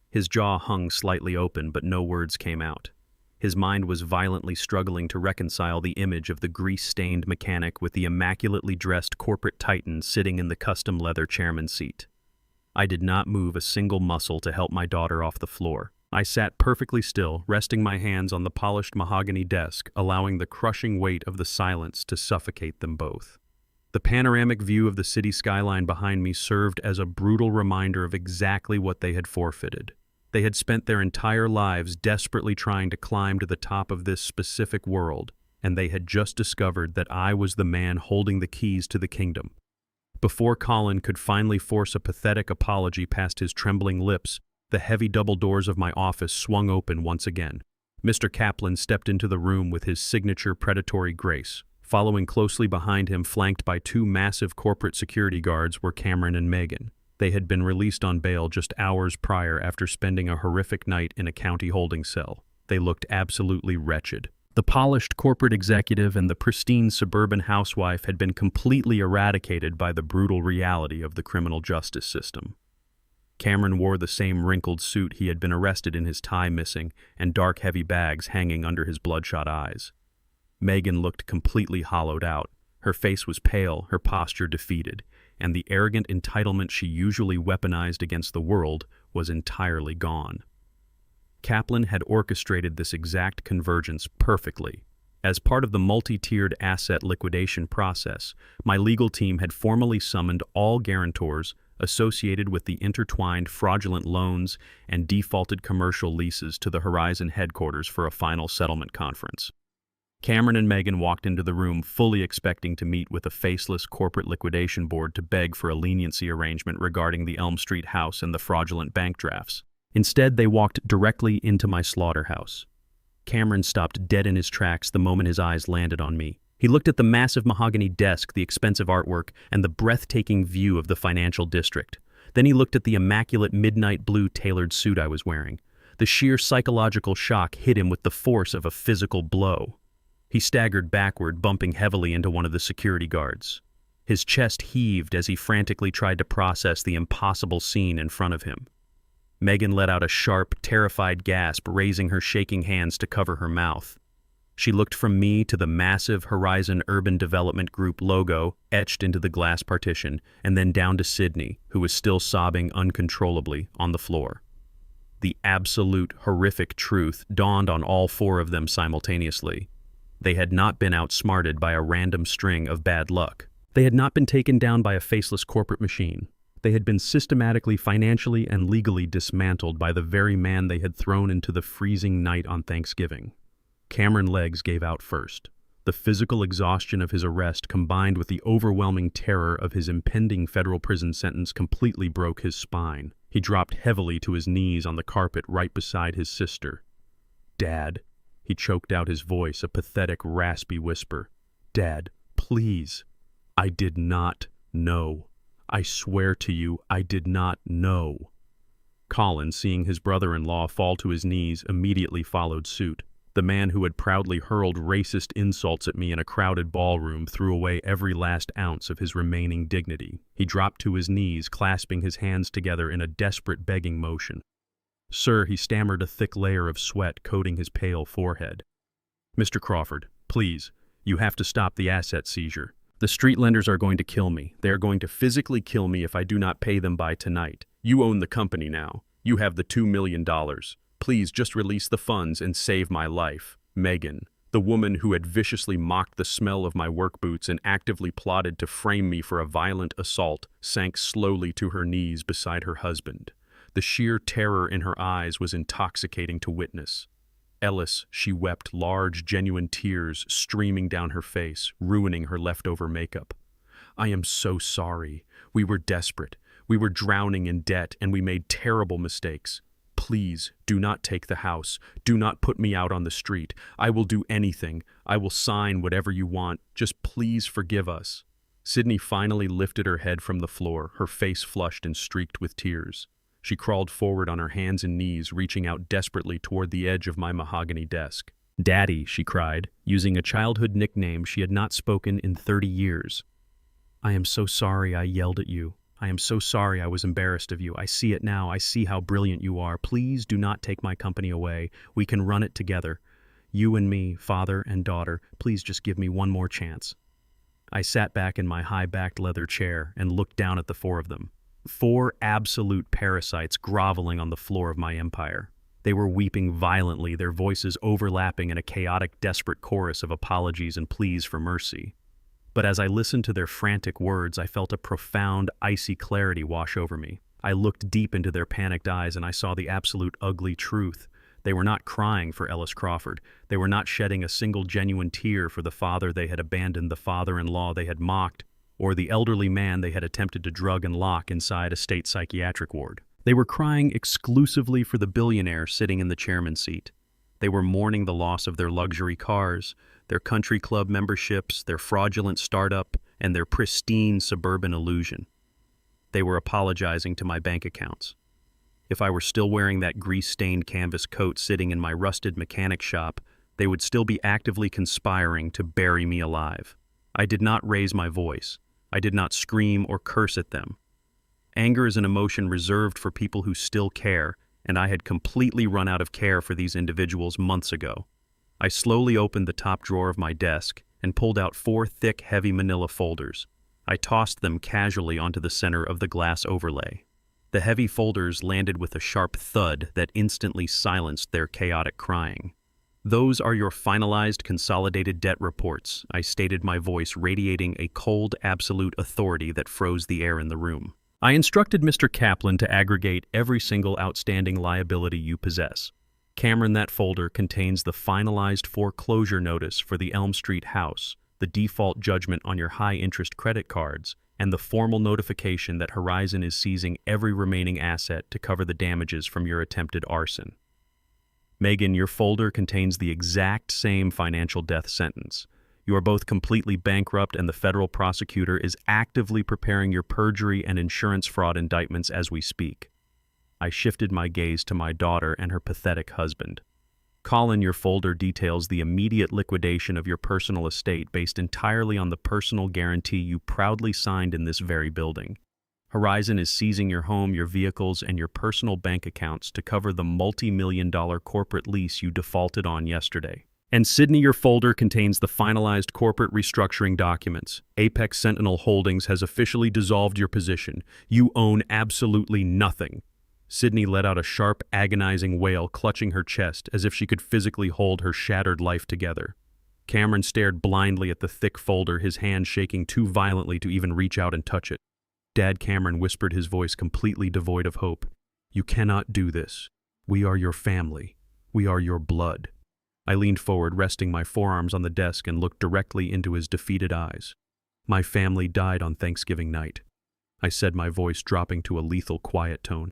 His jaw hung slightly open, but no words came out. His mind was violently struggling to reconcile the image of the grease-stained mechanic with the immaculately dressed corporate titan sitting in the custom leather chairman's seat. I did not move a single muscle to help my daughter off the floor. I sat perfectly still, resting my hands on the polished mahogany desk, allowing the crushing weight of the silence to suffocate them both. The panoramic view of the city skyline behind me served as a brutal reminder of exactly what they had forfeited. They had spent their entire lives desperately trying to climb to the top of this specific world, and they had just discovered that I was the man holding the keys to the kingdom. Before Colin could finally force a pathetic apology past his trembling lips, the heavy double doors of my office swung open once again. Mr. Kaplan stepped into the room with his signature predatory grace. Following closely behind him, flanked by two massive corporate security guards, were Cameron and Megan. They had been released on bail just hours prior after spending a horrific night in a county holding cell. They looked absolutely wretched. The polished corporate executive and the pristine suburban housewife had been completely eradicated by the brutal reality of the criminal justice system. Cameron wore the same wrinkled suit he had been arrested in, his tie missing and dark heavy bags hanging under his bloodshot eyes. Megan looked completely hollowed out. Her face was pale, her posture defeated, and the arrogant entitlement she usually weaponized against the world was entirely gone. Kaplan had orchestrated this exact convergence perfectly. As part of the multi-tiered asset liquidation process, my legal team had formally summoned all guarantors associated with the intertwined fraudulent loans and defaulted commercial leases to the Horizon headquarters for a final settlement conference. Cameron and Megan walked into the room fully expecting to meet with a faceless corporate liquidation board to beg for a leniency arrangement regarding the Elm Street house and the fraudulent bank drafts. Instead, they walked directly into my slaughterhouse. Cameron stopped dead in his tracks the moment his eyes landed on me. He looked at the massive mahogany desk, the expensive artwork, and the breathtaking view of the financial district. Then he looked at the immaculate midnight blue tailored suit I was wearing. The sheer psychological shock hit him with the force of a physical blow. He staggered backward, bumping heavily into one of the security guards. His chest heaved as he frantically tried to process the impossible scene in front of him. Megan let out a sharp, terrified gasp, raising her shaking hands to cover her mouth. She looked from me to the massive Horizon Urban Development Group logo etched into the glass partition, and then down to Sydney, who was still sobbing uncontrollably on the floor. The absolute, horrific truth dawned on all four of them simultaneously. They had not been outsmarted by a random string of bad luck. They had not been taken down by a faceless corporate machine. They had been systematically, financially, and legally dismantled by the very man they had thrown into the freezing night on Thanksgiving. Cameron Leggs gave out first. The physical exhaustion of his arrest combined with the overwhelming terror of his impending federal prison sentence completely broke his spine. He dropped heavily to his knees on the carpet right beside his sister. "Dad," he choked out his voice, a pathetic, raspy whisper. "Dad, please. I did not know. I swear to you, I did not know." Colin, seeing his brother-in-law fall to his knees, immediately followed suit. The man who had proudly hurled racist insults at me in a crowded ballroom threw away every last ounce of his remaining dignity. He dropped to his knees, clasping his hands together in a desperate begging motion. "Sir," he stammered, a thick layer of sweat coating his pale forehead. "Mr. Crawford, please, you have to stop the asset seizure. The street lenders are going to kill me. They are going to physically kill me if I do not pay them by tonight. You own the company now. You have the $2 million. Please just release the funds and save my life." Megan, the woman who had viciously mocked the smell of my work boots and actively plotted to frame me for a violent assault, sank slowly to her knees beside her husband. The sheer terror in her eyes was intoxicating to witness. Ellis, she wept, large, genuine tears streaming down her face, ruining her leftover makeup. "I am so sorry. We were desperate. We were drowning in debt, and we made terrible mistakes. Please, do not take the house. Do not put me out on the street. I will do anything. I will sign whatever you want. Just please forgive us." Sydney finally lifted her head from the floor, her face flushed and streaked with tears. She crawled forward on her hands and knees, reaching out desperately toward the edge of my mahogany desk. "Daddy," she cried, using a childhood nickname she had not spoken in 30 years. "I am so sorry I yelled at you. I am so sorry I was embarrassed of you. I see it now. I see how brilliant you are. Please do not take my company away. We can run it together. You and me, father and daughter. Please just give me one more chance." I sat back in my high-backed leather chair and looked down at the four of them. 4 absolute parasites groveling on the floor of my empire. They were weeping violently, their voices overlapping in a chaotic, desperate chorus of apologies and pleas for mercy. But as I listened to their frantic words, I felt a profound, icy clarity wash over me. I looked deep into their panicked eyes and I saw the absolute ugly truth. They were not crying for Ellis Crawford. They were not shedding a single genuine tear for the father they had abandoned, the father-in-law they had mocked, or the elderly man they had attempted to drug and lock inside a state psychiatric ward. They were crying exclusively for the billionaire sitting in the chairman's seat. They were mourning the loss of their luxury cars, their country club memberships, their fraudulent startup, and their pristine suburban illusion. They were apologizing to my bank accounts. If I were still wearing that grease-stained canvas coat sitting in my rusted mechanic shop, they would still be actively conspiring to bury me alive. I did not raise my voice. I did not scream or curse at them. Anger is an emotion reserved for people who still care, and I had completely run out of care for these individuals months ago. I slowly opened the top drawer of my desk and pulled out 4 thick, heavy manila folders. I tossed them casually onto the center of the glass overlay. The heavy folders landed with a sharp thud that instantly silenced their chaotic crying. "Those are your finalized consolidated debt reports," I stated, my voice radiating a cold, absolute authority that froze the air in the room. "I instructed Mr. Kaplan to aggregate every single outstanding liability you possess. Cameron, that folder contains the finalized foreclosure notice for the Elm Street house, the default judgment on your high-interest credit cards, and the formal notification that Horizon is seizing every remaining asset to cover the damages from your attempted arson. Megan, your folder contains the exact same financial death sentence. You are both completely bankrupt, and the federal prosecutor is actively preparing your perjury and insurance fraud indictments as we speak. I shifted my gaze to my daughter and her pathetic husband. Colin, your folder details the immediate liquidation of your personal estate based entirely on the personal guarantee you proudly signed in this very building. Horizon is seizing your home, your vehicles, and your personal bank accounts to cover the multi-million-dollar corporate lease you defaulted on yesterday. And Sydney, your folder contains the finalized corporate restructuring documents. Apex Sentinel Holdings has officially dissolved your position. You own absolutely nothing. Sydney let out a sharp, agonizing wail, clutching her chest as if she could physically hold her shattered life together. Cameron stared blindly at the thick folder, his hand shaking too violently to even reach out and touch it. Dad, Cameron whispered, his voice completely devoid of hope. You cannot do this. We are your family. We are your blood. I leaned forward, resting my forearms on the desk, and looked directly into his defeated eyes. My family died on Thanksgiving night, I said, my voice dropping to a lethal quiet tone.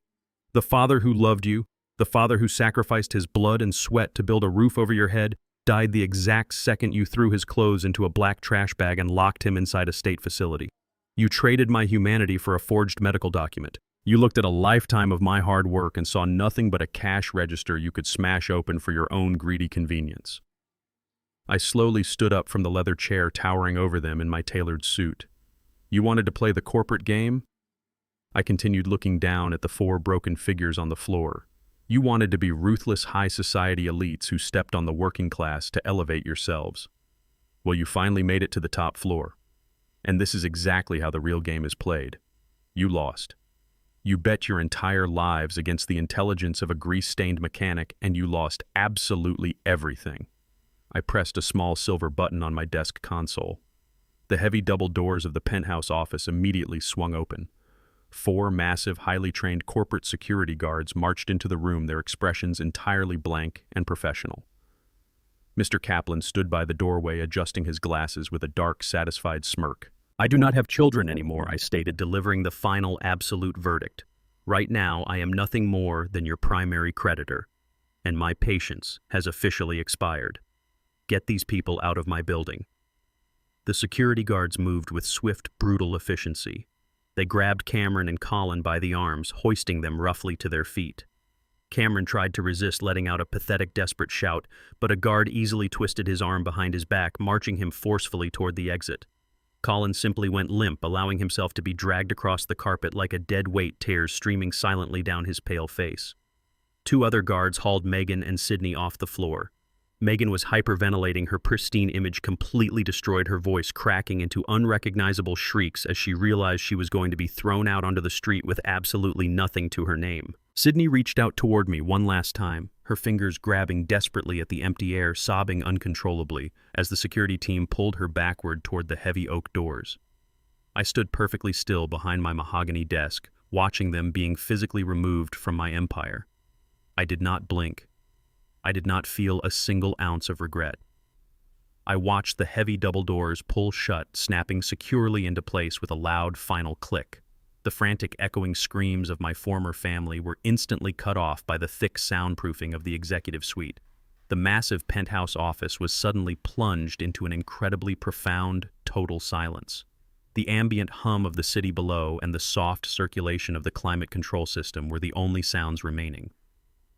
The father who loved you, the father who sacrificed his blood and sweat to build a roof over your head, died the exact second you threw his clothes into a black trash bag and locked him inside a state facility. You traded my humanity for a forged medical document. You looked at a lifetime of my hard work and saw nothing but a cash register you could smash open for your own greedy convenience. I slowly stood up from the leather chair towering over them in my tailored suit. You wanted to play the corporate game? I continued, looking down at the four broken figures on the floor. You wanted to be ruthless high society elites who stepped on the working class to elevate yourselves. Well, you finally made it to the top floor. And this is exactly how the real game is played. You lost. You bet your entire lives against the intelligence of a grease-stained mechanic, and you lost absolutely everything. I pressed a small silver button on my desk console. The heavy double doors of the penthouse office immediately swung open. 4 massive, highly trained corporate security guards marched into the room, their expressions entirely blank and professional. Mr. Kaplan stood by the doorway, adjusting his glasses with a dark, satisfied smirk. I do not have children anymore, I stated, delivering the final absolute verdict. Right now, I am nothing more than your primary creditor, and my patience has officially expired. Get these people out of my building. The security guards moved with swift, brutal efficiency. They grabbed Cameron and Colin by the arms, hoisting them roughly to their feet. Cameron tried to resist, letting out a pathetic, desperate shout, but a guard easily twisted his arm behind his back, marching him forcefully toward the exit. Colin simply went limp, allowing himself to be dragged across the carpet like a dead weight, tears streaming silently down his pale face. 2 other guards hauled Megan and Sydney off the floor. Megan was hyperventilating, her pristine image completely destroyed, her voice cracking into unrecognizable shrieks as she realized she was going to be thrown out onto the street with absolutely nothing to her name. Sydney reached out toward me one last time, her fingers grabbing desperately at the empty air, sobbing uncontrollably as the security team pulled her backward toward the heavy oak doors. I stood perfectly still behind my mahogany desk, watching them being physically removed from my empire. I did not blink. I did not feel a single ounce of regret. I watched the heavy double doors pull shut, snapping securely into place with a loud final click. The frantic echoing screams of my former family were instantly cut off by the thick soundproofing of the executive suite. The massive penthouse office was suddenly plunged into an incredibly profound, total silence. The ambient hum of the city below and the soft circulation of the climate control system were the only sounds remaining.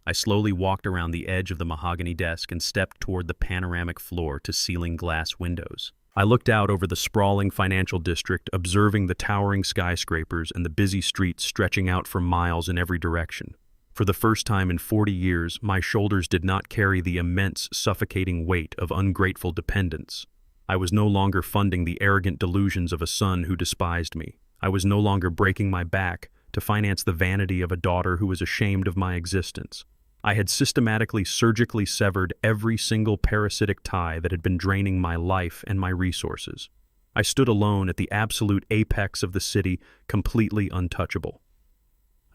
I slowly walked around the edge of the mahogany desk and stepped toward the panoramic floor-to-ceiling glass windows. I looked out over the sprawling financial district, observing the towering skyscrapers and the busy streets stretching out for miles in every direction. For the first time in 40 years, my shoulders did not carry the immense, suffocating weight of ungrateful dependence. I was no longer funding the arrogant delusions of a son who despised me. I was no longer breaking my back to finance the vanity of a daughter who was ashamed of my existence. I had systematically, surgically severed every single parasitic tie that had been draining my life and my resources. I stood alone at the absolute apex of the city, completely untouchable.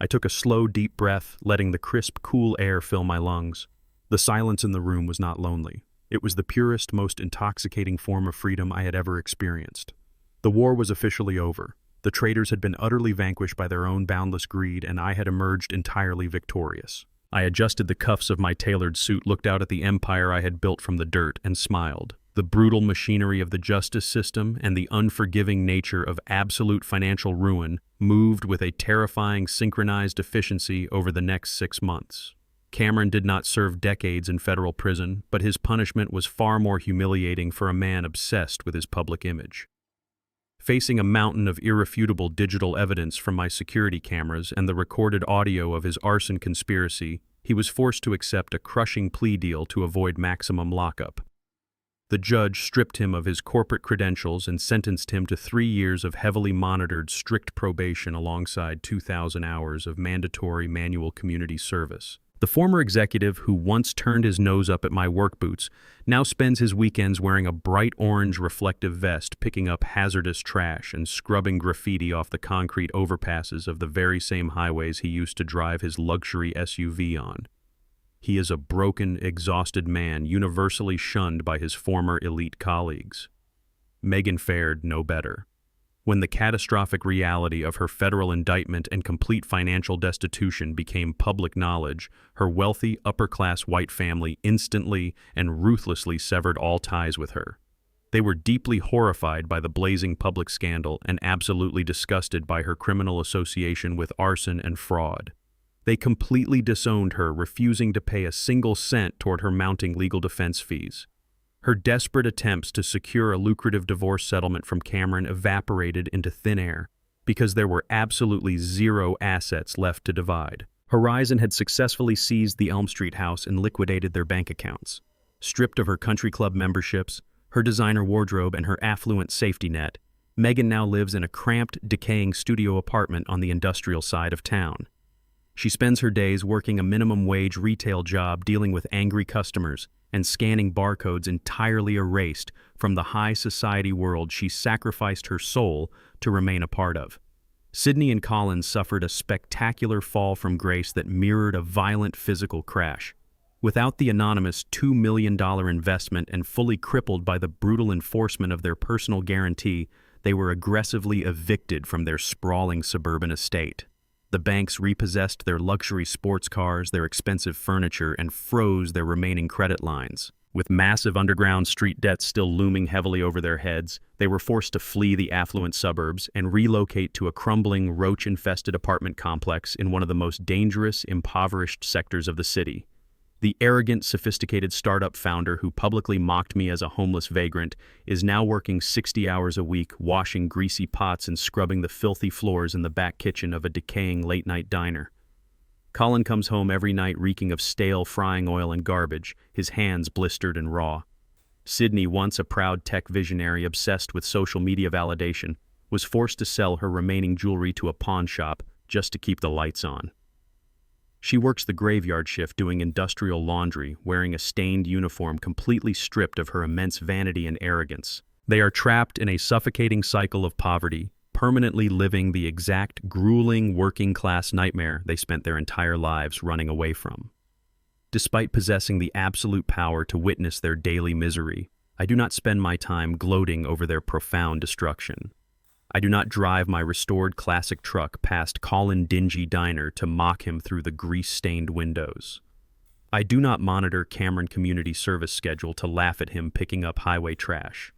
I took a slow, deep breath, letting the crisp, cool air fill my lungs. The silence in the room was not lonely. It was the purest, most intoxicating form of freedom I had ever experienced. The war was officially over. The traitors had been utterly vanquished by their own boundless greed, and I had emerged entirely victorious. I adjusted the cuffs of my tailored suit, looked out at the empire I had built from the dirt, and smiled. The brutal machinery of the justice system and the unforgiving nature of absolute financial ruin moved with a terrifying synchronized efficiency over the next 6 months. Cameron did not serve decades in federal prison, but his punishment was far more humiliating for a man obsessed with his public image. Facing a mountain of irrefutable digital evidence from my security cameras and the recorded audio of his arson conspiracy, he was forced to accept a crushing plea deal to avoid maximum lockup. The judge stripped him of his corporate credentials and sentenced him to 3 years of heavily monitored strict probation alongside 2,000 hours of mandatory manual community service. The former executive who once turned his nose up at my work boots now spends his weekends wearing a bright orange reflective vest, picking up hazardous trash and scrubbing graffiti off the concrete overpasses of the very same highways he used to drive his luxury SUV on. He is a broken, exhausted man universally shunned by his former elite colleagues. Megan fared no better. When the catastrophic reality of her federal indictment and complete financial destitution became public knowledge, her wealthy, upper-class white family instantly and ruthlessly severed all ties with her. They were deeply horrified by the blazing public scandal and absolutely disgusted by her criminal association with arson and fraud. They completely disowned her, refusing to pay a single cent toward her mounting legal defense fees. Her desperate attempts to secure a lucrative divorce settlement from Cameron evaporated into thin air because there were absolutely zero assets left to divide. Horizon had successfully seized the Elm Street house and liquidated their bank accounts. Stripped of her country club memberships, her designer wardrobe, and her affluent safety net, Megan now lives in a cramped, decaying studio apartment on the industrial side of town. She spends her days working a minimum-wage retail job dealing with angry customers and scanning barcodes entirely erased from the high society world she sacrificed her soul to remain a part of. Sydney and Colin suffered a spectacular fall from grace that mirrored a violent physical crash. Without the anonymous $2 million investment and fully crippled by the brutal enforcement of their personal guarantee, they were aggressively evicted from their sprawling suburban estate. The banks repossessed their luxury sports cars, their expensive furniture, and froze their remaining credit lines. With massive underground street debts still looming heavily over their heads, they were forced to flee the affluent suburbs and relocate to a crumbling, roach-infested apartment complex in one of the most dangerous, impoverished sectors of the city. The arrogant, sophisticated startup founder who publicly mocked me as a homeless vagrant is now working 60 hours a week, washing greasy pots and scrubbing the filthy floors in the back kitchen of a decaying late-night diner. Colin comes home every night reeking of stale frying oil and garbage, his hands blistered and raw. Sydney, once a proud tech visionary obsessed with social media validation, was forced to sell her remaining jewelry to a pawn shop just to keep the lights on. She works the graveyard shift doing industrial laundry, wearing a stained uniform completely stripped of her immense vanity and arrogance. They are trapped in a suffocating cycle of poverty, permanently living the exact grueling working-class nightmare they spent their entire lives running away from. Despite possessing the absolute power to witness their daily misery, I do not spend my time gloating over their profound destruction. I do not drive my restored classic truck past Colin dingy diner to mock him through the grease-stained windows. I do not monitor Cameron community service schedule to laugh at him picking up highway trash.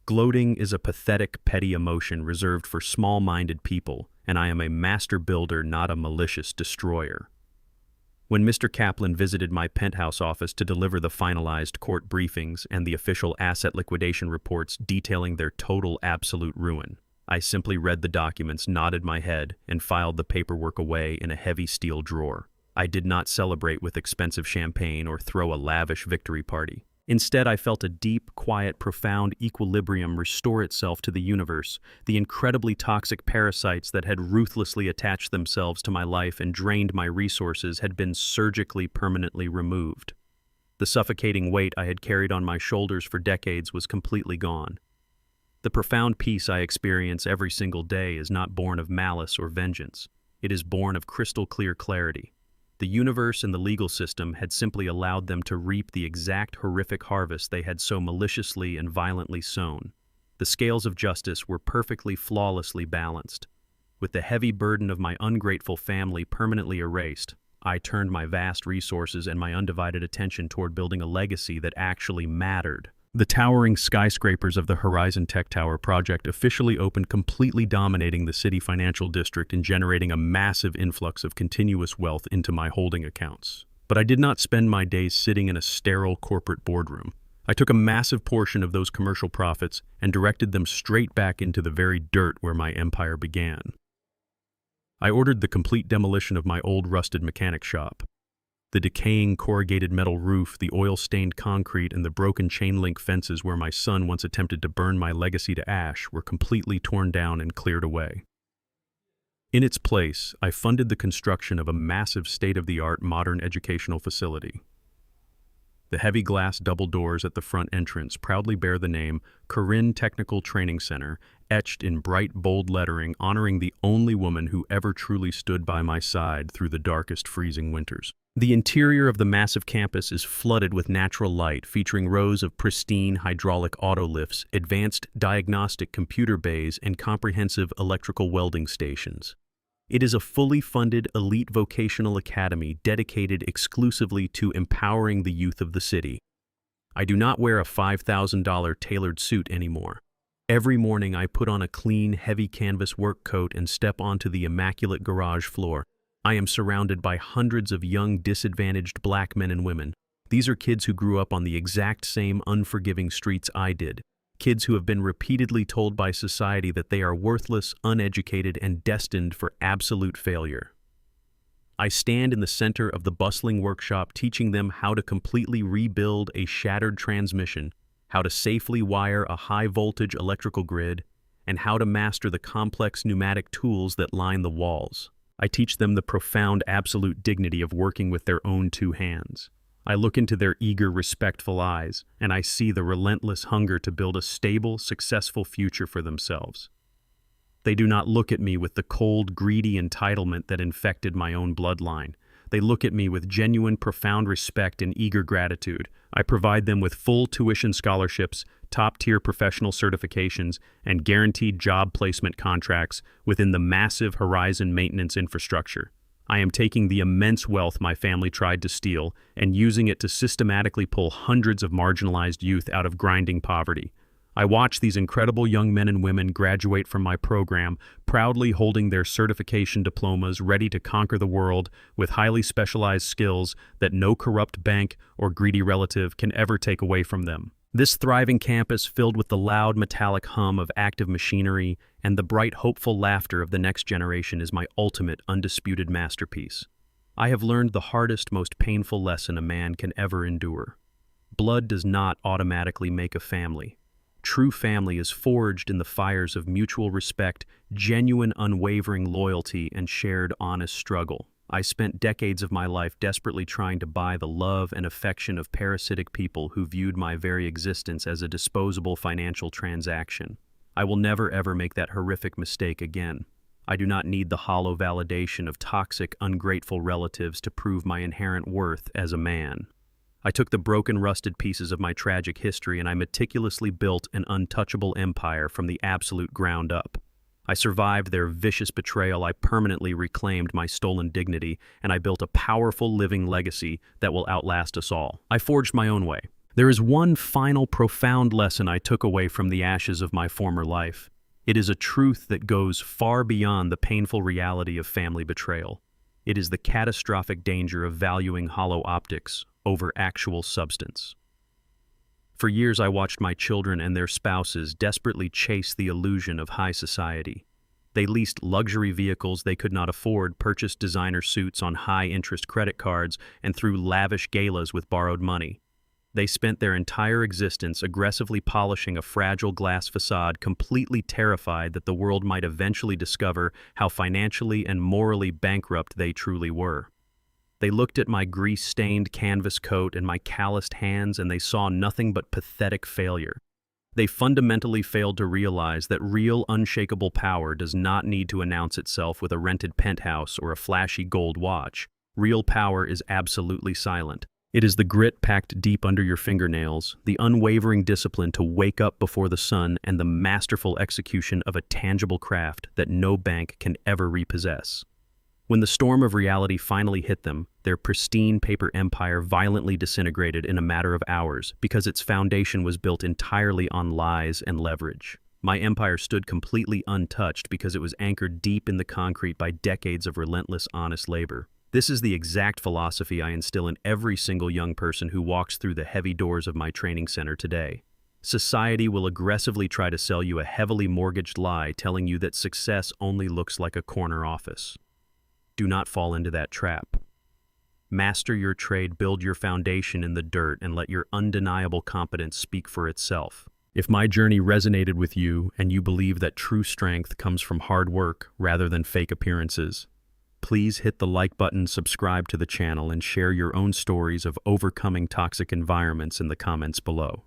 Gloating is a pathetic, petty emotion reserved for small-minded people, and I am a master builder, not a malicious destroyer. When Mr. Kaplan visited my penthouse office to deliver the finalized court briefings and the official asset liquidation reports detailing their total absolute ruin, I simply read the documents, nodded my head, and filed the paperwork away in a heavy steel drawer. I did not celebrate with expensive champagne or throw a lavish victory party. Instead, I felt a deep, quiet, profound equilibrium restore itself to the universe. The incredibly toxic parasites that had ruthlessly attached themselves to my life and drained my resources had been surgically permanently removed. The suffocating weight I had carried on my shoulders for decades was completely gone. The profound peace I experience every single day is not born of malice or vengeance. It is born of crystal-clear clarity. The universe and the legal system had simply allowed them to reap the exact horrific harvest they had so maliciously and violently sown. The scales of justice were perfectly, flawlessly balanced. With the heavy burden of my ungrateful family permanently erased, I turned my vast resources and my undivided attention toward building a legacy that actually mattered. The towering skyscrapers of the Horizon Tech Tower project officially opened, completely dominating the city financial district and generating a massive influx of continuous wealth into my holding accounts. But I did not spend my days sitting in a sterile corporate boardroom. I took a massive portion of those commercial profits and directed them straight back into the very dirt where my empire began. I ordered the complete demolition of my old rusted mechanic shop. The decaying corrugated metal roof, the oil-stained concrete, and the broken chain-link fences where my son once attempted to burn my legacy to ash were completely torn down and cleared away. In its place, I funded the construction of a massive state-of-the-art modern educational facility. The heavy glass double doors at the front entrance proudly bear the name Corinne Technical Training Center, etched in bright, bold lettering honoring the only woman who ever truly stood by my side through the darkest freezing winters. The interior of the massive campus is flooded with natural light, featuring rows of pristine hydraulic auto lifts, advanced diagnostic computer bays, and comprehensive electrical welding stations. It is a fully funded elite vocational academy dedicated exclusively to empowering the youth of the city. I do not wear a $5,000 tailored suit anymore. Every morning I put on a clean, heavy canvas work coat and step onto the immaculate garage floor. I am surrounded by hundreds of young, disadvantaged black men and women. These are kids who grew up on the exact same unforgiving streets I did. Kids who have been repeatedly told by society that they are worthless, uneducated, and destined for absolute failure. I stand in the center of the bustling workshop teaching them how to completely rebuild a shattered transmission, how to safely wire a high-voltage electrical grid, and how to master the complex pneumatic tools that line the walls. I teach them the profound absolute dignity of working with their own two hands. I look into their eager, respectful eyes, and I see the relentless hunger to build a stable, successful future for themselves. They do not look at me with the cold, greedy entitlement that infected my own bloodline. They look at me with genuine, profound respect and eager gratitude. I provide them with full tuition scholarships, top-tier professional certifications, and guaranteed job placement contracts within the massive Horizon maintenance infrastructure. I am taking the immense wealth my family tried to steal and using it to systematically pull hundreds of marginalized youth out of grinding poverty. I watch these incredible young men and women graduate from my program, proudly holding their certification diplomas, ready to conquer the world with highly specialized skills that no corrupt bank or greedy relative can ever take away from them. This thriving campus, filled with the loud metallic hum of active machinery and the bright, hopeful laughter of the next generation, is my ultimate, undisputed masterpiece. I have learned the hardest, most painful lesson a man can ever endure. Blood does not automatically make a family. True family is forged in the fires of mutual respect, genuine, unwavering loyalty, and shared, honest struggle. I spent decades of my life desperately trying to buy the love and affection of parasitic people who viewed my very existence as a disposable financial transaction. I will never ever make that horrific mistake again. I do not need the hollow validation of toxic, ungrateful relatives to prove my inherent worth as a man. I took the broken, rusted pieces of my tragic history and I meticulously built an untouchable empire from the absolute ground up. I survived their vicious betrayal, I permanently reclaimed my stolen dignity, and I built a powerful living legacy that will outlast us all. I forged my own way. There is one final profound lesson I took away from the ashes of my former life. It is a truth that goes far beyond the painful reality of family betrayal. It is the catastrophic danger of valuing hollow optics over actual substance. For years I watched my children and their spouses desperately chase the illusion of high society. They leased luxury vehicles they could not afford, purchased designer suits on high-interest credit cards, and threw lavish galas with borrowed money. They spent their entire existence aggressively polishing a fragile glass facade, completely terrified that the world might eventually discover how financially and morally bankrupt they truly were. They looked at my grease-stained canvas coat and my calloused hands, and they saw nothing but pathetic failure. They fundamentally failed to realize that real, unshakable power does not need to announce itself with a rented penthouse or a flashy gold watch. Real power is absolutely silent. It is the grit packed deep under your fingernails, the unwavering discipline to wake up before the sun, and the masterful execution of a tangible craft that no bank can ever repossess. When the storm of reality finally hit them, their pristine paper empire violently disintegrated in a matter of hours because its foundation was built entirely on lies and leverage. My empire stood completely untouched because it was anchored deep in the concrete by decades of relentless, honest labor. This is the exact philosophy I instill in every single young person who walks through the heavy doors of my training center today. Society will aggressively try to sell you a heavily mortgaged lie telling you that success only looks like a corner office. Do not fall into that trap. Master your trade, build your foundation in the dirt, and let your undeniable competence speak for itself. If my journey resonated with you and you believe that true strength comes from hard work rather than fake appearances, please hit the like button, subscribe to the channel, and share your own stories of overcoming toxic environments in the comments below.